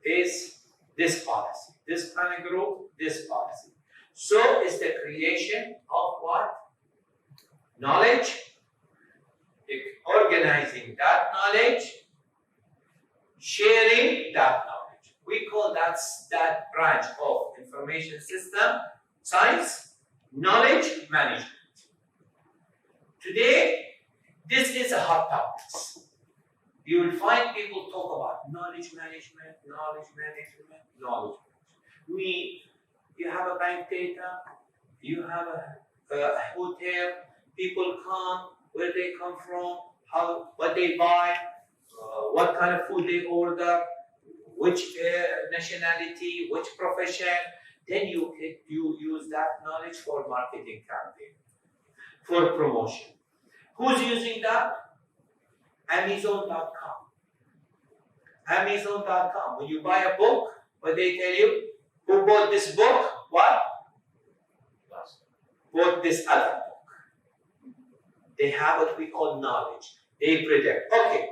is this policy. This kind of group, this policy. So it's the creation of what? Knowledge, organizing that knowledge, sharing that knowledge. We call that branch of information system science, knowledge management. Today, this is a hot topic. You will find people talk about knowledge management, knowledge management, knowledge management. You have a bank data, you have a hotel, people come, where they come from, what they buy, what kind of food they order, which nationality, which profession. Then you use that knowledge for marketing campaign, for promotion. Who's using that? Amazon.com. Amazon.com. When you buy a book, what they tell you, who bought this book? What? Bought this other book. They have what we call knowledge. They predict. Okay.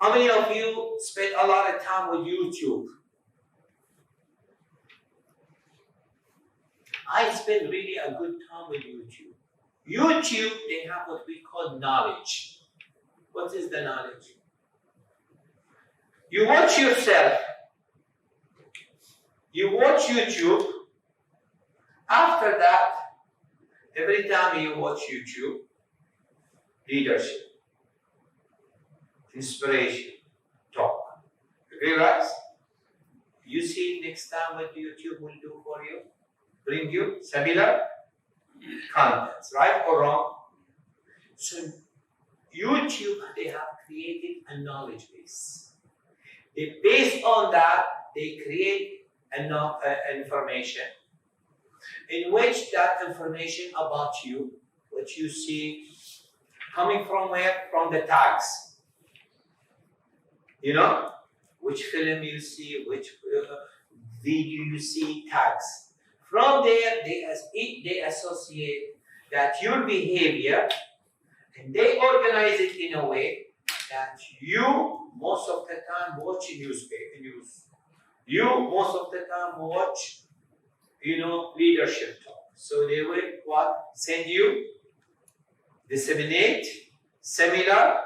How many of you spend a lot of time with YouTube? I spend really a good time with YouTube. YouTube, they have what we call knowledge. What is the knowledge? You watch yourself. You watch YouTube. After that, every time you watch YouTube, leadership, inspiration, talk. Agree, right? You see next time what YouTube will do for you? Bring you similar contents, right or wrong? So YouTube, they have created a knowledge base. Based on that, they create information in which that information about you, what you see, coming from where? From the tags. You know, which film you see, which video you see, tags. From there, they associate that your behavior, and they organize it in a way that you most of the time watch news. You most of the time watch, leadership talk. So they will what? Send you, disseminate similar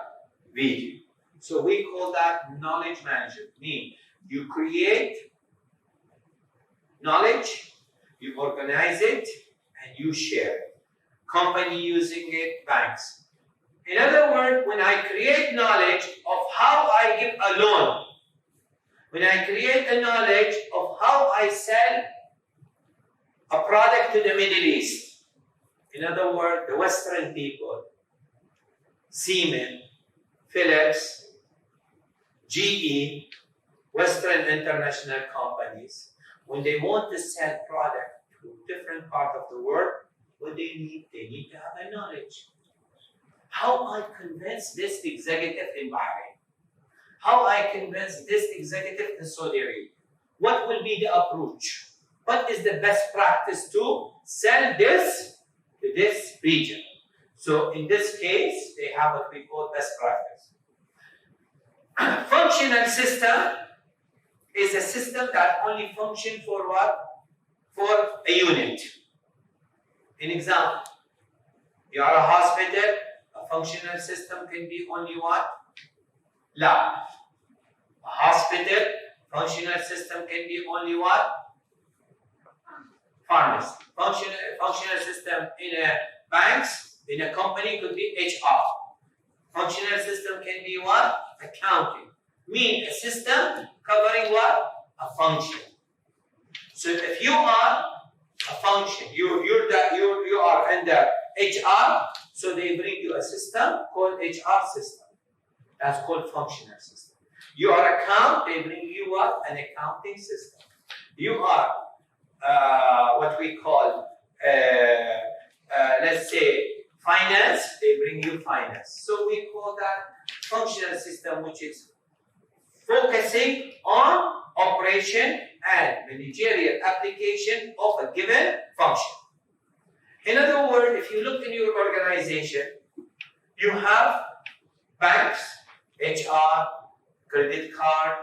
video. So we call that knowledge management. Mean you create knowledge, you organize it, and you share it. Company using it, banks. In other words, when I create knowledge of how I give a loan, when I create a knowledge of how I sell a product to the Middle East, in other words, the Western people, Siemens, Philips, GE, Western international companies, when they want to sell product to different parts of the world, what they need to have a knowledge. How I convince this executive in Bahrain? How I convince this executive in Saudi Arabia? What will be the approach? What is the best practice to sell this to this region? So in this case, they have what we call best practice. Functional system is a system that only functions for what? For a unit. An example, you are a hospital, a functional system can be only what? Lab. A hospital, functional system can be only what? Pharmacy. Functional system in a banks, in a company could be HR. Functional system can be what? Accounting. Mean a system covering what? A function. So if you are a function, you are under HR, so they bring you a system called HR system. That's called functional system. You are account, they bring you what? An accounting system. You are what we call, let's say, finance, they bring you finance. So we call that functional system, which is focusing on operation and managerial application of a given function. In other words, if you look in your organization, you have banks, HR, credit card,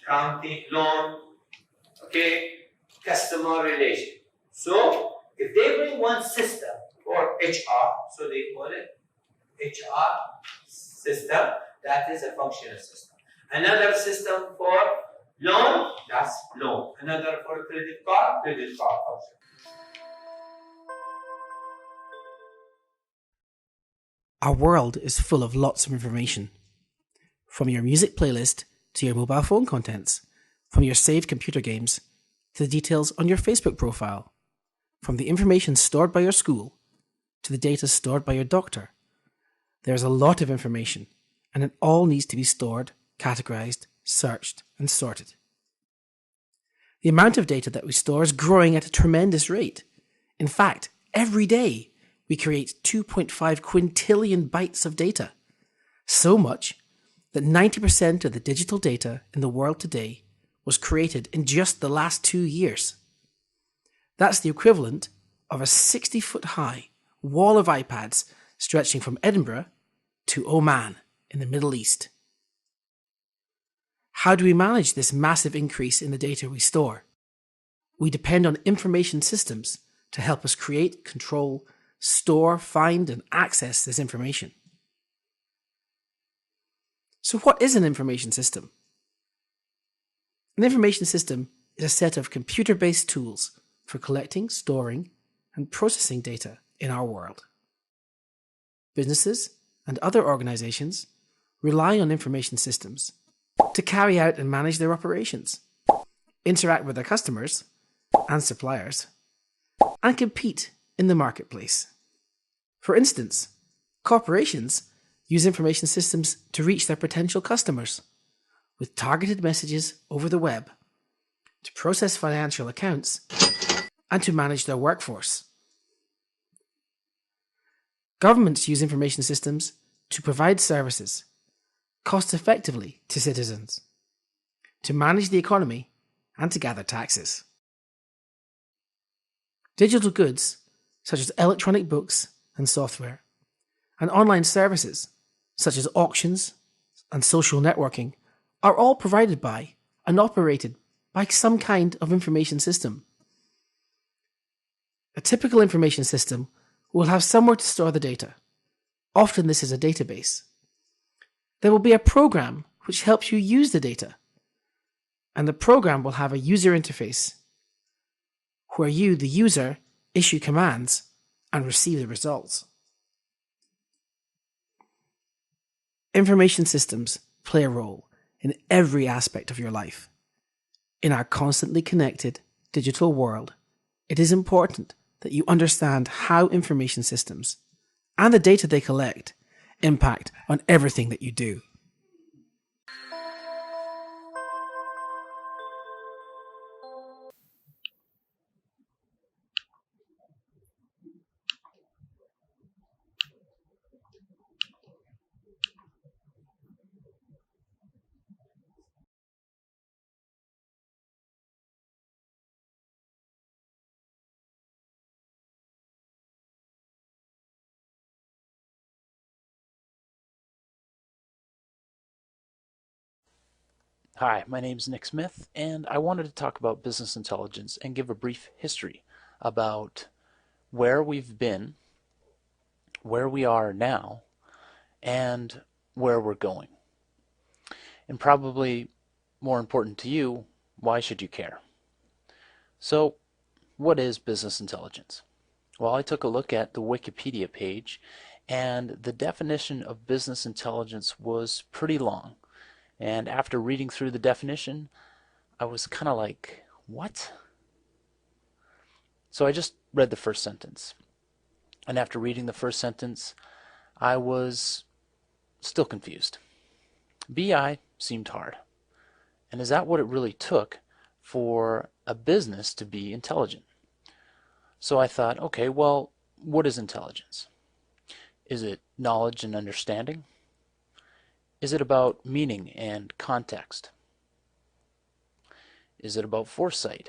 accounting, loan, customer relation. So if they bring one system for HR, so they call it HR system, that is a functional system. Another system for loan, that's loan. Another for credit card function. Our world is full of lots of information. from your music playlist to your mobile phone contents, from your saved computer games to the details on your Facebook profile, from the information stored by your school to the data stored by your doctor. There's a lot of information, and it all needs to be stored, categorized, searched, and sorted. The amount of data that we store is growing at a tremendous rate. In fact, every day we create 2.5 quintillion bytes of data. So much that 90% of the digital data in the world today was created in just the last 2 years. That's the equivalent of a 60-foot high wall of iPads stretching from Edinburgh to Oman in the Middle East. How do we manage this massive increase in the data we store? We depend on information systems to help us create, control, store, find, and access this information. So what is an information system? An information system is a set of computer-based tools for collecting, storing, and processing data in our world. Businesses and other organizations rely on information systems to carry out and manage their operations, interact with their customers and suppliers, and compete in the marketplace. For instance, corporations use information systems to reach their potential customers with targeted messages over the web, to process financial accounts, and to manage their workforce. Governments use information systems to provide services cost-effectively to citizens, to manage the economy, and to gather taxes. Digital goods, such as electronic books and software, and online services, such as auctions and social networking, are all provided by and operated by some kind of information system. A typical information system will have somewhere to store the data. Often this is a database. There will be a program which helps you use the data, and the program will have a user interface where you, the user, issue commands and receive the results. Information systems play a role in every aspect of your life. In our constantly connected digital world, it is important that you understand how information systems and the data they collect impact on everything that you do. Hi, my name is Nick Smith, and I wanted to talk about business intelligence and give a brief history about where we've been, where we are now, and where we're going. And probably more important to you, why should you care? So, what is business intelligence? Well, I took a look at the Wikipedia page, and the definition of business intelligence was pretty long. And after reading through the definition, I was kind of like, what? So I just read the first sentence. And after reading the first sentence, I was still confused. BI seemed hard. And is that what it really took for a business to be intelligent? So I thought, okay, well, what is intelligence? Is it knowledge and understanding? Is it about meaning and context? Is it about foresight?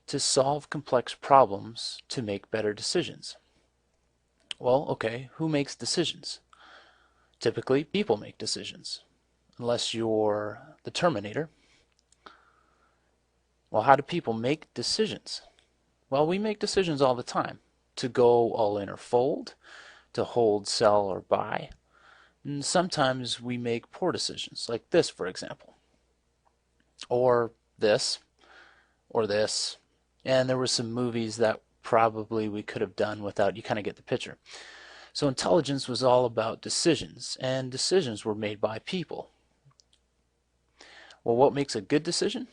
To solve complex problems to make better decisions. Well, okay, who makes decisions? Typically, people make decisions, unless you're the Terminator. Well, how do people make decisions? Well, we make decisions all the time. To go all in or fold, to hold, sell, or buy. And sometimes we make poor decisions, like this, for example. Or this, or this. And there were some movies that probably we could have done without. You kind of get the picture. So intelligence was all about decisions, and decisions were made by people. Well, what makes a good decision?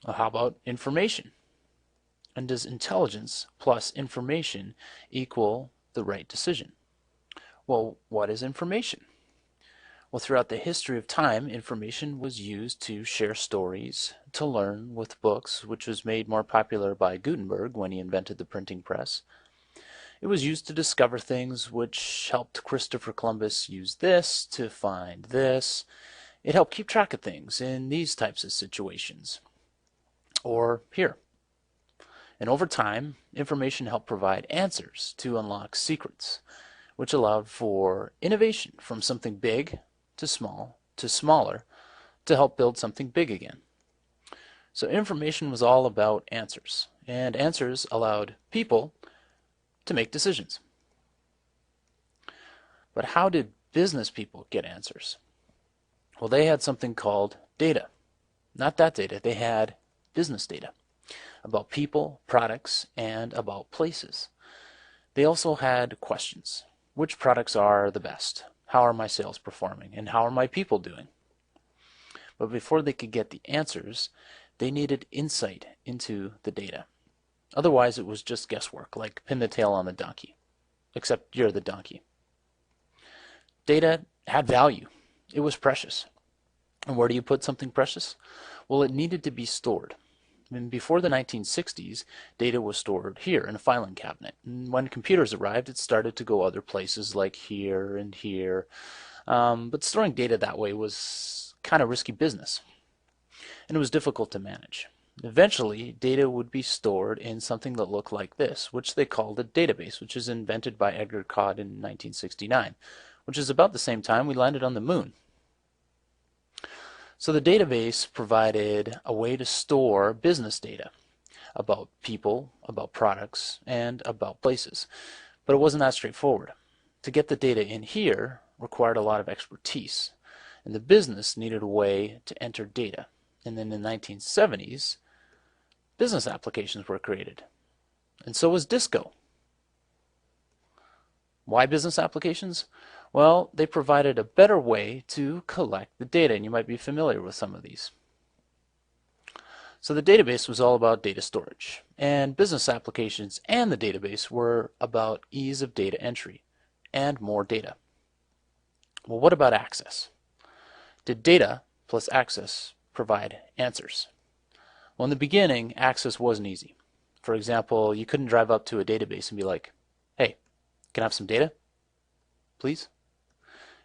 Well, how about information? And does intelligence plus information equal the right decision? Well, what is information? Well, throughout the history of time, information was used to share stories, to learn with books, which was made more popular by Gutenberg when he invented the printing press. It was used to discover things, which helped Christopher Columbus use this to find this. It helped keep track of things in these types of situations. Or here. And over time, information helped provide answers to unlock secrets, which allowed for innovation from something big to small to smaller to help build something big again. So information was all about answers, and answers allowed people to make decisions. But how did business people get answers? Well, they had something called data. Not that data, they had business data about people, products, and about places. They also had questions. Which products are the best? How are my sales performing? And how are my people doing? But before they could get the answers, they needed insight into the data. Otherwise, it was just guesswork, like pin the tail on the donkey, except you're the donkey. Data had value. It was precious. And where do you put something precious? Well, it needed to be stored. And before the 1960s, data was stored here in a filing cabinet. And when computers arrived, it started to go other places like here and here. But storing data that way was kind of risky business. And it was difficult to manage. Eventually, data would be stored in something that looked like this, which they called a database, which was invented by Edgar Codd in 1969, which is about the same time we landed on the moon. So the database provided a way to store business data about people, about products, and about places. But it wasn't that straightforward. To get the data in here required a lot of expertise, and the business needed a way to enter data. And then in the 1970s, business applications were created. And so was Disco. Why business applications? Well, they provided a better way to collect the data, and you might be familiar with some of these. So the database was all about data storage, and business applications and the database were about ease of data entry and more data. Well, what about access? Did data plus access provide answers? Well, in the beginning, access wasn't easy. For example, you couldn't drive up to a database and be like, hey, can I have some data, please?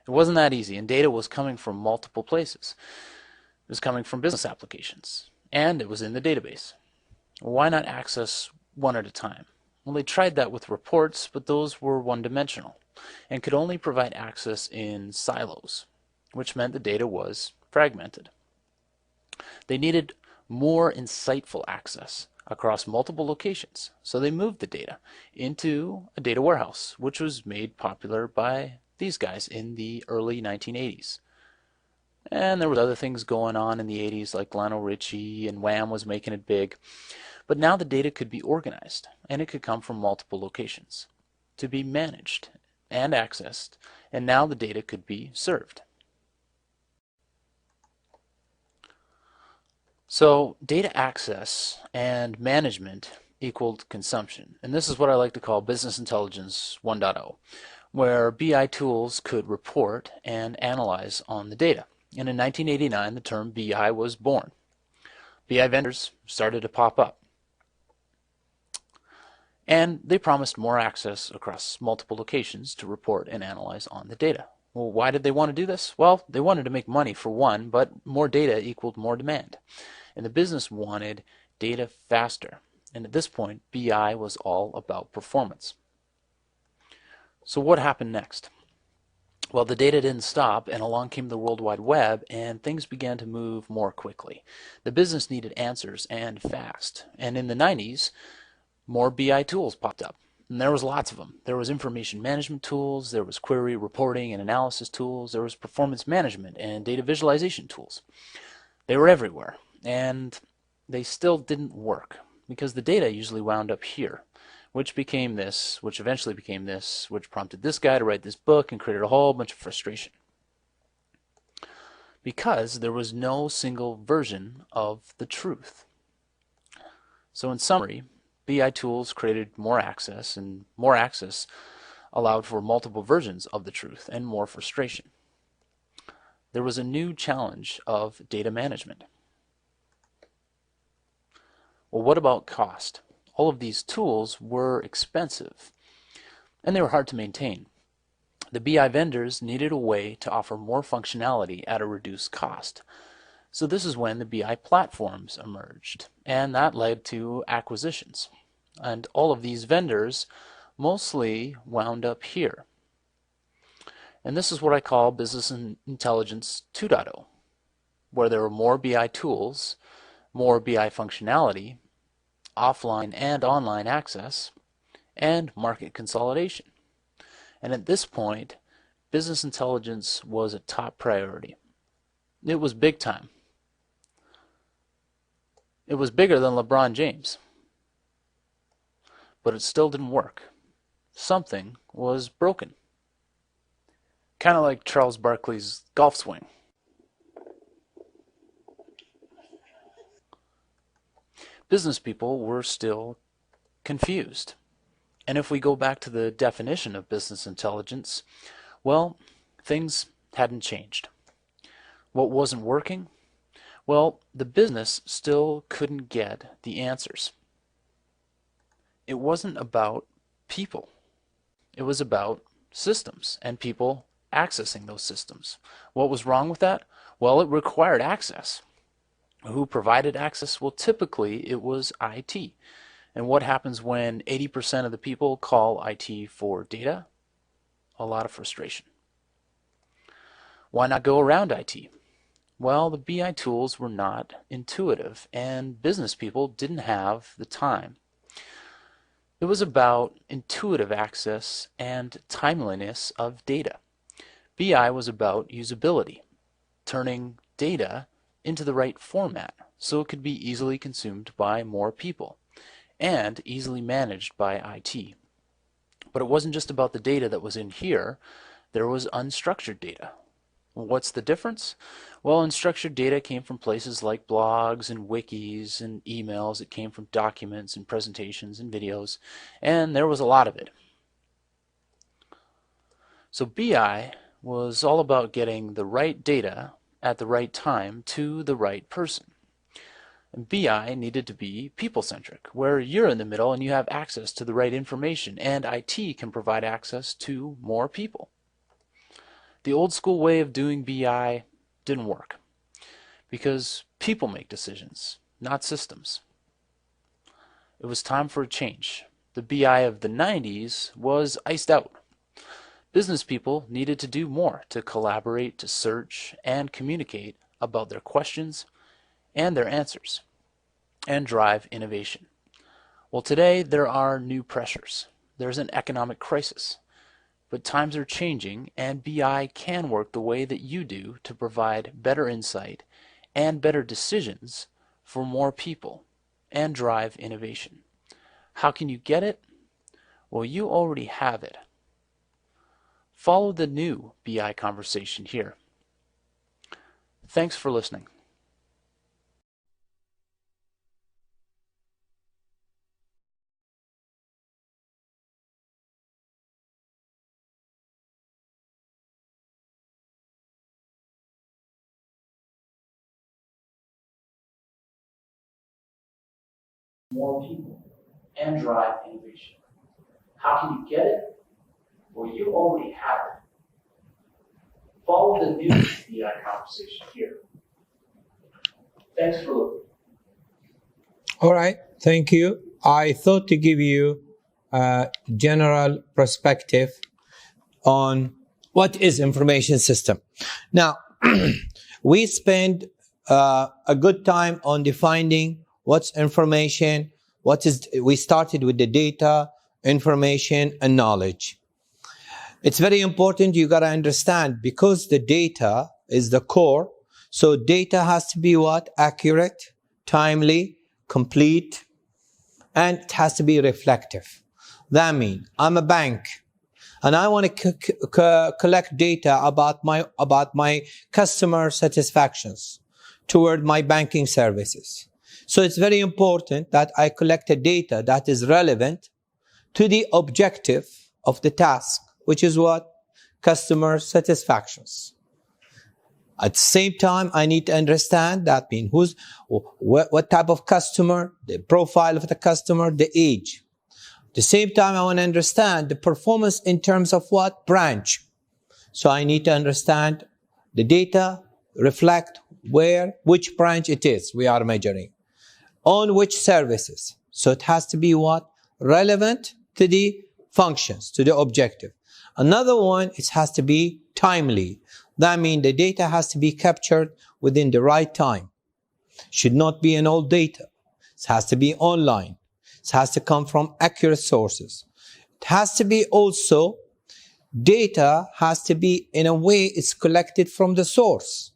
It wasn't that easy, and data was coming from multiple places. It was coming from business applications, and it was in the database. Why not access one at a time? Well, they tried that with reports, but those were one-dimensional and could only provide access in silos, which meant the data was fragmented. They needed more insightful access across multiple locations, so they moved the data into a data warehouse, which was made popular by these guys in the early 1980s. And there was other things going on in the 80s, like Lionel Richie and Wham was making it big. But now the data could be organized, and it could come from multiple locations to be managed and accessed, and now the data could be served. So data access and management equaled consumption, and this is what I like to call business intelligence 1.0, where BI tools could report and analyze on the data. And in 1989, the term BI was born. BI vendors started to pop up. And they promised more access across multiple locations to report and analyze on the data. Well, why did they want to do this? Well, they wanted to make money for one, but more data equaled more demand. And the business wanted data faster. And at this point, BI was all about performance. So what happened next? Well, the data didn't stop, and along came the World Wide Web, and things began to move more quickly. The business needed answers, and fast. And in the 90s, more BI tools popped up. And there was lots of them. There was information management tools, there was query reporting and analysis tools, there was performance management and data visualization tools. They were everywhere, and they still didn't work because the data usually wound up here, which became this, which eventually became this, which prompted this guy to write this book and created a whole bunch of frustration. Because there was no single version of the truth. So in summary, BI tools created more access, and more access allowed for multiple versions of the truth and more frustration. There was a new challenge of data management. Well, what about cost? All of these tools were expensive, and they were hard to maintain. The BI vendors needed a way to offer more functionality at a reduced cost. So this is when the BI platforms emerged, and that led to acquisitions. And all of these vendors mostly wound up here. And this is what I call Business Intelligence 2.0, where there were more BI tools, more BI functionality, offline and online access, and market consolidation. And at this point, business intelligence was a top priority. It was big time. It was bigger than LeBron James. But it still didn't work. Something was broken. Kind of like Charles Barkley's golf swing. Business people were still confused. And if we go back to the definition of business intelligence, well, things hadn't changed. What wasn't working? Well, the business still couldn't get the answers. It wasn't about people. It was about systems and people accessing those systems. What was wrong with that? Well, it required access. Who provided access? Well, typically it was IT. And what happens when 80% of the people call IT for data? A lot of frustration. Why not go around IT? Well, the BI tools were not intuitive, and business people didn't have the time. It was about intuitive access and timeliness of data. BI was about usability, turning data into the right format so it could be easily consumed by more people and easily managed by IT. But it wasn't just about the data that was in here. There was unstructured data. What's the difference? Well, unstructured data came from places like blogs and wikis and emails. It came from documents and presentations and videos, and there was a lot of it. So BI was all about getting the right data at the right time to the right person. And BI needed to be people-centric, where you're in the middle and you have access to the right information, and IT can provide access to more people. The old school way of doing BI didn't work because people make decisions, not systems. It was time for a change. The BI of the 90s was iced out. Business people needed to do more to collaborate, to search, and communicate about their questions and their answers, and drive innovation. Well, today there are new pressures. There's an economic crisis. But times are changing, and BI can work the way that you do to provide better insight and better decisions for more people and drive innovation. How can you get it? Well, you already have it. Follow the new BI conversation here. Thanks for listening. More people and drive innovation. How can you get it? Well, you already have it. Follow the new BI conversation here. Thanks for looking. All right, thank you. I thought to give you a general perspective on what is information system. Now, we spend a good time on defining what's information, we started with the data, information, and knowledge. It's very important, you gotta understand, because the data is the core, so data has to be what? Accurate, timely, complete, and it has to be reflective. That means I'm a bank and I want to collect data about my customer satisfactions toward my banking services. So it's very important that I collect a data that is relevant to the objective of the task, which is what? Customer satisfactions. At the same time, I need to understand that means what type of customer, the profile of the customer, the age. At the same time, I want to understand the performance in terms of what? Branch. So I need to understand the data reflect which branch it is we are measuring, on which services. So it has to be what? Relevant to the functions, to the objective. Another one, it has to be timely. That means the data has to be captured within the right time. Should not be an old data. It has to be online. It has to come from accurate sources. It has to be also, data has to be in a way it's collected from the source.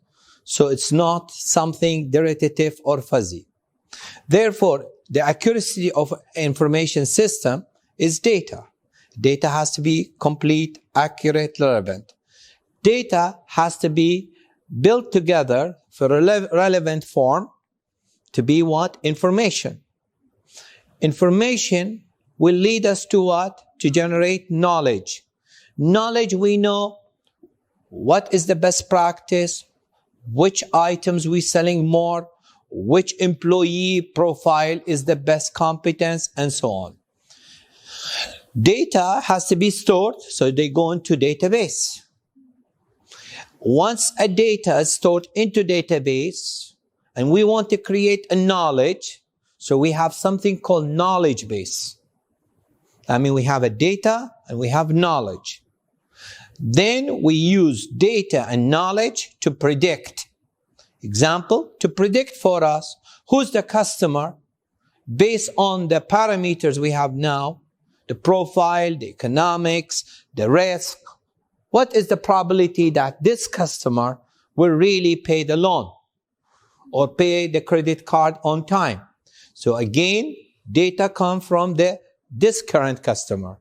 So it's not something derivative or fuzzy. Therefore, the accuracy of information system is data. Data has to be complete, accurate, relevant. Data has to be built together for a relevant form to be what? Information. Information will lead us to what? To generate knowledge. Knowledge, we know what is the best practice, which items we're selling more, which employee profile is the best competence, and so on. Data has to be stored, so they go into database. Once a data is stored into database, and we want to create a knowledge, so we have something called knowledge base. I mean, we have a data and we have knowledge. Then we use data and knowledge to predict. Example, to predict for us who's the customer based on the parameters we have now, the profile, the economics, the risk. What is the probability that this customer will really pay the loan or pay the credit card on time? So again, data come from this current customer.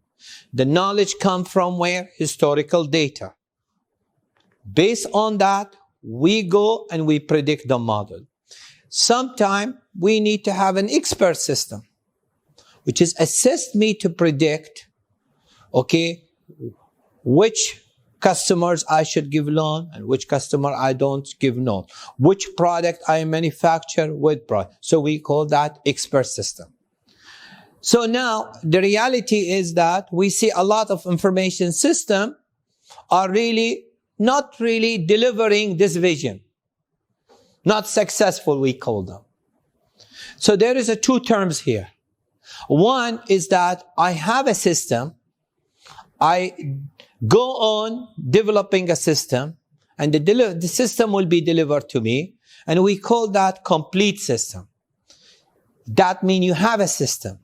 The knowledge comes from where? Historical data. Based on that, we go and we predict the model. Sometimes we need to have an expert system, which is assist me to predict, okay, which customers I should give loan and which customer I don't give loan, which product I manufacture with product. So we call that expert system. So now the reality is that we see a lot of information systems are not really delivering this vision. Not successful, we call them. So there is two terms here. One is that I have a system, I go on developing a system, and the system will be delivered to me, and we call that complete system. That means you have a system,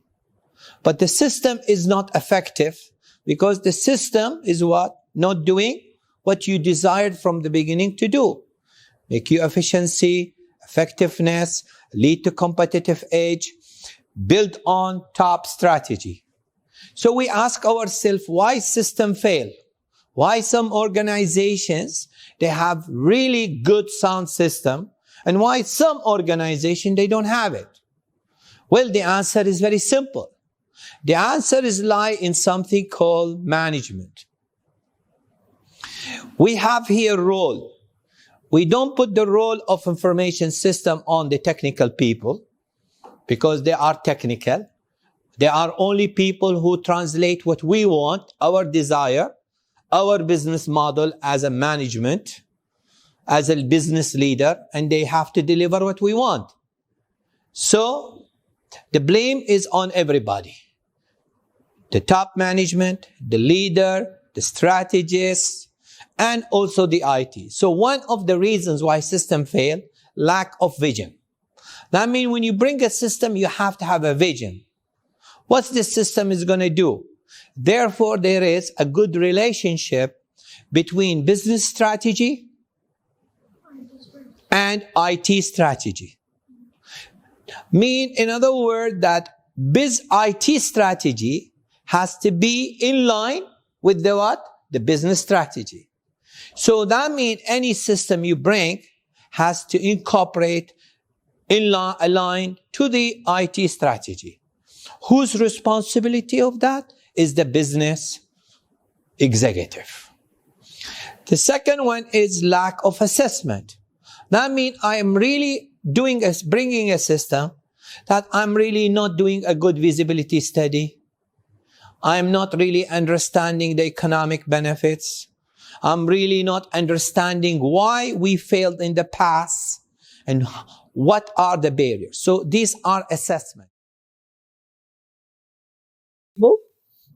but the system is not effective because the system is what? Not doing what you desired from the beginning to do. Make you efficiency, effectiveness, lead to competitive edge, build on top strategy. So we ask ourselves, why system fail? Why some organizations, they have really good sound system, and why some organization, they don't have it? Well, the answer is very simple. The answer is lie in something called management. We have here role. We don't put the role of information system on the technical people because they are technical. They are only people who translate what we want, our desire, our business model as a management, as a business leader, and they have to deliver what we want. So the blame is on everybody. The top management, the leader, the strategist, and also the IT. So one of the reasons why system fail, lack of vision. That means when you bring a system, you have to have a vision. What this system is going to do? Therefore, there is a good relationship between business strategy and IT strategy. In other words, that IT strategy has to be in line with the what? The business strategy. So that means any system you bring has to incorporate align to the IT strategy. Whose responsibility of that is the business executive. The second one is lack of assessment. That means I am really bringing a system that I'm really not doing a good visibility study. I'm not really understanding the economic benefits. I'm really not understanding why we failed in the past and what are the barriers. So these are assessments.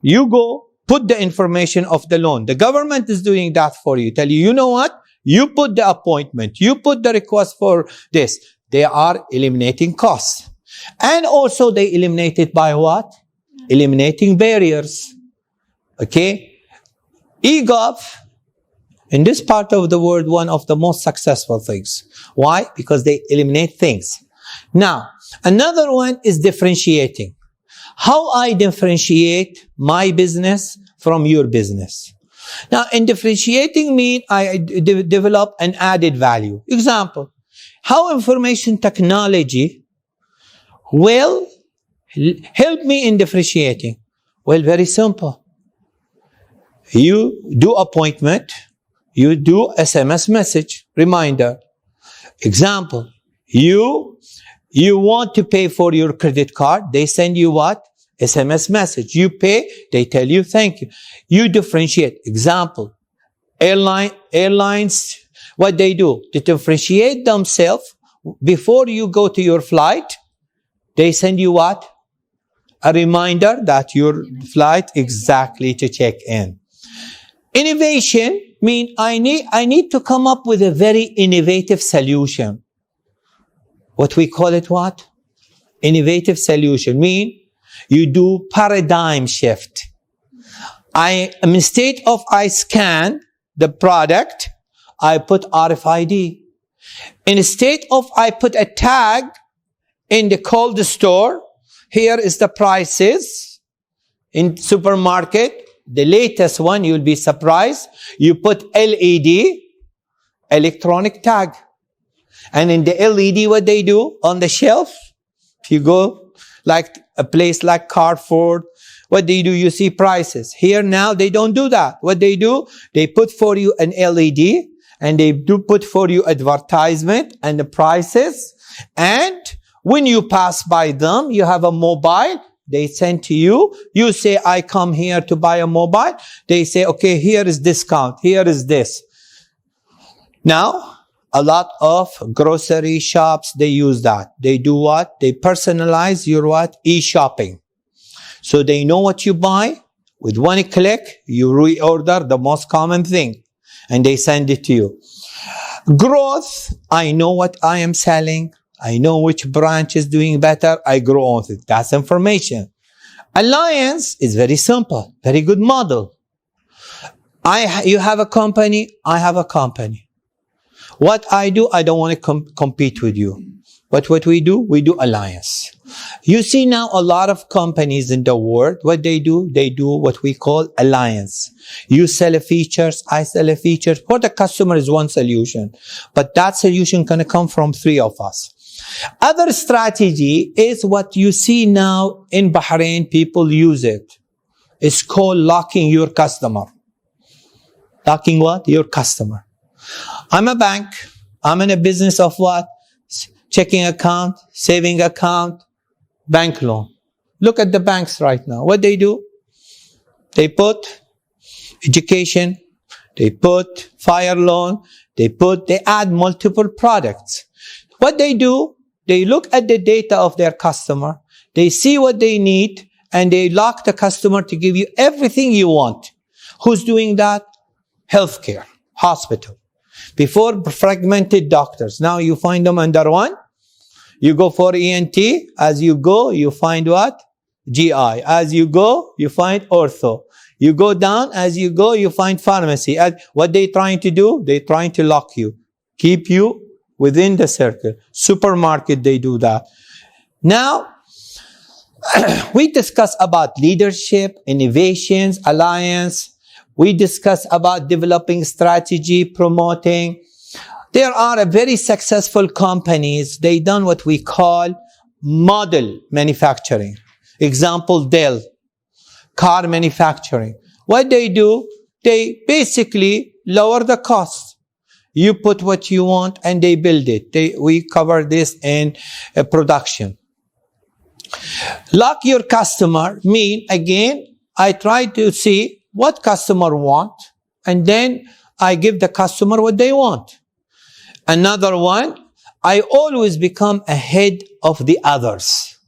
You go put the information of the loan. The government is doing that for you. Tell you, you know what? You put the appointment. You put the request for this. They are eliminating costs. And also they eliminate it by what? Eliminating barriers. Okay? eGov, in this part of the world, one of the most successful things. Why? Because they eliminate things. Now, another one is differentiating. How I differentiate my business from your business. Now, in differentiating mean I develop an added value. Example, how information technology will help me in differentiating. Well, very simple. You do appointment, you do SMS message, reminder. Example, you want to pay for your credit card, they send you what? SMS message. You pay, they tell you thank you. You differentiate. Example, airlines, what they do to differentiate themselves before you go to your flight, they send you what? A reminder that your flight exactly to check in. Innovation mean I need to come up with a very innovative solution. What we call it what? Innovative solution mean you do paradigm shift. Instead of I scan the product, I put RFID. Instead of I put a tag in the cold store, here is the prices. In supermarket, the latest one, you'll be surprised. You put LED, electronic tag. And in the LED, what they do on the shelf, if you go like a place like Carrefour, what they do, you see prices. Here now, they don't do that. What they do, they put for you an LED and they do put for you advertisement and the prices. And when you pass by them, you have a mobile, they send to you. You say, I come here to buy a mobile. They say, okay, here is discount. Here is this. Now, a lot of grocery shops, they use that. They do what? They personalize your what? E-shopping. So they know what you buy. With one click, you reorder the most common thing. And they send it to you. Growth, I know what I am selling. I know which branch is doing better. I grow on it. That's information. Alliance is very simple. Very good model. You have a company. I have a company. What I do, I don't want to compete with you. But what we do alliance. You see now a lot of companies in the world, what they do what we call alliance. You sell a features, I sell a feature. For the customer is one solution. But that solution can come from three of us. Other strategy is what you see now in Bahrain, people use it. It's called locking your customer. Locking what? Your customer. I'm a bank. I'm in a business of what? Checking account, saving account, bank loan. Look at the banks right now. What they do? They put education, they put fire loan, they add multiple products. What they do? They look at the data of their customer, they see what they need, and they lock the customer to give you everything you want. Who's doing that? Healthcare, hospital. Before, fragmented doctors. Now you find them under one. You go for ENT. As you go, you find what? GI. As you go, you find ortho. You go down. As you go, you find pharmacy. What they trying to do? They trying to lock you. Keep you within the circle. Supermarket, they do that. Now, We discuss about leadership, innovations, alliance. We discuss about developing strategy, promoting. There are very successful companies. They done what we call model manufacturing. Example, Dell, car manufacturing. What they do, they basically lower the cost. You put what you want and they build it. We cover this in production. Lock your customer mean, again, I try to see what customer want and then I give the customer what they want. Another one, I always become ahead of the others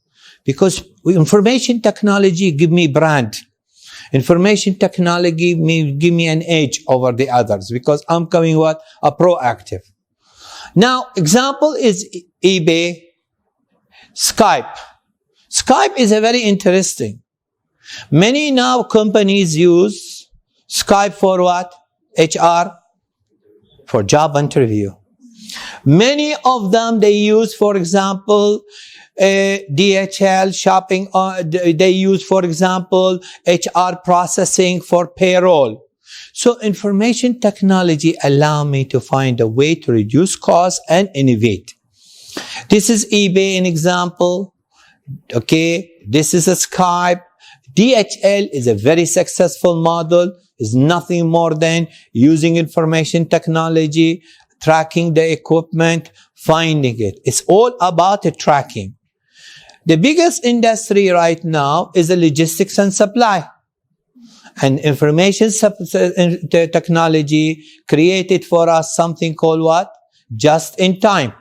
because information technology give me brand. Information technology give me an edge over the others because I'm coming what? A proactive. Now, example is eBay, Skype. Skype is a very interesting. Many now companies use Skype for what? HR, for job interview. Many of them they use, for example, DHL shopping. They use, for example, HR processing for payroll. So information technology allow me to find a way to reduce costs and innovate. This is eBay, an example. Okay, this is a Skype. DHL is a very successful model. Is nothing more than using information technology, tracking the equipment, finding it. It's all about the tracking. The biggest industry right now is the logistics and supply. And information technology created for us something called what? Just in time.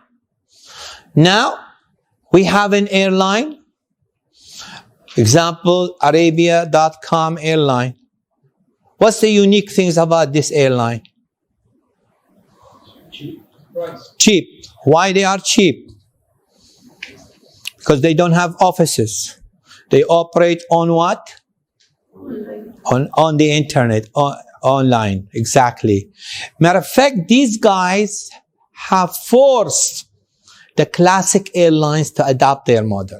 Now, we have an airline. Example, Arabia.com airline. What's the unique things about this airline? Cheap. Why they are cheap? Because they don't have offices. They operate on what? On the internet, online. Exactly. Matter of fact, these guys have forced the classic airlines to adopt their model.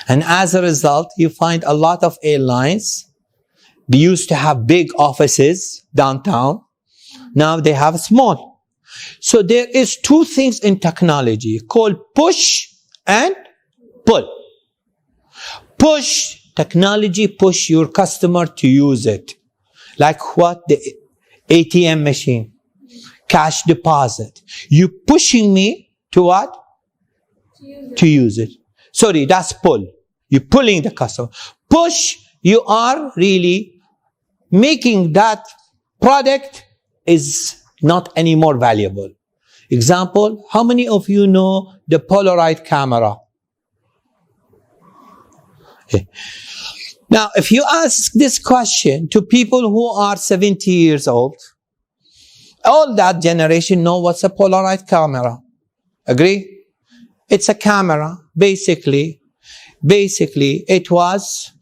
And as a result, you find a lot of airlines, they used to have big offices downtown. Now they have small. So there is two things in technology called push and pull. Push, technology push your customer to use it. Like what? The ATM machine, cash deposit. You pushing me to what? To use it. Sorry, that's pull. You're pulling the customer. Push, you are really making that product is not any more valuable. Example, how many of you know the Polaroid camera? Okay. Now, if you ask this question to people who are 70 years old, all that generation know what's a Polaroid camera. Agree? It's a camera. Basically, it was,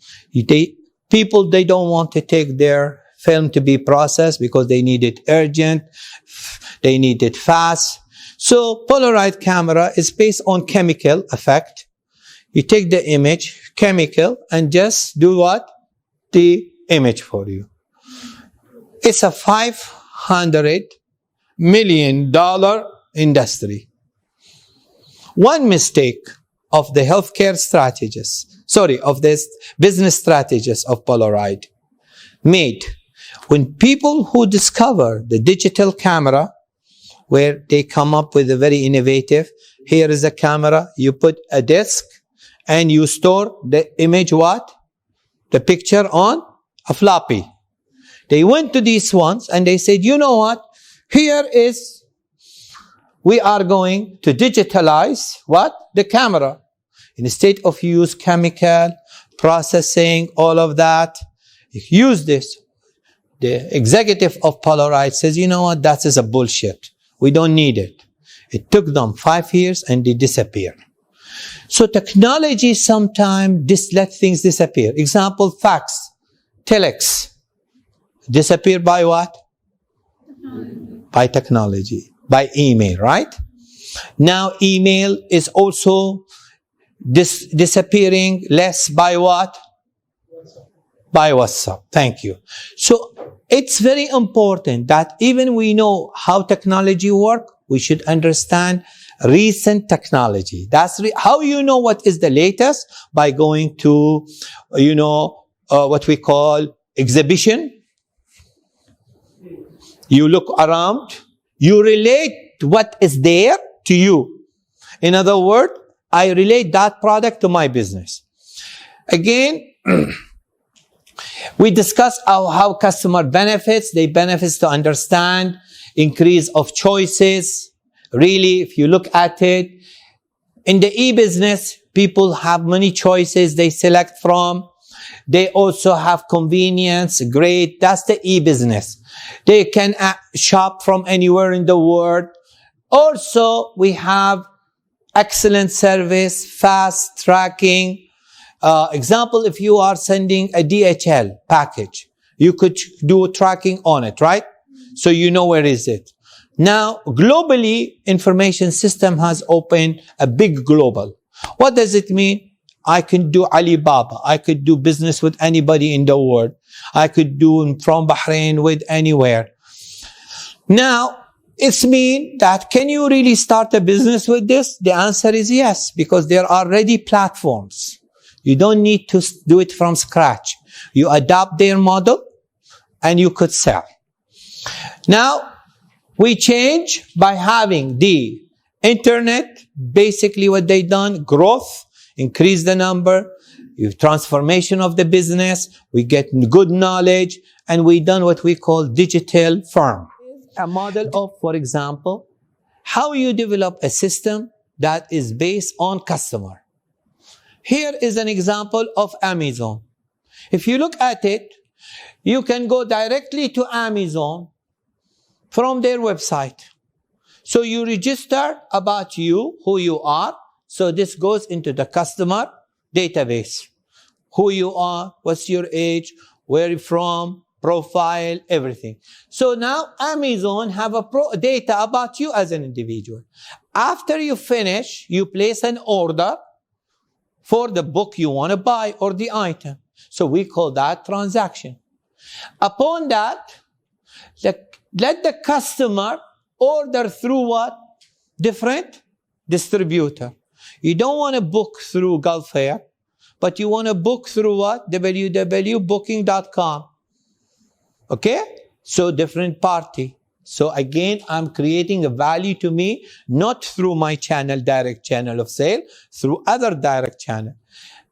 people, they don't want to take their film to be processed because they need it urgent, they need it fast. So Polaroid camera is based on chemical effect. You take the image, chemical, and just do what? The image for you. It's a $500 million industry. One mistake of the healthcare strategists, of this business strategists of Polaroid made, when people who discover the digital camera, where they come up with a very innovative, here is a camera, you put a disk and you store the image what? The picture on a floppy. They went to these ones and they said, you know what? We are going to digitalize what? The camera. Instead of use chemical, processing, all of that, use this. The executive of Polaroid says, you know what? That is a bullshit. We don't need it. It took them 5 years and they disappeared. So technology sometimes let things disappear. Example, fax, telex. Disappear by what? By technology. By email, right? Now email is also disappearing less by what? By WhatsApp. Thank you. So it's very important that even we know how technology works, we should understand recent technology. That's how you know what is the latest, by going to, what we call exhibition. You look around, you relate what is there to you. In other words, I relate that product to my business. Again, we discuss how customer benefits. They benefits to understand, increase of choices. Really, if you look at it, in the e-business, people have many choices they select from. They also have convenience. Great. That's the e-business. They can shop from anywhere in the world. Also, we have excellent service, fast tracking. Example, if you are sending a DHL package, you could do tracking on it, right? So you know where is it. Now, globally, information system has opened a big global. What does it mean? I can do Alibaba. I could do business with anybody in the world. I could do from Bahrain with anywhere. Now, it's mean that can you really start a business with this? The answer is yes, because there are already platforms. You don't need to do it from scratch. You adopt their model and you could sell. Now, we change by having the internet. Basically what they done, growth, increase the number, transformation of the business, we get good knowledge, and we done what we call digital firm. A model of, for example, how you develop a system that is based on customer. Here is an example of Amazon. If you look at it, you can go directly to Amazon from their website. So you register about you, who you are. So this goes into the customer database. Who you are, what's your age, where you're from, profile, everything. So now Amazon have a data about you as an individual. After you finish, you place an order for the book you want to buy or the item. So we call that transaction. Upon that, let the customer order through what? Different distributor. You don't want to book through Gulf Air, but you want to book through what? www.booking.com. Okay? So different party. So again, I'm creating a value to me, not through my channel, direct channel of sale, through other direct channel.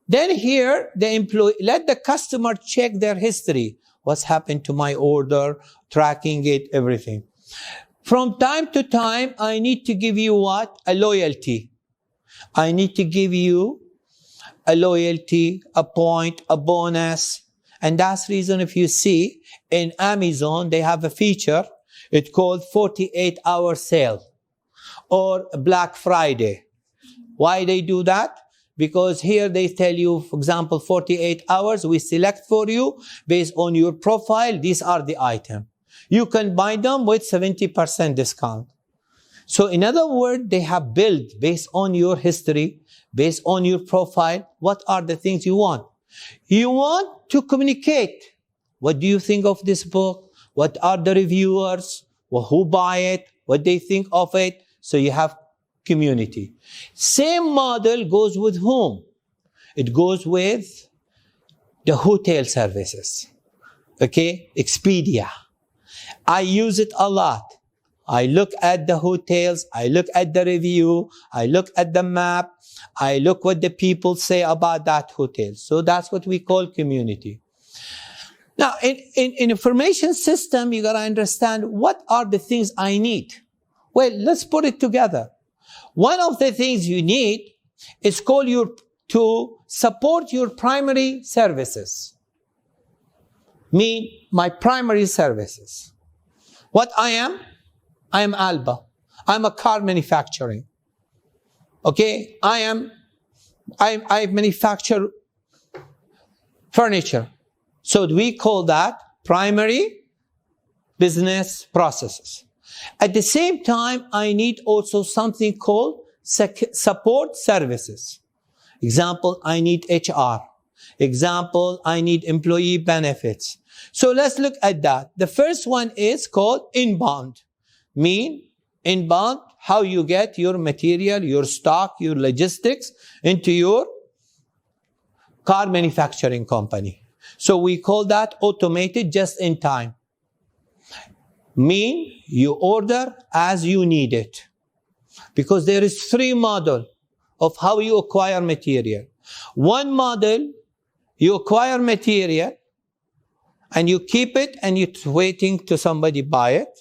Then here, let the customer check their history. What's happened to my order, tracking it, everything. From time to time, I need to give you what? A loyalty. I need to give you a loyalty, a point, a bonus. And that's the reason if you see in Amazon, they have a feature. It's called 48-hour sale or Black Friday. Why they do that? Because here they tell you, for example, 48 hours, we select for you based on your profile. These are the items. You can buy them with 70% discount. So in other words, they have built based on your history, based on your profile, what are the things you want? You want to communicate. What do you think of this book? What are the reviewers? Who buy it? What they think of it? So you have community. Same model goes with whom? It goes with the hotel services. Okay? Expedia. I use it a lot. I look at the hotels, I look at the review, I look at the map, I look what the people say about that hotel. So that's what we call community. Now, in information system, you got to understand what are the things I need. Well, let's put it together. One of the things you need is to support your primary services. My primary services. What I am Alba. I'm a car manufacturing. Okay? I manufacture furniture. So we call that primary business processes. At the same time, I need also something called support services. Example, I need HR. Example, I need employee benefits. So let's look at that. The first one is called inbound. Inbound, how you get your material, your stock, your logistics into your car manufacturing company. So we call that automated just in time. You order as you need it. Because there is 3 models of how you acquire material. One model, you acquire material and you keep it and you're waiting to somebody buy it.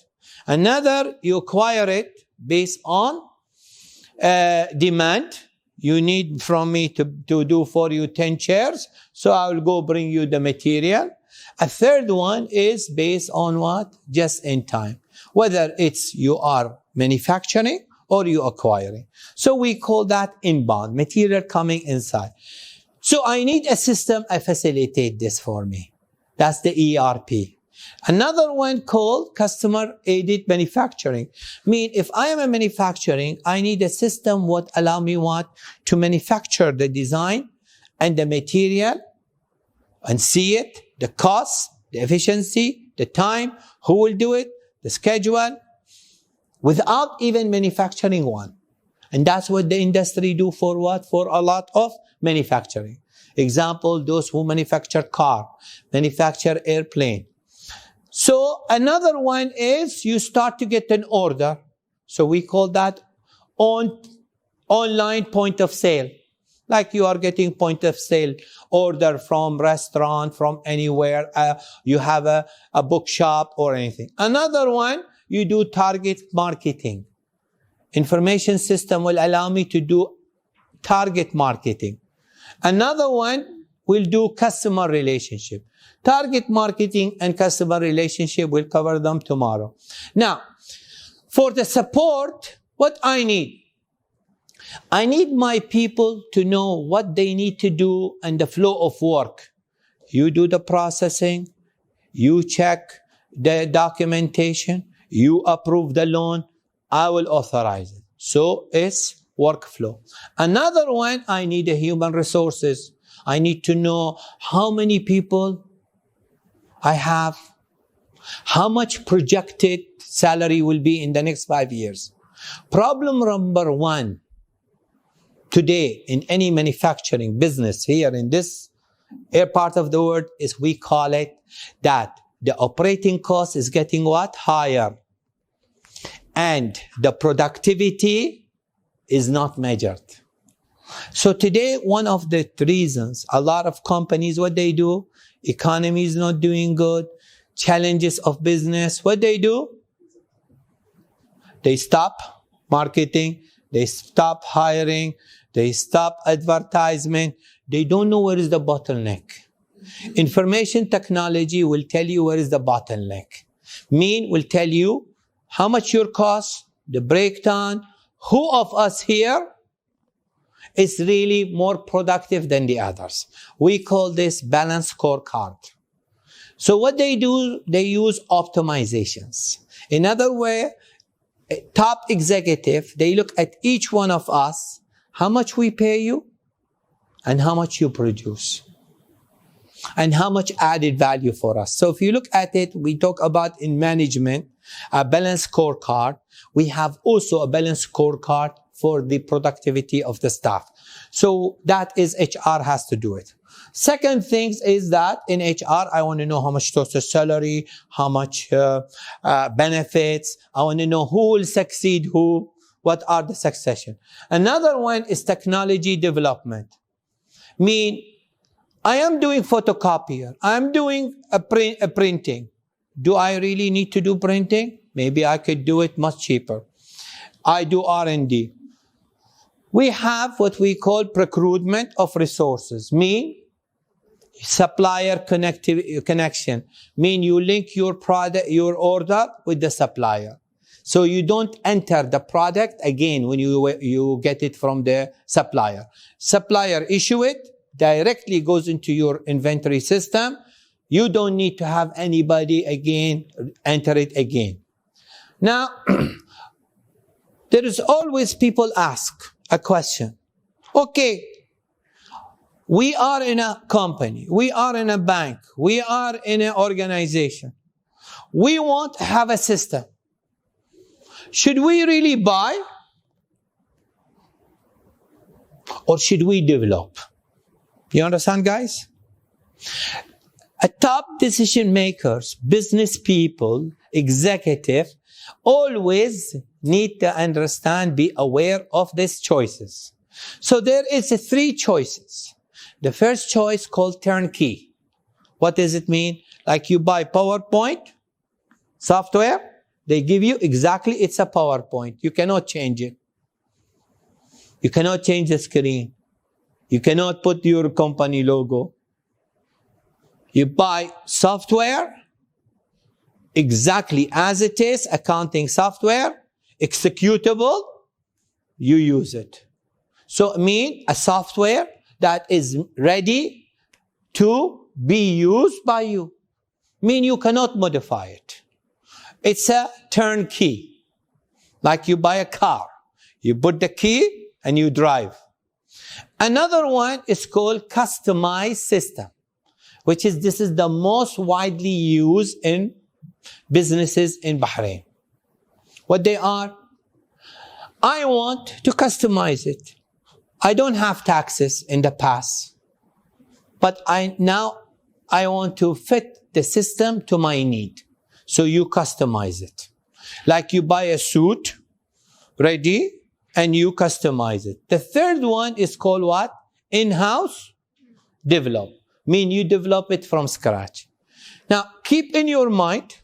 Another, you acquire it based on demand. You need from me to do for you 10 chairs, so I will go bring you the material. A third one is based on what? Just in time. Whether it's you are manufacturing or you acquiring. So we call that inbound, material coming inside. So I need a system to facilitate this for me. That's the ERP. Another one called customer-aided manufacturing. If I am a manufacturing, I need a system what allow me to manufacture the design and the material and see it, the cost, the efficiency, the time, who will do it, the schedule, without even manufacturing one. And that's what the industry do for what? For a lot of manufacturing. Example, those who manufacture car, manufacture airplane. So another one is you start to get an order. So we call that online point of sale. Like you are getting point of sale order from restaurant, from anywhere. You have a bookshop or anything. Another one, you do target marketing. Information system will allow me to do target marketing. Another one will do customer relationship. Target marketing and customer relationship, we'll cover them tomorrow. Now, for the support, what I need? I need my people to know what they need to do and the flow of work. You do the processing, you check the documentation, you approve the loan, I will authorize it. So it's workflow. Another one, I need a human resources. I need to know how many people I have, how much projected salary will be in the next 5 years. Problem number 1 today in any manufacturing business here in this part of the world is we call it that the operating cost is getting what? Higher. And the productivity is not measured. So today, one of the reasons, a lot of companies, what they do, economy is not doing good, challenges of business, what they do? They stop marketing, they stop hiring, they stop advertisement, they don't know where is the bottleneck. Information technology will tell you where is the bottleneck. Will tell you how much your cost, the breakdown, who of us here is really more productive than the others. We call this balanced scorecard. So what they do, they use optimizations. In other way, top executive, they look at each one of us, how much we pay you and how much you produce and how much added value for us. So if you look at it, we talk about in management, a balanced scorecard. We have also a balanced scorecard for the productivity of the staff. So that is HR has to do it. Second thing is that in HR, I want to know how much total salary, how much benefits. I want to know who will succeed who, what are the succession. Another one is technology development. I am doing photocopier. I am doing a printing. Do I really need to do printing? Maybe I could do it much cheaper. I do R&D. We have what we call procurement of resources. Supplier connection. You link your product, your order with the supplier. So you don't enter the product again when you get it from the supplier. Supplier issue it, directly goes into your inventory system. You don't need to have anybody again enter it again. Now, there is always people ask a question. Okay, We are in a company. We are in a bank. We are in an organization. We want to have a system. Should we really buy? Or should we develop? You understand, guys? A top decision makers, business people, executive, always need to understand, be aware of these choices. So there is 3 choices. The first choice called turnkey. What does it mean? Like you buy PowerPoint software, they give you exactly, it's a PowerPoint. You cannot change it. You cannot change the screen. You cannot put your company logo. You buy software exactly as it is, accounting software, executable, you use it. So I mean a software that is ready to be used by you. Mean you cannot modify it. It's a turnkey. Like you buy a car. You put the key and you drive. Another one is called customized system, which is, this is the most widely used in businesses in Bahrain. What they are? I want to customize it. I don't have taxes in the past, but now I want to fit the system to my need. So you customize it. Like you buy a suit ready and you customize it. The third one is called what? In-house develop. Mean you develop it from scratch. Now keep in your mind,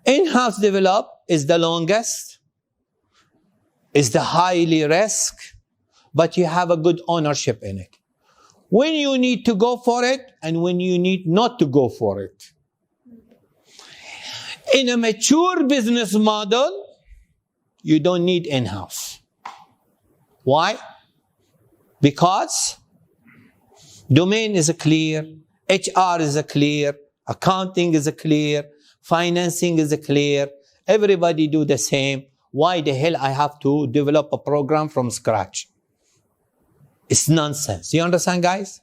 in-house develop is the longest, is the highly risk, but you have a good ownership in it. When you need to go for it and when you need not to go for it. In a mature business model, you don't need in-house. Why? Because domain is clear, HR is clear, accounting is clear, financing is clear, everybody do the same. Why the hell I have to develop a program from scratch? It's nonsense. You understand, guys?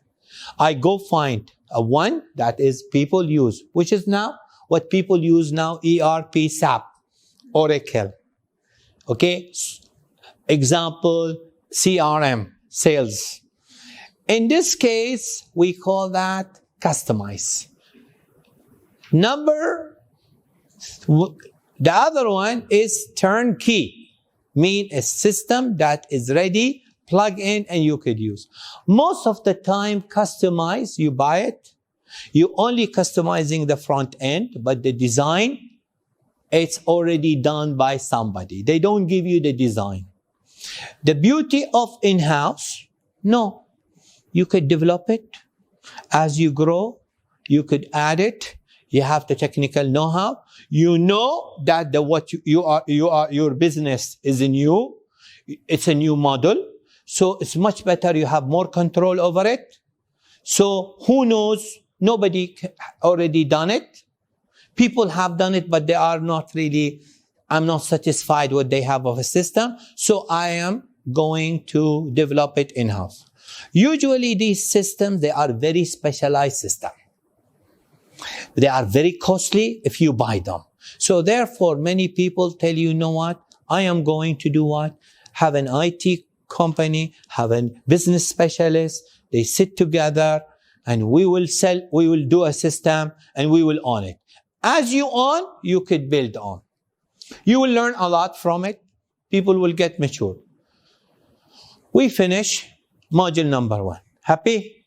I go find a one that is people use, which is now what people use now, ERP, SAP, Oracle. Okay? Example, CRM, sales. In this case, we call that customize. The other one is turnkey, mean a system that is ready, plug in, and you could use. Most of the time, customize, you buy it. You only customizing the front end, but the design, it's already done by somebody. They don't give you the design. The beauty of in-house, no. You could develop it. As you grow, you could add it. You have the technical know-how. You know that your business is new. It's a new model. So it's much better. You have more control over it. So who knows? Nobody already done it. People have done it, but they are not really, I'm not satisfied what they have of a system. So I am going to develop it in-house. Usually these systems, they are very specialized systems. They are very costly if you buy them. So therefore, many people tell you, you know what? I am going to do what? Have an IT company, have a business specialist. They sit together and we will do a system and we will own it. As you own, you could build on. You will learn a lot from it. People will get mature. We finish module number 1. Happy?